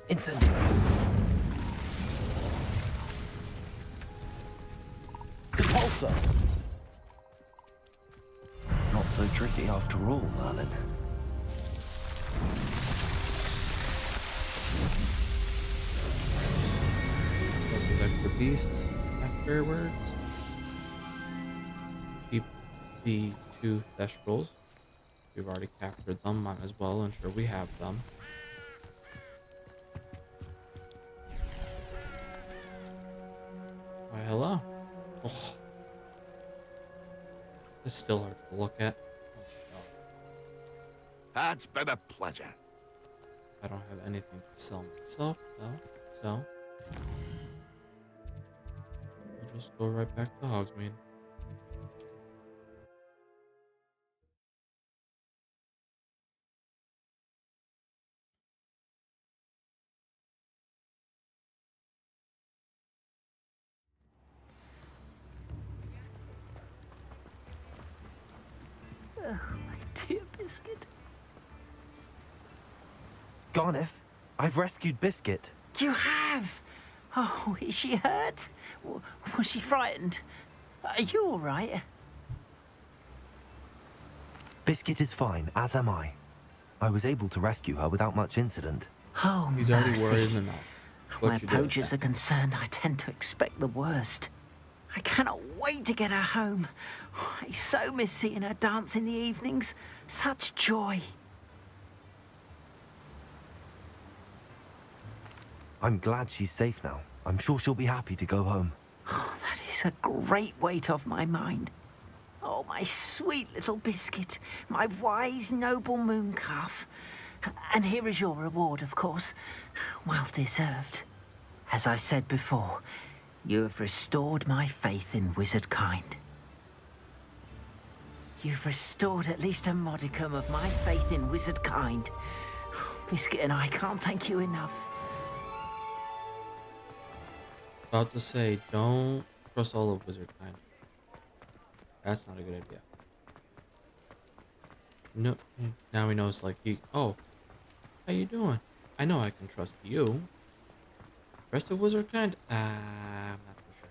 Incendio. Capolso. Not so tricky after all, Merlin. Those extra beasts afterwards. Keep the 2 Thestrals. We've already captured them, might as well ensure we have them. Why, hello. Oh. It's still hard to look at. That's been a pleasure. I don't have anything to sell myself, though, so we'll just go right back to Hogsmeade. My dear Biscuit. Garneth, I've rescued Biscuit. You have? Oh, is she hurt? Was she frightened? Are you all right? Biscuit is fine, as am I. I was able to rescue her without much incident. Oh, He's already mercy. worried enough. What Where you do with poachers that? are concerned, I tend to expect the worst. I cannot wait to get her home. I so miss seeing her dance in the evenings. Such joy. I'm glad she's safe now. I'm sure she'll be happy to go home. Oh, that is a great weight off my mind. Oh, my sweet little Biscuit, my wise, noble moon calf. And here is your reward, of course. Well deserved. As I said before, you have restored my faith in wizard kind. You've restored at least a modicum of my faith in wizard kind. Biscuit and I can't thank you enough. About to say, don't trust all of wizard kind. That's not a good idea. No, now he knows. Like oh, how you doing? I know I can trust you. Rest of wizard kind? I'm not so sure.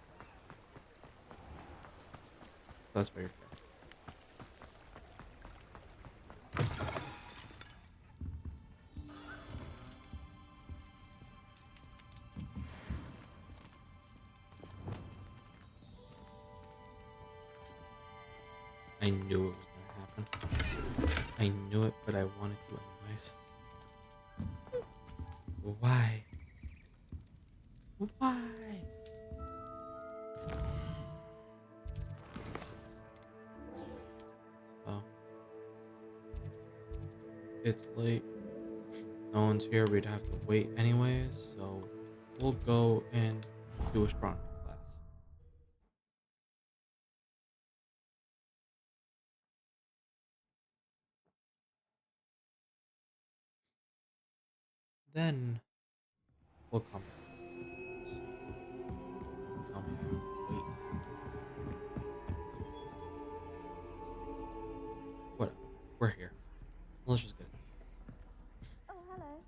That's very fair. I knew it was gonna happen. I knew it, but I wanted to anyways. Why? Why? Oh. It's late. No one's here. We'd have to wait anyways, so we'll go and do astronomy class. Then we'll come back. Tell me I have to wait. Whatever. We're here. Let's just get it. Oh, hello.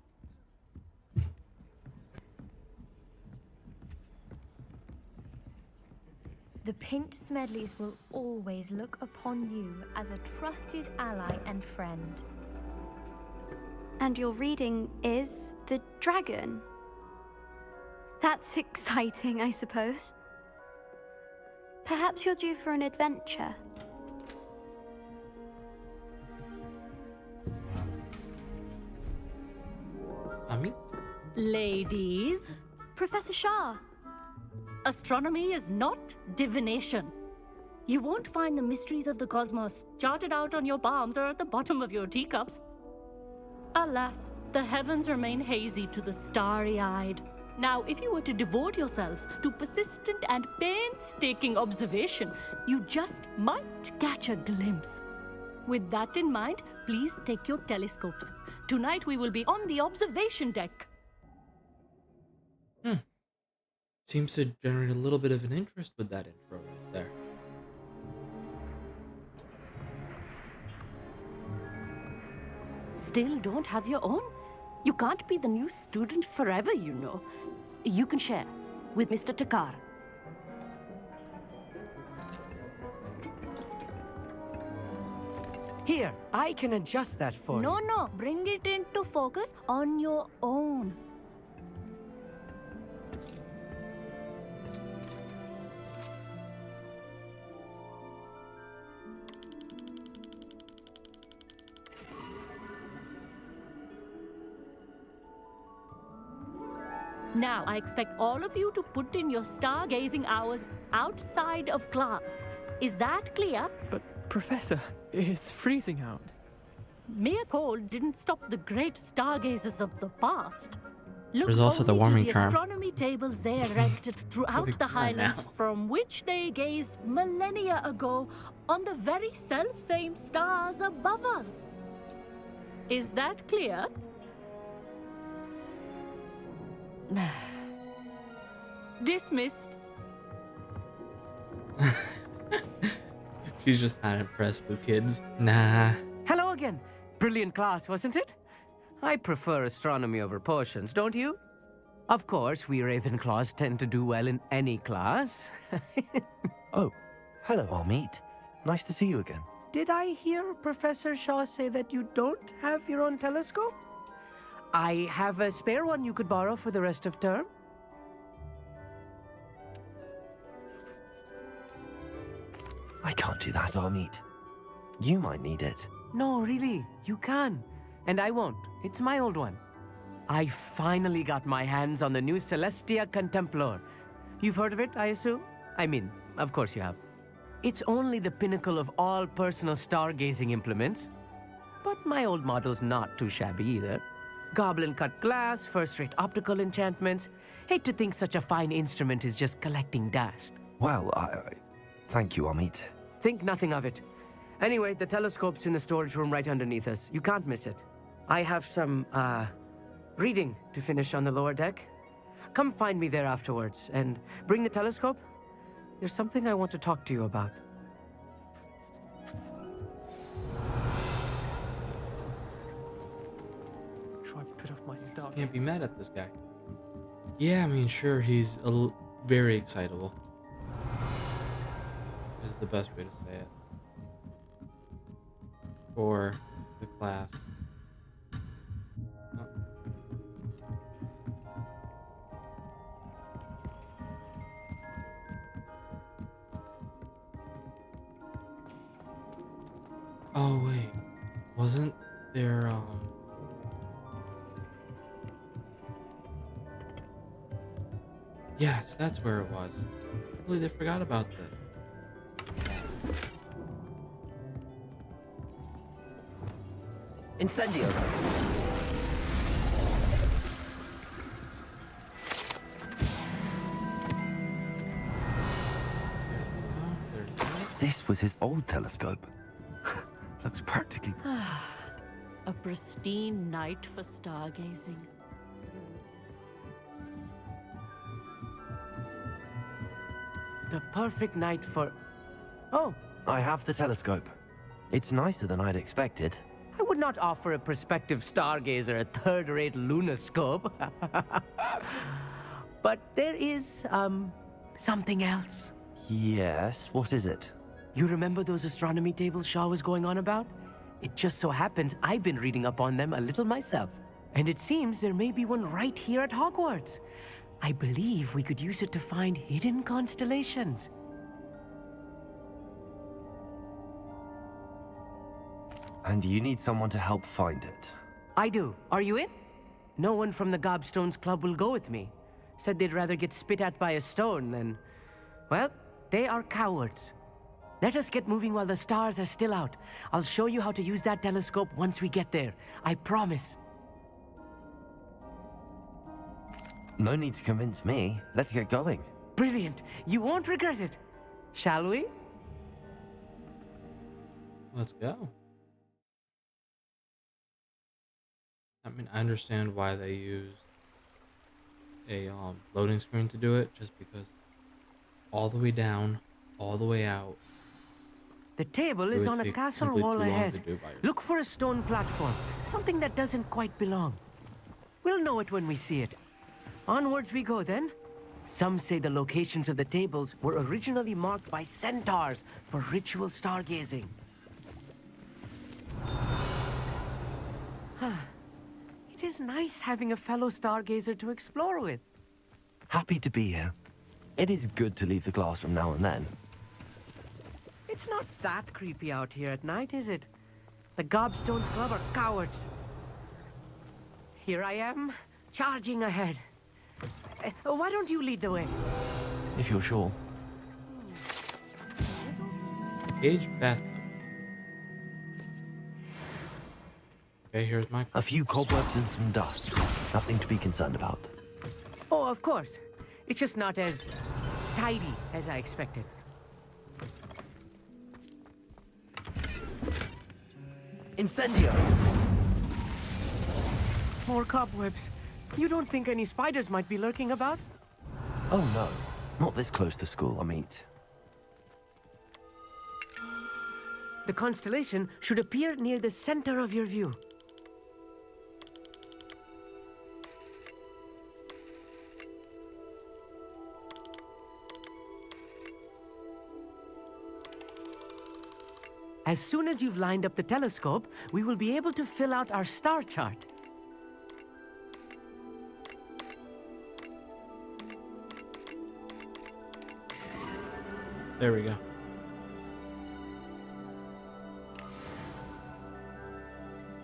The Pinch Smedleys will always look upon you as a trusted ally and friend. And your reading is the dragon. That's exciting, I suppose. Perhaps you're due for an adventure. Ami? Ladies, Professor Shah. astronomy is not divination. You won't find the mysteries of the cosmos charted out on your palms or at the bottom of your teacups. Alas, the heavens remain hazy to the starry-eyed. Now, if you were to devote yourselves to persistent and painstaking observation, you just might catch a glimpse. With that in mind, please take your telescopes. Tonight we will be on the observation deck. Seems to generate a little bit of an interest with that intro right there. Still don't have your own? You can't be the new student forever, you know. You can share with Mr. Takar. Here, I can adjust that for you. No, bring it into focus on your own. Now, I expect all of you to put in your stargazing hours outside of class. Is that clear? But, Professor, it's freezing out. Mere cold didn't stop the great stargazers of the past. Look There's also the only warming to the charm. astronomy tables they erected throughout the Come on highlands now. from which they gazed millennia ago on the very self-same stars above us. Is that clear? Dismissed. She's just not impressed with kids. Nah. Hello again. Brilliant class, wasn't it? I prefer astronomy over potions, don't you? Of course, we Ravenclaws tend to do well in any class. Oh, hello, Amit. Nice to see you again. Did I hear Professor Shaw say that you don't have your own telescope? I have a spare one you could borrow for the rest of term. I can't do that, Amit. You might need it. No, really, you can. And I won't. It's my old one. I finally got my hands on the new Celestia Contemplar. You've heard of it, I assume? I mean, of course you have. It's only the pinnacle of all personal stargazing implements. But my old model's not too shabby either. Goblin-cut glass, first-rate optical enchantments. Hate to think such a fine instrument is just collecting dust. Well, thank you, Amit. Think nothing of it. Anyway, the telescope's in the storage room right underneath us. You can't miss it. I have some, reading to finish on the lower deck. Come find me there afterwards, and bring the telescope. There's something I want to talk to you about. Try to put off my star. Can't be mad at this guy. Yeah, I mean, sure, he's very excitable. Is the best way to say it. For the class. Oh wait, wasn't there yes, that's where it was. Completely forgot about that. Incendio. This was his old telescope. Looks practically... A pristine night for stargazing. The perfect night for... Oh, I have the telescope. It's nicer than I'd expected. I would not offer a prospective stargazer a third-rate lunoscope. But there is, something else. Yes, what is it? You remember those astronomy tables Shaw was going on about? It just so happens I've been reading up on them a little myself. And it seems there may be one right here at Hogwarts. I believe we could use it to find hidden constellations. And you need someone to help find it. I do. Are you in? No one from the Gobstones Club will go with me. Said they'd rather get spit at by a stone than... Well, they are cowards. Let us get moving while the stars are still out. I'll show you how to use that telescope once we get there. I promise. No need to convince me. Let's get going. Brilliant. You won't regret it. Shall we? Let's go. I mean, I understand why they used a loading screen to do it, just because all the way down, all the way out. The table is on a castle wall ahead. Look for a stone platform, something that doesn't quite belong. We'll know it when we see it. Onwards we go then. Some say the locations of the tables were originally marked by centaurs for ritual stargazing. It is nice having a fellow stargazer to explore with. Happy to be here. It is good to leave the classroom now and then. It's not that creepy out here at night, is it? The Gobstones Club are cowards. Here I am, charging ahead. Why don't you lead the way? If you're sure. Cage bathtub. Okay, here's my... A few cobwebs and some dust. Nothing to be concerned about. Oh, of course. It's just not as tidy as I expected. Incendio! More cobwebs. You don't think any spiders might be lurking about? Oh no, not this close to school, Amit. The constellation should appear near the center of your view. As soon as you've lined up the telescope, we will be able to fill out our star chart. There we go.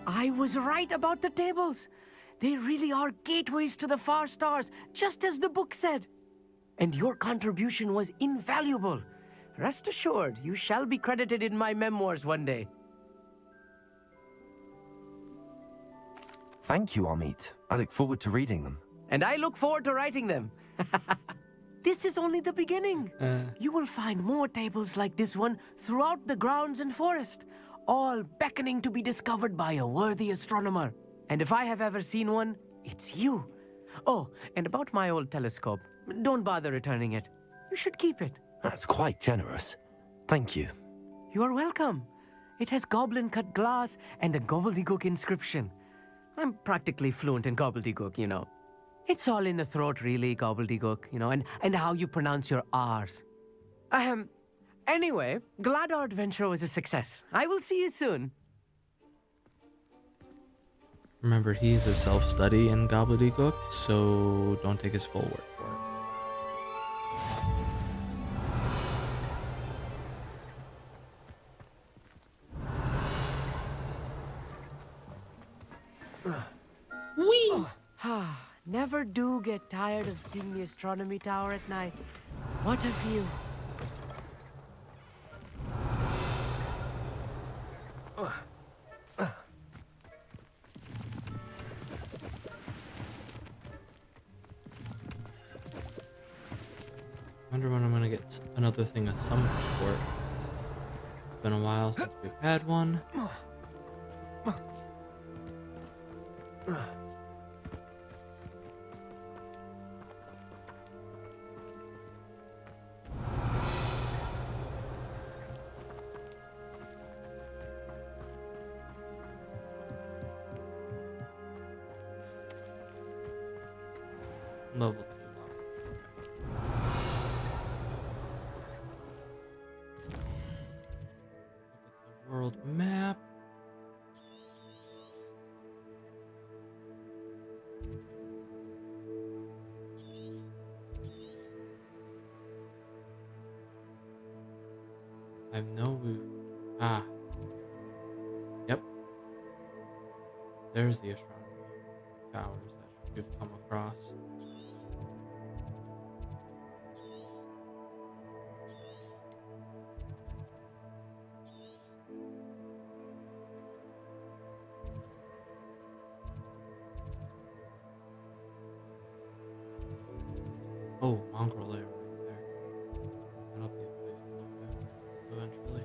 I was right about the tables. They really are gateways to the far stars, just as the book said. And your contribution was invaluable. Rest assured, you shall be credited in my memoirs one day. Thank you, Amit. I look forward to reading them. And I look forward to writing them. This is only the beginning. You will find more tables like this one throughout the grounds and forest, all beckoning to be discovered by a worthy astronomer. And if I have ever seen one, it's you. Oh, and about my old telescope, don't bother returning it. You should keep it. That's quite generous. Thank you. You are welcome. It has goblin-cut glass and a gobbledygook inscription. I'm practically fluent in gobbledygook, you know. It's all in the throat, really, gobbledygook, you know, and how you pronounce your R's. Anyway, glad our adventure was a success. I will see you soon. Remember, he's a self-study in gobbledygook, so don't take his full word for it. Whee! Never do get tired of seeing the astronomy tower at night. What a view. Wonder when I'm gonna get another thing of summer sport. It's been a while since we've had one. Level 2 now. Look at the world map. I know we. Yep. There's the astronomy towers that we've come across. Oh, mongrel layer right there. That'll be a place to look at eventually.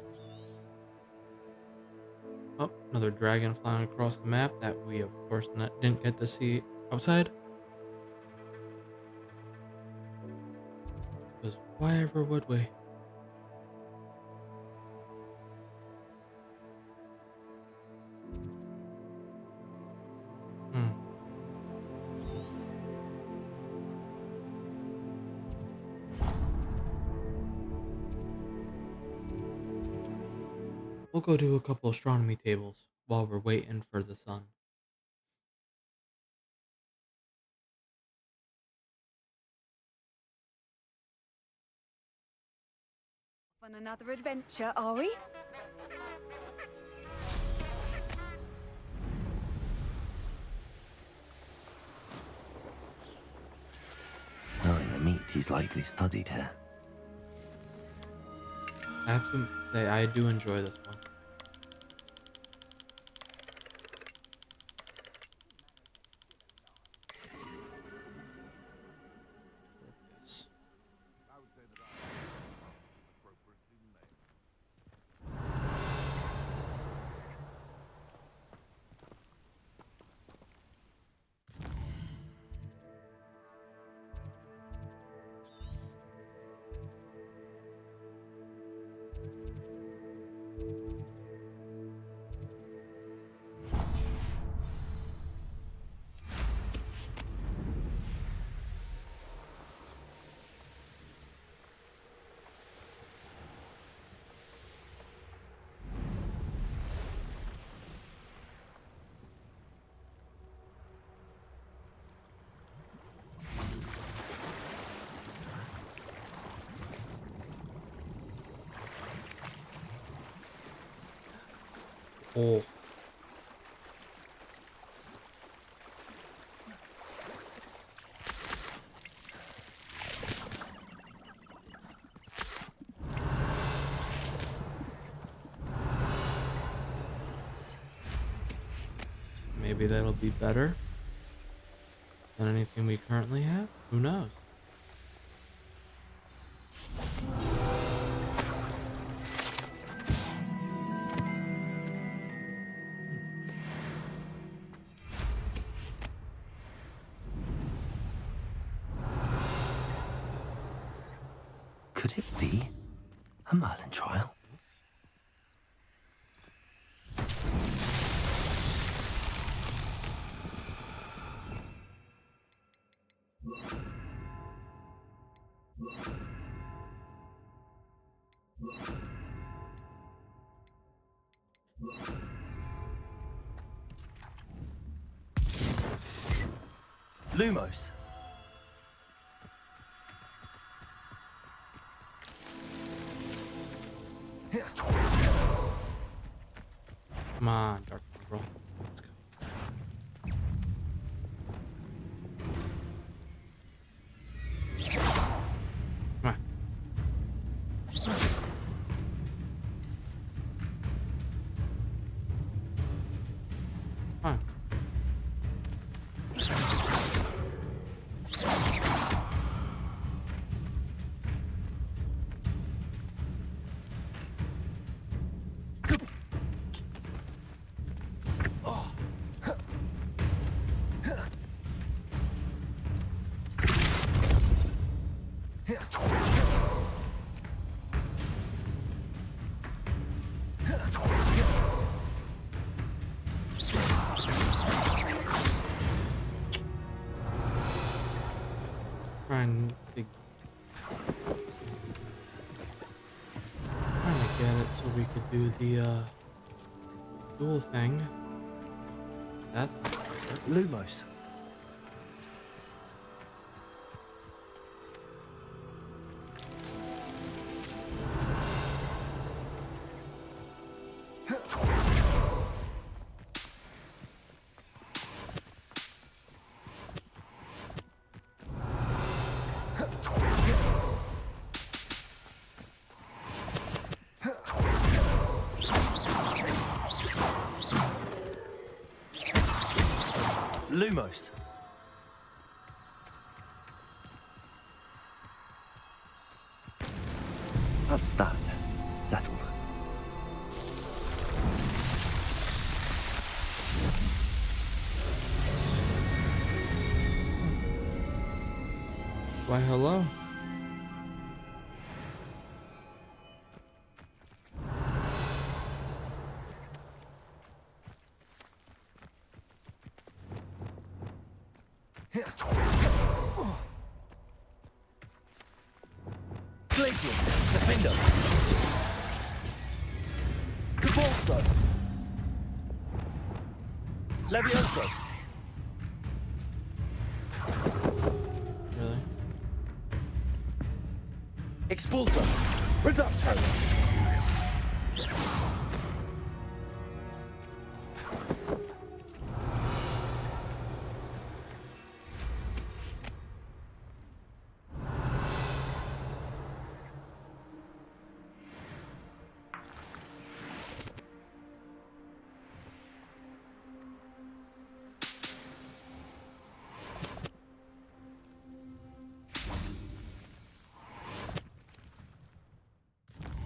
Oh, another dragon flying across the map that we, of course, didn't get to see outside. Because why ever would we? We'll go do a couple astronomy tables while we're waiting for the sun. On another adventure, are we? Knowing Amit, he's likely studied here. I have to say, I do enjoy this one. Oh. Maybe that'll be better than anything we currently have? Who knows? Could it be a Merlin trial? Lumos. Come on, Dark Control. Let's go. Come on. Come on. Trying to get it so we could do the dual thing. That's not gonna work. Lumos. Lumos. That's that. Settled. Why, hello. Glacius. Defender. Cabalso. Levioso. Really? Expulso. Reducto.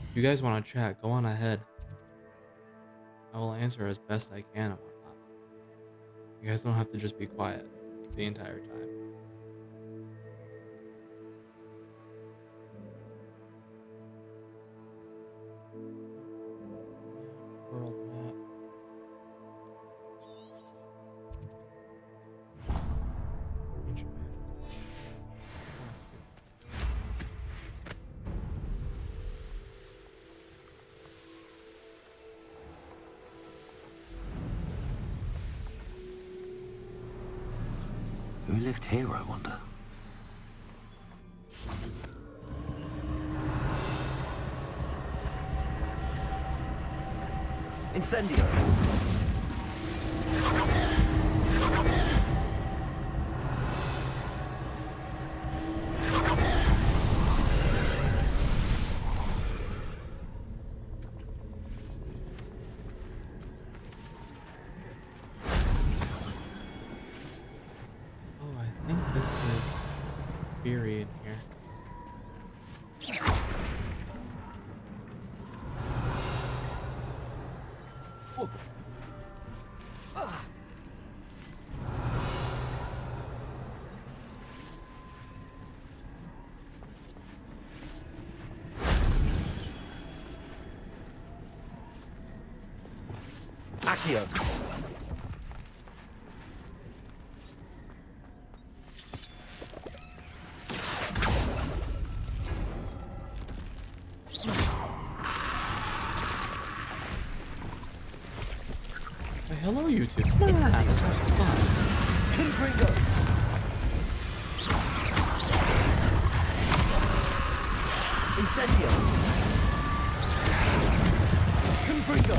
If you guys want to chat, go on ahead. I will answer as best I can and whatnot. You guys don't have to just be quiet the entire time. World map. Ancient magic. Who lived here, I wonder? Incendio. Oh, I think this is Fury in here. Accio. Hey, hello, YouTube. Come on, let's have some fun. Confringo. Incendio. Confringo.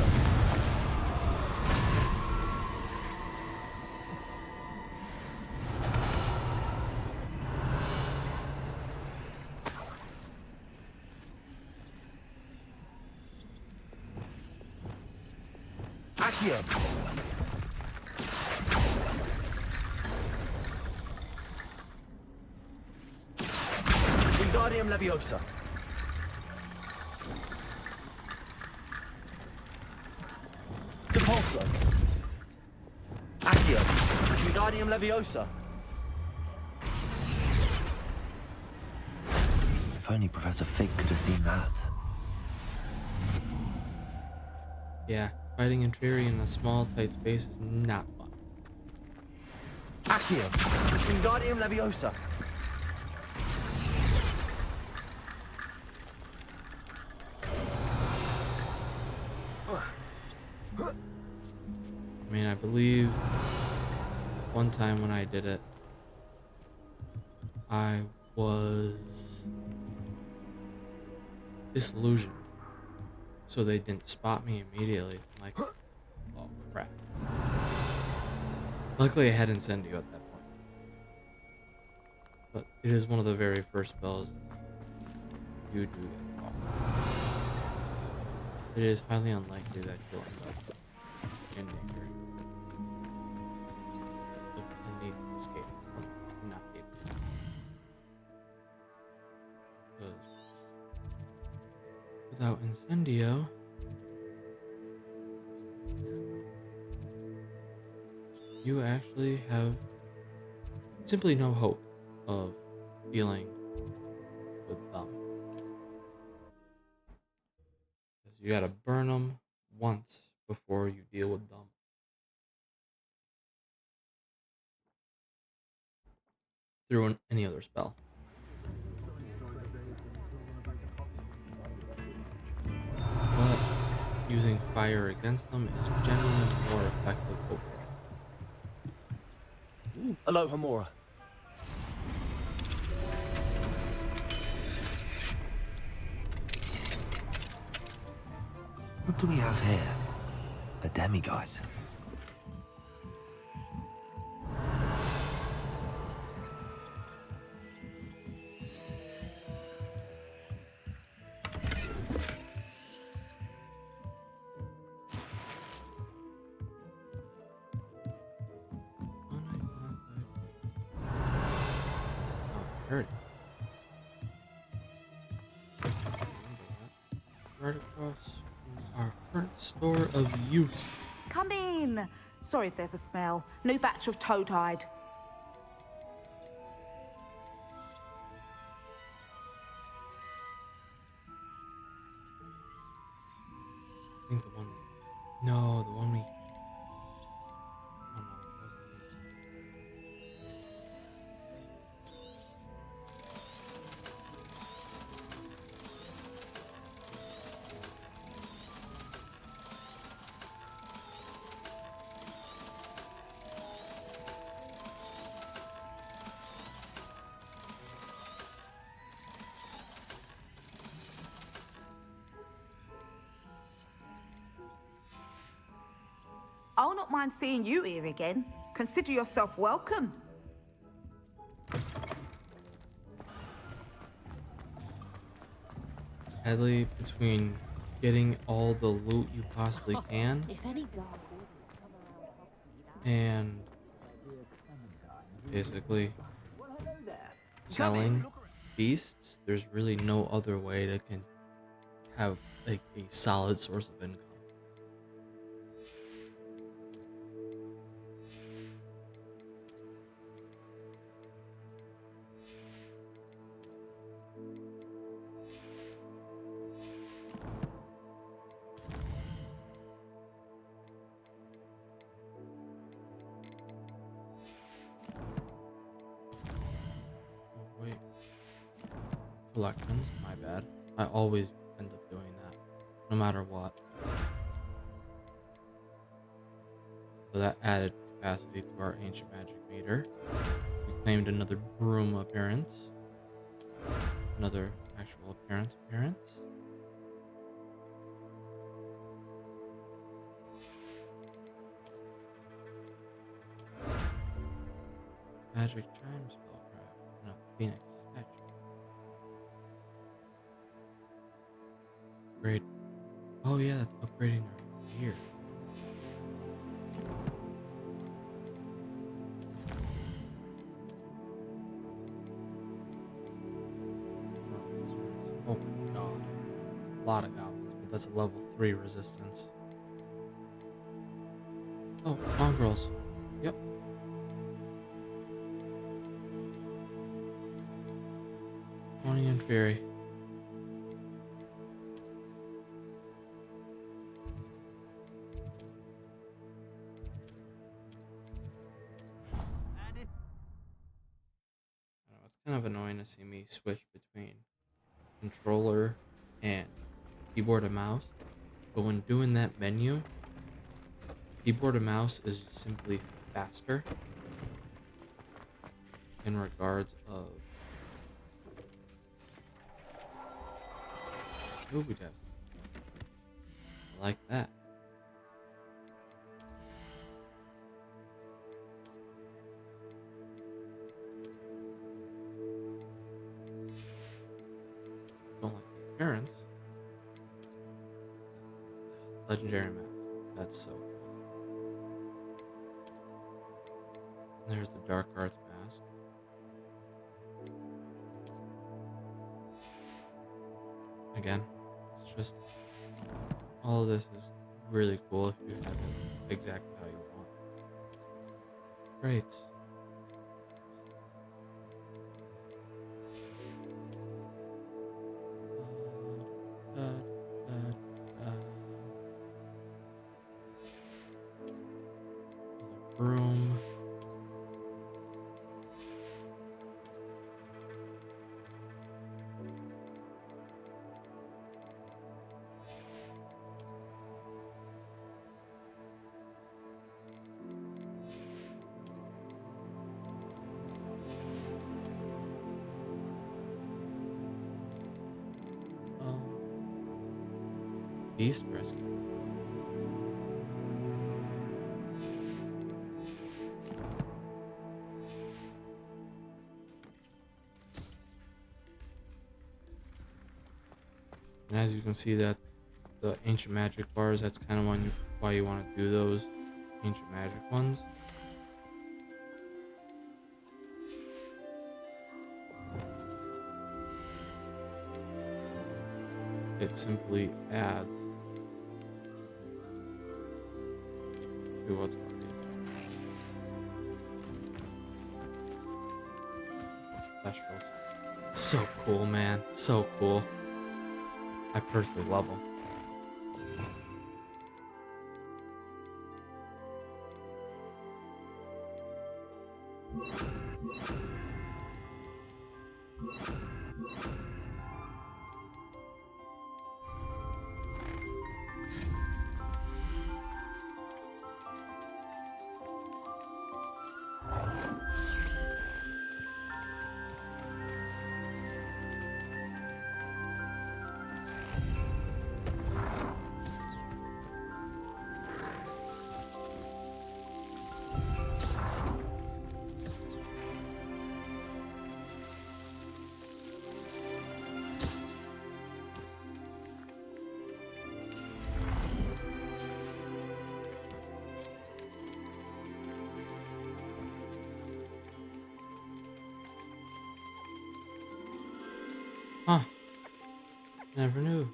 Accio. Wingardium Leviosa. Depulso. Accio. Wingardium Leviosa. If only Professor Fig could have seen that. Yeah, fighting in Fury in a small, tight space is not fun. Accio. Wingardium Leviosa. I mean, I believe one time when I did it, I was disillusioned. So they didn't spot me immediately. So I'm like, oh crap. Luckily I had Incendio at that point. But it is one of the very first spells you do get caught. It is highly unlikely that you'll end up in danger. So you'll need to escape. Well, not able. Because without Incendio, you actually have simply no hope of dealing with them. Because you gotta burn them once before you deal with them. Through any other spell. But using fire against them is generally more effective overall. Hello, Hamura. What do we have here? A demiguise. Heard it. Right across from our current store of use. Come in. Sorry if there's a smell. New batch of toad-hide. I think the one. No, the one we. Oh no, it wasn't not mind seeing you here again. Consider yourself welcome. Sadly, between getting all the loot you possibly can and basically selling beasts, there's really no other way to have like a solid source of income. Oh, wait. Collections, my bad. I always end up doing that, no matter what. So that added capacity to our ancient magic meter. We claimed another broom appearance. Another actual appearance. Magic chime spellcraft and a phoenix statue. Great. Oh yeah, that's upgrading our gear. Oh my god. A lot of goblins, but that's a level 3 resistance. Oh, mongrels. Yep. Tony and Fury. It's kind of annoying to see me switch between controller and keyboard and mouse, but when doing that menu, keyboard and mouse is simply faster in regards of movie devs. I like that. Don't like the appearance. Legendary mask. That's so cool. There's the dark arts mask. Again, it's just all of this is really cool if you have it exactly how you want. Great. Room. Beast rescue. And as you can see, that the ancient magic bars, that's kind of why you want to do those ancient magic ones. It simply adds to what's already there. So cool, man. So cool. I personally love them. Never knew.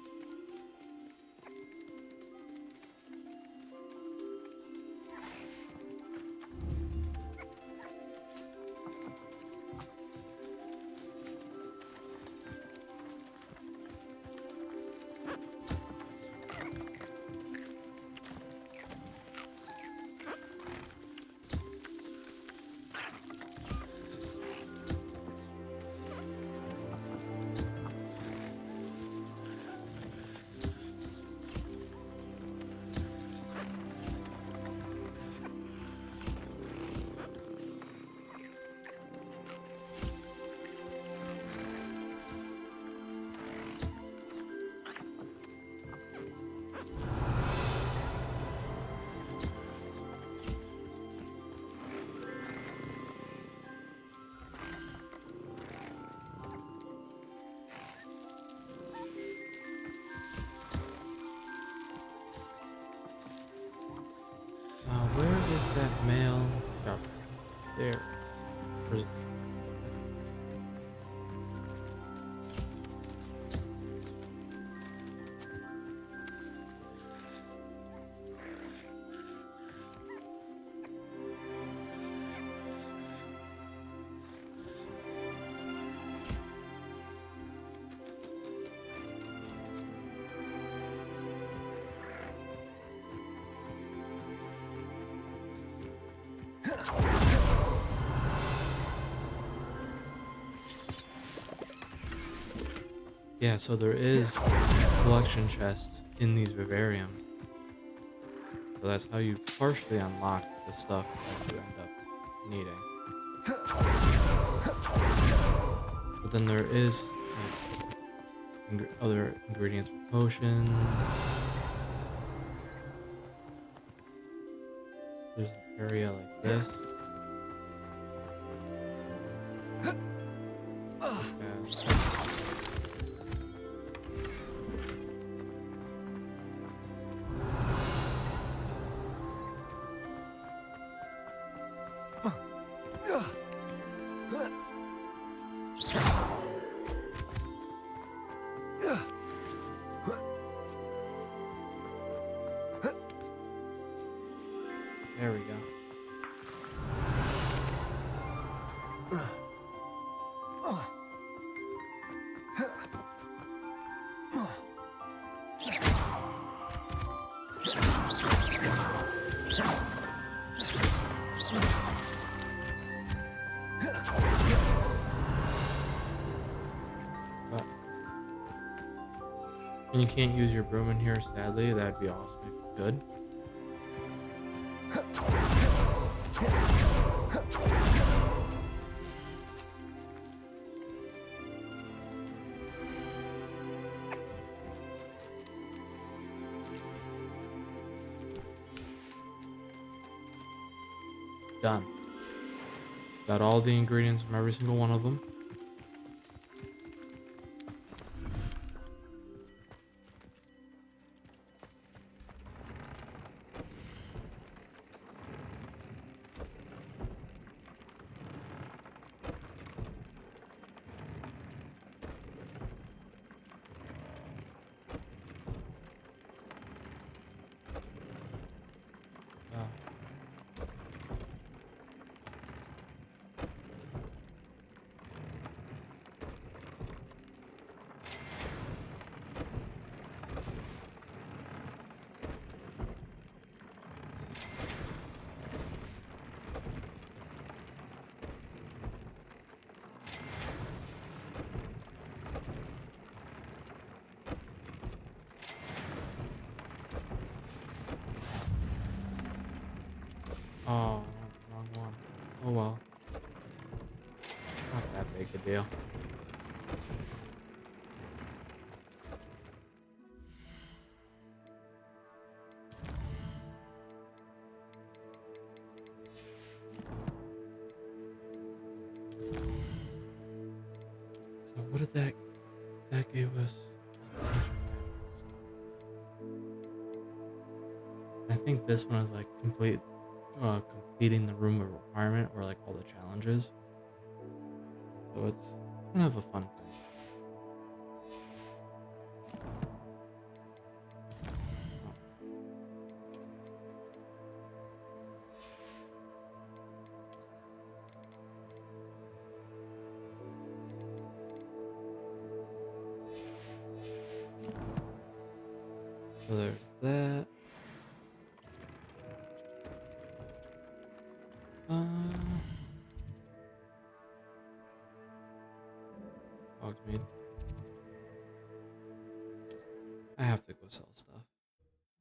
Where is that mail? Oh, there. Where's it? Yeah, so there is collection chests in these vivariums. So that's how you partially unlock the stuff that you end up needing. But then there is like, other ingredients for potions. There's an area like this. There we go. And you can't use your broom in here, sadly. That'd be awesome if you could. Done. Got all the ingredients from every single one of them. Oh, wrong one. Oh well. Not that big a deal. So what did that gave us? I think this one is like completing the room of requirement or like all the challenges. So it's kind of a fun thing. So there's that. Hogsmeade. I have to go sell stuff.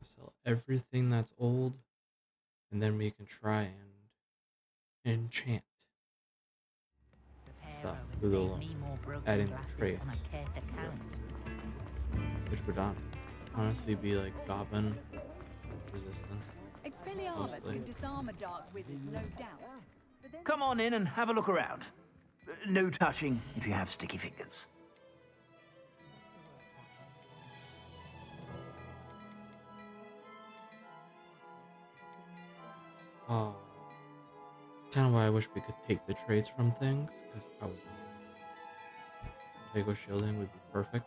Sell everything that's old, and then we can try and enchant stuff with adding the traits, which would honestly be like goblin resistance. Expelliarmus can disarm a dark wizard, no doubt. Come on in and have a look around. No touching if you have sticky fingers. Oh, kind of why I wish we could take the traits from things, because I would. Lego shielding would be perfect.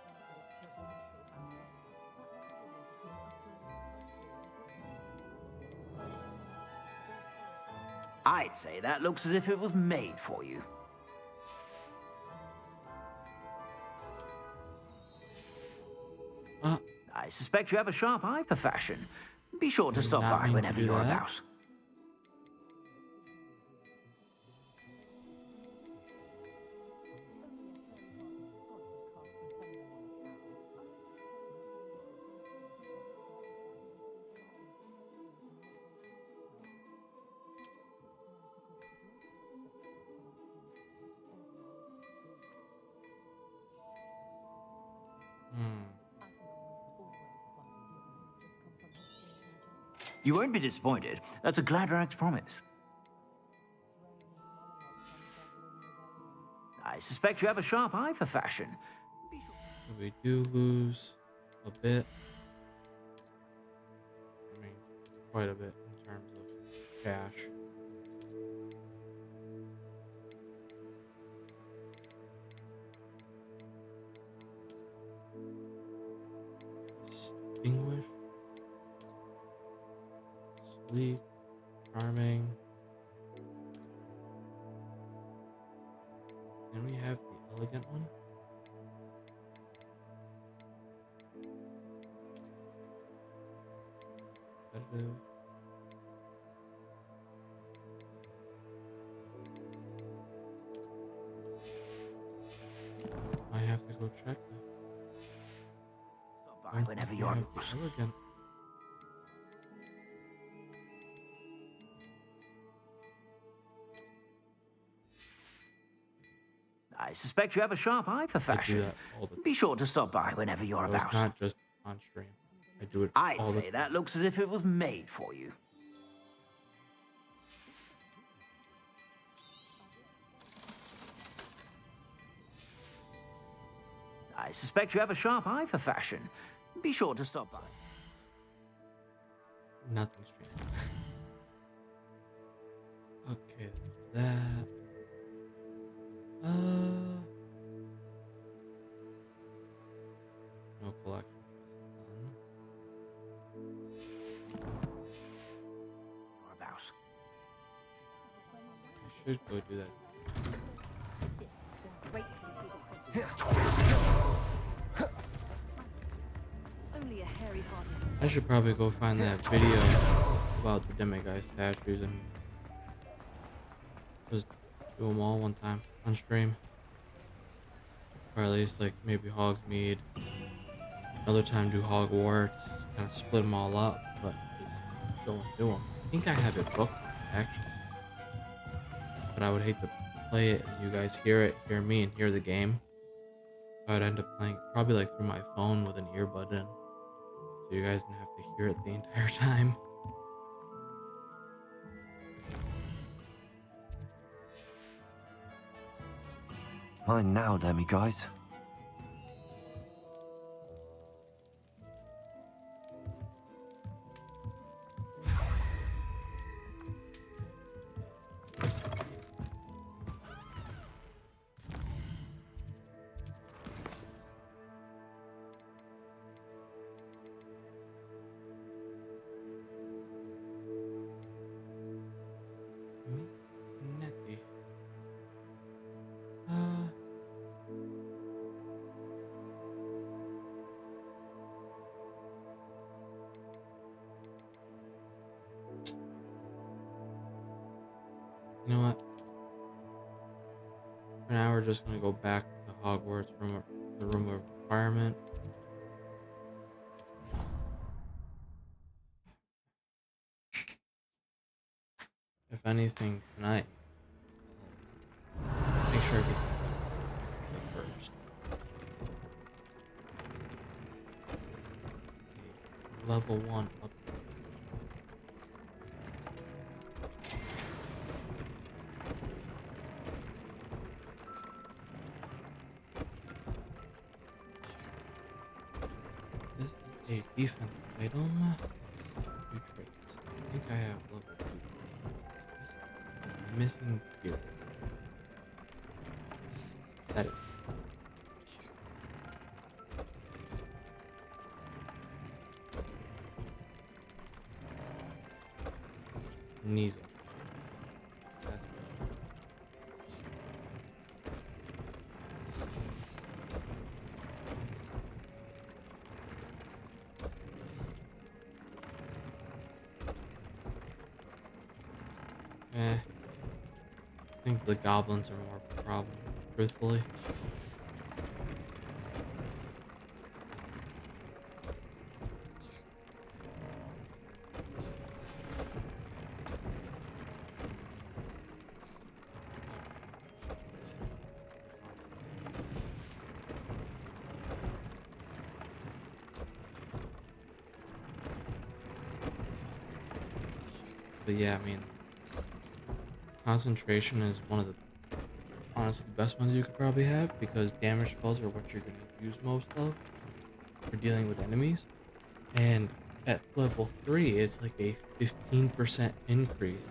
I'd say that looks as if it was made for you. I suspect you have a sharp eye for fashion. Be sure to stop by whenever you're about. You won't be disappointed. That's a Gladrax promise. I suspect you have a sharp eye for fashion. We do lose a bit. I mean, quite a bit in terms of cash. Distinguish. Sleek. Charming. Can we have the elegant one? Competitive. I have to go check that. Whenever you're elegant. I suspect you have a sharp eye for fashion. Be sure to stop by whenever you're about. It's not just on stream. I do it I'd all the say time. that looks as if it was made for you. I suspect you have a sharp eye for fashion. Be sure to stop by. Nothing's changed. Okay, that. No collection chest done. Or about. I should go do that. Only a hairy-hearted. I should probably go find that video about the demiguise statues and just do them all one time on stream. Or at least like maybe Hogsmeade. Another time do Hogwarts. Kind of split them all up, but just go and do them. I think I have it booked actually. But I would hate to play it and you guys hear me and hear the game. I would end up playing probably like through my phone with an earbud in. So you guys didn't have to hear it the entire time. Mine now, demiguise. Netty. You know what? For now, we're just gonna go back to Hogwarts the room of requirement. If anything, tonight, make sure everything's up first. Level 1 up. This is a defensive item. New traits. I think I have level 2. Missing here. That is. Knees. That's I think the goblins are more of a problem, truthfully. But yeah, I mean, concentration is one of the honestly best ones you could probably have because damage spells are what you're going to use most of for dealing with enemies. And at level 3, it's like a 15% increase.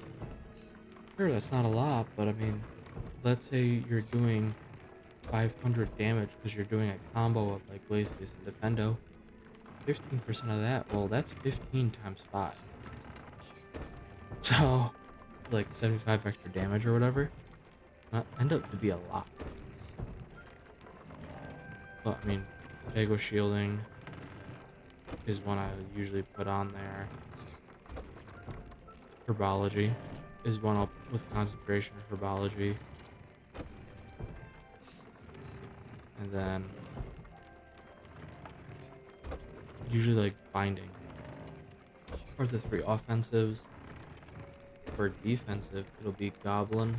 Sure, that's not a lot, but I mean, let's say you're doing 500 damage because you're doing a combo of like Glacius and Defendo. 15% of that, well, that's 15 times 5. So, like 75 extra damage or whatever, that end up to be a lot. But I mean, Protego shielding is one I usually put on there. Herbology is one up with concentration herbology. And then usually like binding are the 3 offensives. For defensive, it'll be Goblin,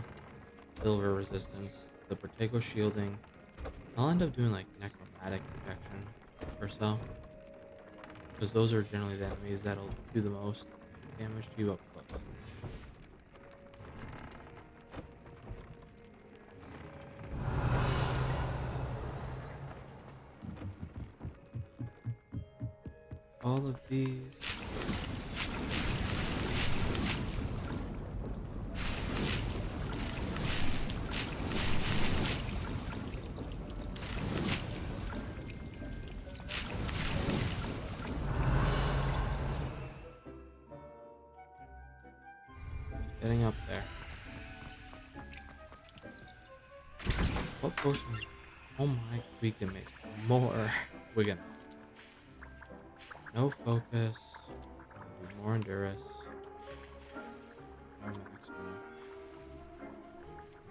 Silver Resistance, the Protego shielding. I'll end up doing like Necromantic Protection or so. Because those are generally the enemies that'll do the most damage to you up close. All of these. Getting up there. What potions? Oh my, we can make more. We're gonna. No focus. Do more endurance. No maximum.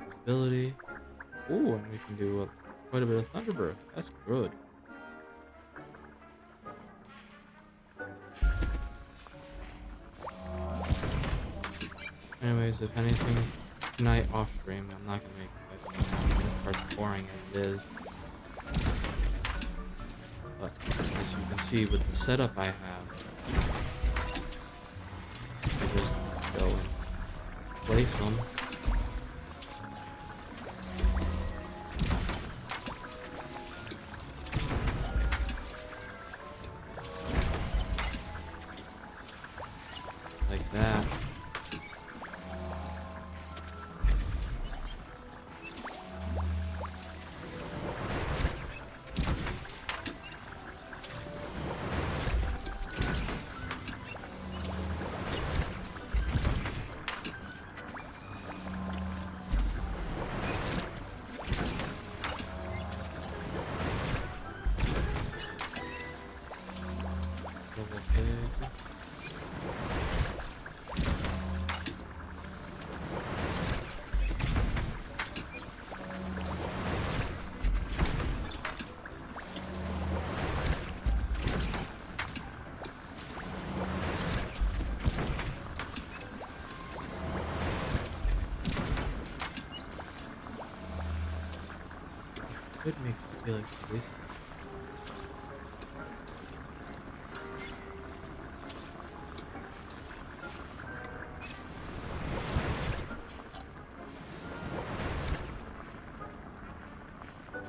Visibility. Ooh, and we can do quite a bit of Thunderbirth. That's good. Anyways, if anything, tonight off stream, I'm not gonna make it part boring as it is. But as you can see with the setup I have, I just go and place them. Like that. It makes me feel like a waste.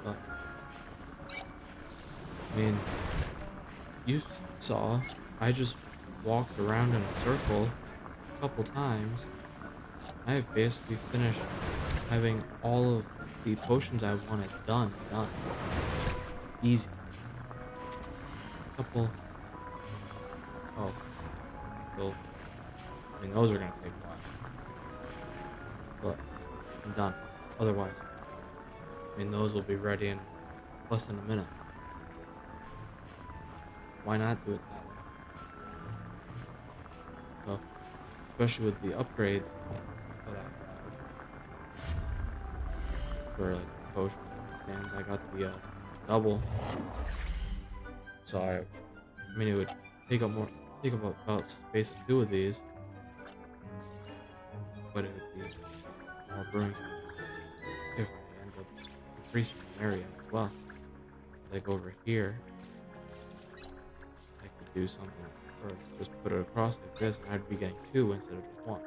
But I mean, you saw I just walked around in a circle a couple times. I have basically finished having all of the potions I wanted done. Easy. Couple. Oh, still. I mean, those are gonna take a while. But I'm done. Otherwise, I mean, those will be ready in less than a minute. Why not do it that way? So, especially with the upgrades that I have for like the potion stands, I got the double. So I mean, it would take up about space of 2 of these, but it would be more brewing stands if I end up increasing the area as well. Like over here, I could do something, or just put it across like this, and I'd be getting 2 instead of just 1.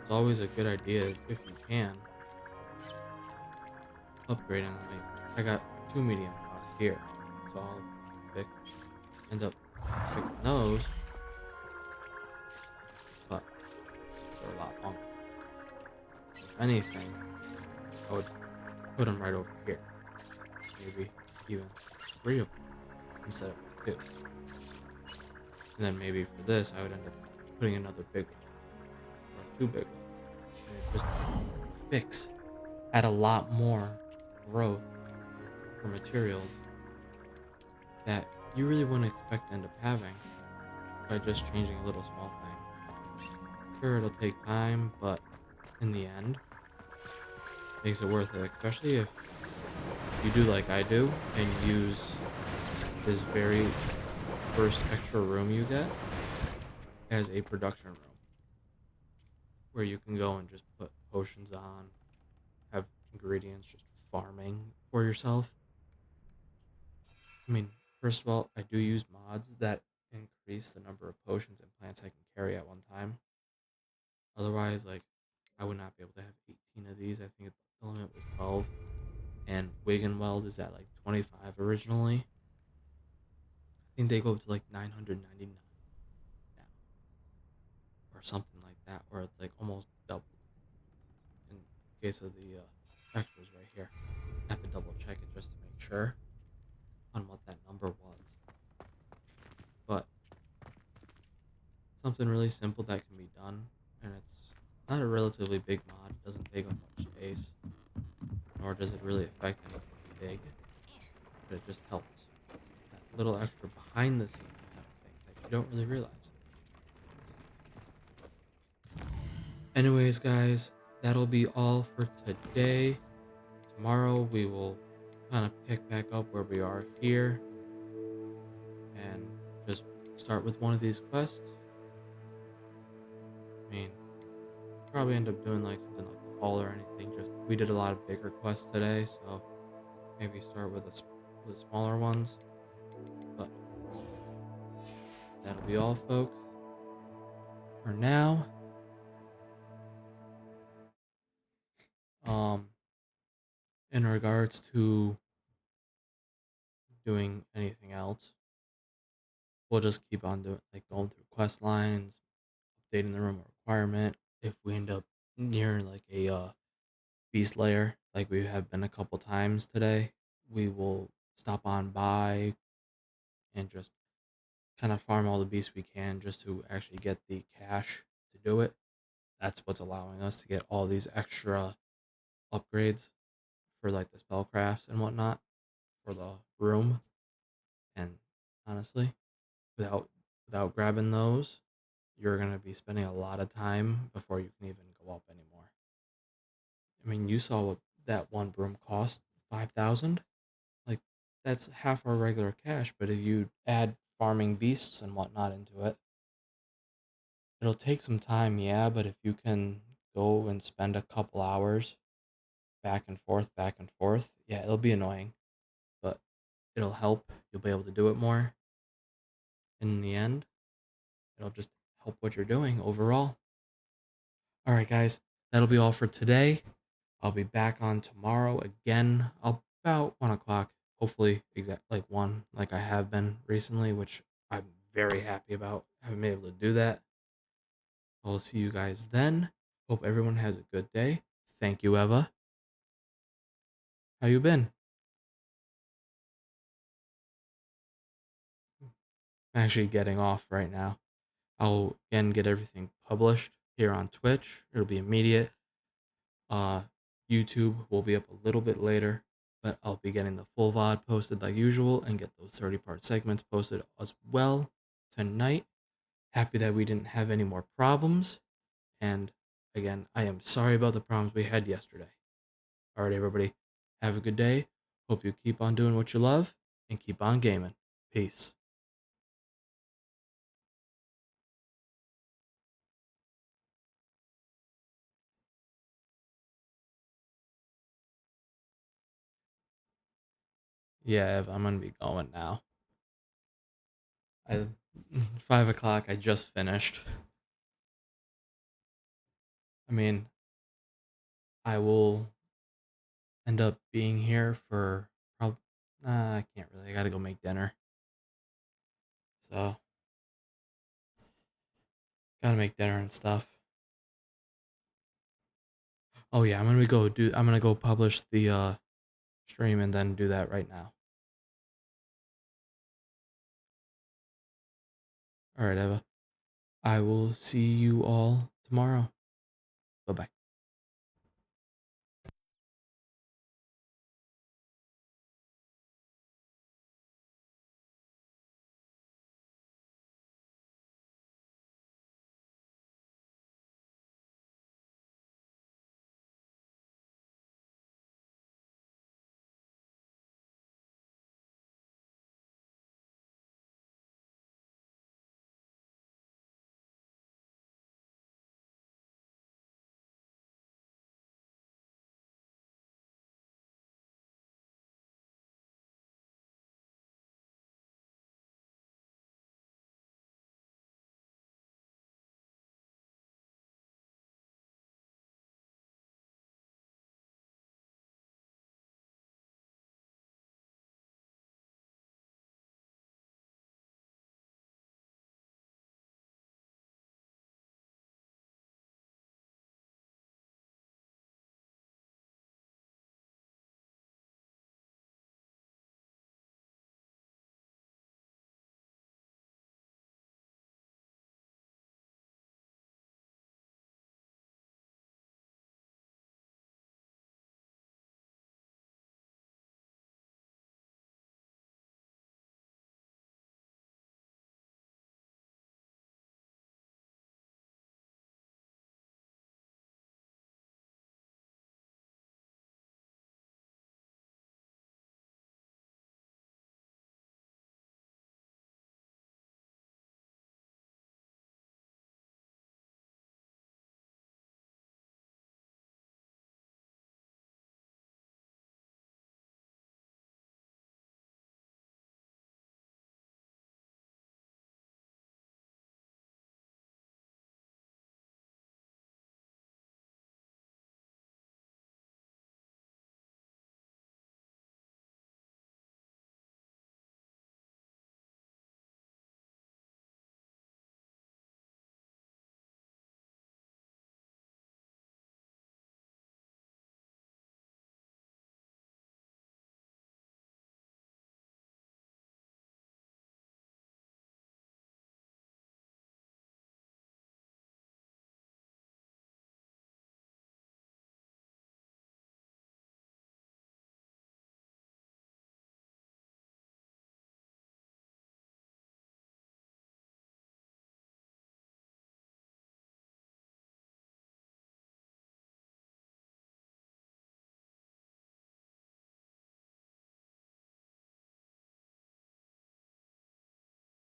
It's always a good idea if you can upgrade on like I got 2 medium costs here, so I'll end up fixing those, but they're a lot longer. If anything, I would put them right over here, maybe even 3 of them instead of 2. And then maybe for this, I would end up putting another big one or 2 big ones, and it just fix add a lot more growth for materials that you really wouldn't expect to end up having by just changing a little small thing. Sure, it'll take time, but in the end, it makes it worth it, especially if you do like I do and use this very first extra room you get as a production room where you can go and just put potions on, have ingredients just farming for yourself. I mean, first of all, I do use mods that increase the number of potions and plants I can carry at one time. Otherwise, like, I would not be able to have 18 of these. I think the limit was 12. And Wig Weld is at like 25 originally. I think they go up to like 999 now. Or something like that. Or it's like almost double. In case of the extras right here. I have to double check it just to make sure on what that number was. But something really simple that can be done, and it's not a relatively big mod. It doesn't take up much space, nor does it really affect anything big, but it just helps. That little extra behind the scenes kind of thing that you don't really realize. Anyways, guys, that'll be all for today. Tomorrow we will kind of pick back up where we are here and just start with one of these quests. I mean, probably end up doing like something like the hall or anything. Just we did a lot of bigger quests today, so maybe start with the smaller ones. But that'll be all, folks. For now, in regards to doing anything else, we'll just keep on doing like going through quest lines, updating the room requirement. If we end up near like a beast layer, like we have been a couple times today, we will stop on by and just kind of farm all the beasts we can just to actually get the cash to do it. That's what's allowing us to get all these extra upgrades for like the spellcrafts and whatnot for the room. And honestly, without grabbing those, you're gonna be spending a lot of time before you can even go up anymore. I mean, you saw what that one broom cost, 5,000. Like that's half our regular cash. But if you add farming beasts and whatnot into it, it'll take some time, yeah. But if you can go and spend a couple hours back and forth, back and forth, yeah, it'll be annoying, but it'll help. You'll be able to do it more. In the end, it'll just help what you're doing overall. All right, guys, that'll be all for today. I'll be back on tomorrow again about 1 o'clock. Hopefully, exact like 1, like I have been recently, which I'm very happy about. Having been able to do that. I'll see you guys then. Hope everyone has a good day. Thank you, Eva. How you been? I'm actually getting off right now. I'll again get everything published here on Twitch. It'll be immediate. Uh, YouTube will be up a little bit later, but I'll be getting the full VOD posted like usual and get those 30-part segments posted as well tonight. Happy that we didn't have any more problems. And again, I am sorry about the problems we had yesterday. All right, everybody, have a good day. Hope you keep on doing what you love and keep on gaming. Peace. Yeah, Ev, I'm gonna be going now. I 5 o'clock. I just finished. I mean, I will end up being here for probably. I can't really. I gotta go make dinner. So gotta make dinner and stuff. Oh yeah, I'm gonna go publish the stream and then do that right now. All right, Eva. I will see you all tomorrow. Bye bye.